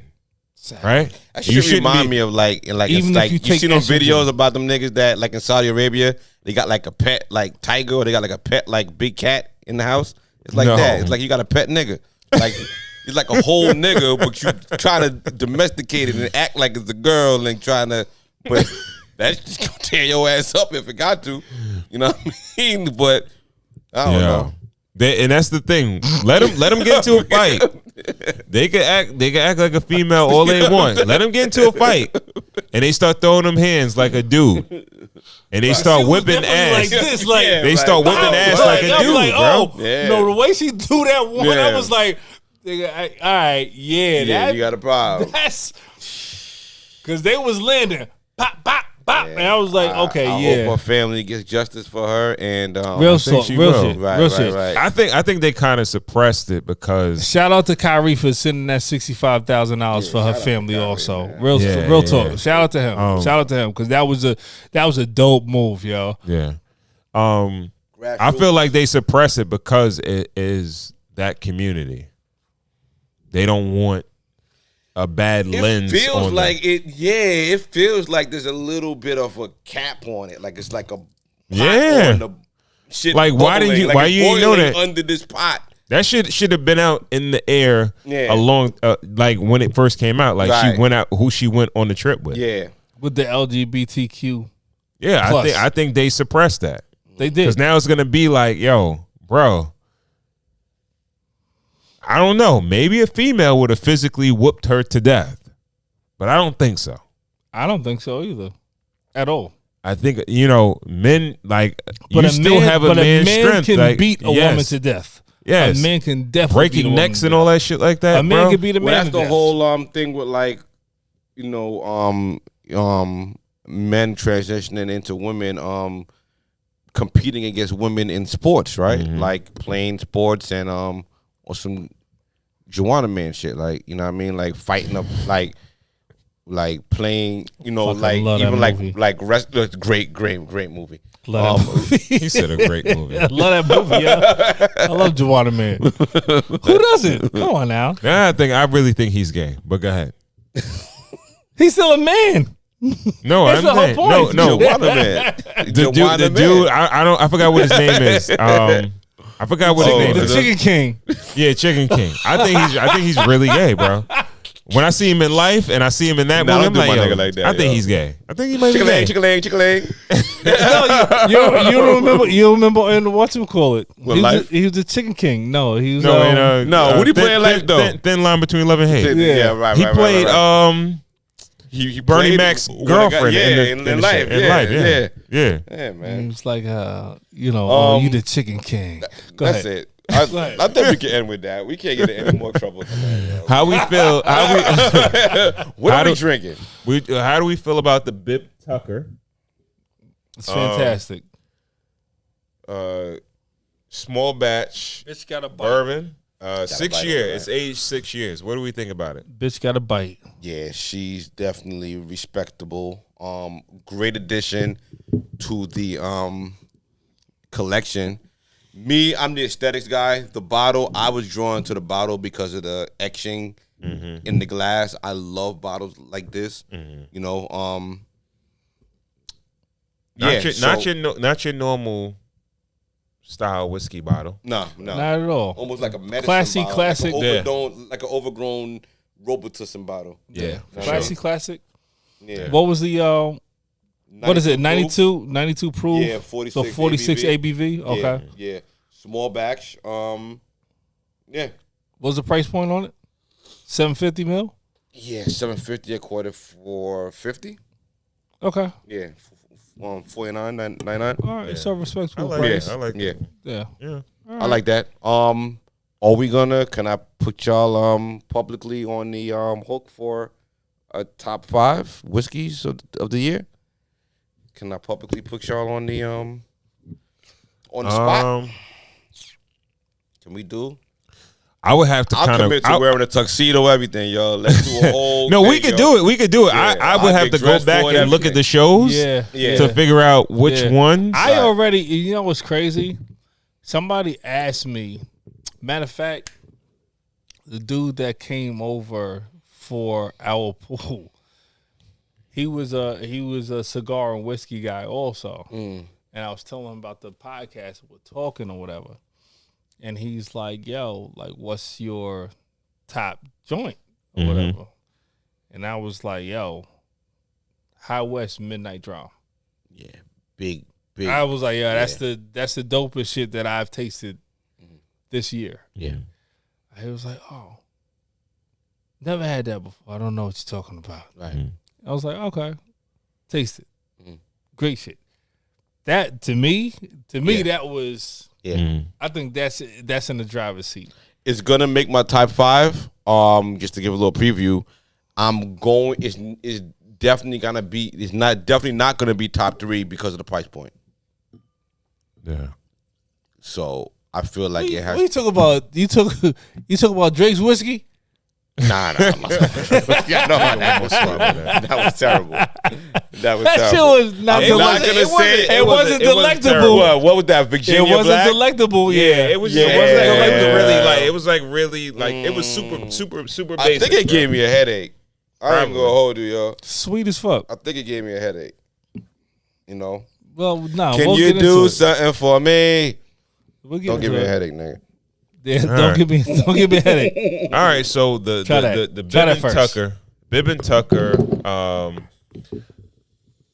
right? That You shit shouldn't remind be- me of like Even it's if like you you take see those estrogen. videos about them niggas that like in Saudi Arabia they got like a pet like tiger or they got like a pet like big cat in the house. It's like No. that. It's like you got a pet nigga. Like it's like a whole nigga, but you trying to domesticate it and act like it's a girl and trying to. But that's just gonna tear your ass up if it got to. You know what I mean? But I don't know. And that's the thing. Let them get into a fight. They can act like a female all they want. Let them get into a fight, and they start throwing them hands like a dude, and they start It was whipping definitely ass. like this, like They start whipping ass like a I'm dude, like, bro. Yeah. No, the way she do that one, Yeah. I was like, nigga, all right, yeah, Yeah, you got a problem. that's because they was landing, pop, pop, bop, and I was like, okay, I yeah. hope her family gets justice for her. And Real think talk, she real will. shit, Right, real right, shit. right. I think they kind of suppressed it because Shout out to Kyrie for sending that $65,000 for her family. Also, real Yeah. talk. Shout out to him. Shout out to him because that was a dope move, yo. yeah. I feel like they suppress it because it is that community. They don't want a bad lens. It feels on like them. it. Yeah, it feels like there's a little bit of a cap on it. Like it's like a pot Yeah. on the shit. Like, why didn't bubbling, you- like why it's you didn't know boiling that? under this pot? That should have been out in the air Yeah. along, like when it first came out. Like Right. she went out, who she went on the trip with. Yeah, With the LGBTQ, Yeah, Plus. I think they suppressed that they because did. now it's gonna be like, yo, bro. I don't know. Maybe a female would have physically whooped her to death, but I don't think so. I don't think so either, at all. I think men like But you a still man, have a but man's a man strength. can like, beat a yes, woman to death. Yes, A man can definitely beat a breaking woman necks to and death. all that shit like that. A man bro. can beat a well, man that's to the death. whole thing with like, men transitioning into women, competing against women in sports, right? Mm-hmm. Like playing sports and or some Joanna man shit, like you know what I mean, like fighting up, like playing, Fucking like love that even movie. like wrestlers. Great movie. Love that movie. He said a great movie. I love that movie, yeah. I love Juwanna Man. Who doesn't? Come on now. Now I really think he's gay. But go ahead. He's still a man. No, That's I'm the whole saying point. no. Joanna man. The dude. I forgot what his name is. I forgot what his name The is. Chicken King. Yeah, Chicken King. I think he's really gay, bro. When I see him in life and I see him in that Nah, movie, don't I'm do like, my yo, nigga like that, I think yo. he's gay. I think he might be gay. Chicken leg. You don't remember? You don't remember in whatchamacallit? What, Life? He was the Chicken King. No, he was. no, what do you play in Life, though? Thin line between love and hate. Yeah, right. He right, played right. He played Bernie Mac's one of the girlfriend guy- yeah, in in the Life, shit. In yeah, Life, yeah. yeah. Yeah, He man. was like, oh, you the Chicken King. Go That's ahead. it. I think we can end with that. We can't get in any more trouble tonight, yo. How we feel? What How are we do- drinking? How do we feel about the Bip Tucker It's fantastic. small batch Bitch got a bite. bourbon? 6 bite years. over It's aged 6 years. What do we think about it? Bitch got a bite. Yeah, she's definitely respectable. Great addition to the collection. Me, I'm the aesthetics guy. The bottle, I was drawn to the bottle because of the etching in the glass. I love bottles like this. You know, Not your normal style whiskey bottle. no, Not at all. almost like a medicine Classy, bottle, classic. like an overgrown Robitussin bottle. Yeah, for Classy classic. Yeah. What was the what is it? 92 92 proof? Yeah, 46 So 46 ABV. proof. Okay. Yeah. Small batch. Yeah. What was the price point on it? 750 mil? Yeah, 750 a quarter for 50. Okay. Yeah. 49.99. All right. It's a respectable I like price. it. I like Yeah. it. Yeah. Yeah. I like that. Can I put y'all publicly on the hook for a top 5 whiskeys of the year? Can I publicly put y'all on the spot? Can we do? I would have to I'll kind commit to of. wearing a tuxedo, everything, yo. Let's do a whole. No, we thing, could yo. do it. We could do it. Yeah, I would I'll have get to go dressed back for and it, look at the everything. shows Yeah. Yeah. to figure out which Yeah. ones. I already, you know what's crazy? Somebody asked me, matter of fact, the dude that came over for our pool, he was a cigar and whiskey guy also. And I was telling him about the podcast, we're talking or whatever. And he's like, yo, like, what's your top joint or whatever? And I was like, yo, High West Midnight Draw. Yeah, big. I was like, yeah, that's the dopest shit that I've tasted this year. Yeah. He was like, oh, never had that before. I don't know what you're talking about. Right. I was like, okay, taste it. Great shit. That to me, that was. Yeah. I think that's in the driver's seat. It's gonna make my top 5. Just to give a little preview, I'm going. Is definitely not gonna be top 3 because of the price point. Yeah. So I feel like it has. What you talk about? You talk about Drake's whiskey? Nah. Yeah, no, that was terrible. That was That terrible. shit was not. I'm not gonna say it wasn't delectable. What was that? Virginia It wasn't Black? delectable. Yeah, it was. Yeah. It wasn't like really like. It was like really like. It was super I basic. think it gave me a headache. I ain't gonna hold you, yo. sweet as fuck. I think it gave me a headache. You know. Well, no. Can we'll you get do into it. something for me? We'll get Don't into give me a it. headache, nigga. Yeah, All don't give me a headache. All right, so the Try that. Try that first. Bibb & Tucker,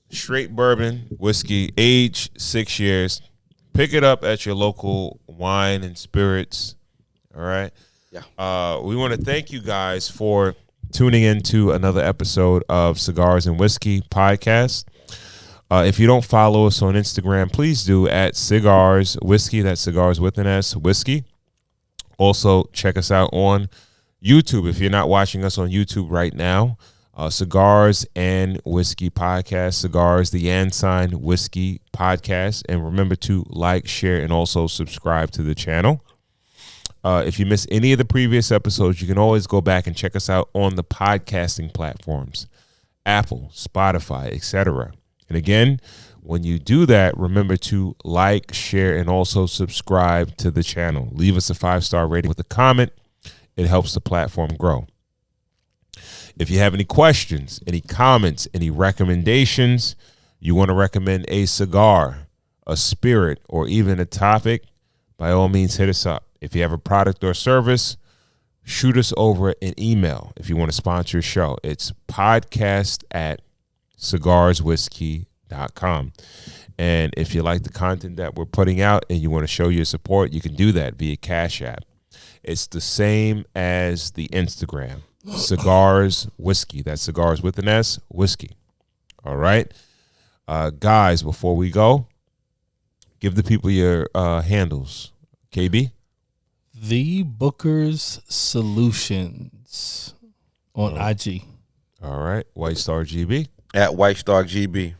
straight bourbon whiskey, age 6 years. Pick it up at your local wine and spirits. All right. Yeah. We want to thank you guys for tuning into another episode of Cigars and Whiskey podcast. If you don't follow us on Instagram, please do at Cigars Whiskey. That's Cigars with an S, Whiskey. Also, check us out on YouTube. If you're not watching us on YouTube right now, Cigars and Whiskey podcast, Cigars, the Ensign Whiskey podcast. And remember to like, share, and also subscribe to the channel. If you missed any of the previous episodes, you can always go back and check us out on the podcasting platforms, Apple, Spotify, etc. And again, when you do that, remember to like, share, and also subscribe to the channel. Leave us a 5-star rating with a comment. It helps the platform grow. If you have any questions, any comments, any recommendations, you want to recommend a cigar, a spirit, or even a topic, by all means, hit us up. If you have a product or service, shoot us over an email. If you want to sponsor a show, it's podcast@cigarswhiskey.com. And if you like the content that we're putting out and you want to show your support, you can do that via Cash App. It's the same as the Instagram, Cigars Whiskey. That's Cigars with an S, Whiskey. All right. Guys, before we go, give the people your handles. KB? The Booker's Solutions on IG. All right. White Star GB. At White Star GB.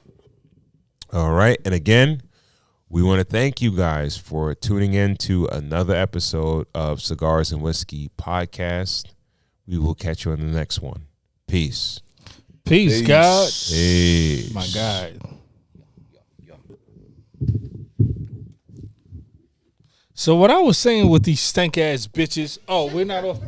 All right. And again, we want to thank you guys for tuning in to another episode of Cigars and Whiskey podcast. We will catch you on the next one. Peace. Peace, God. Peace. My God. So what I was saying with these stank ass bitches. Oh, we're not off.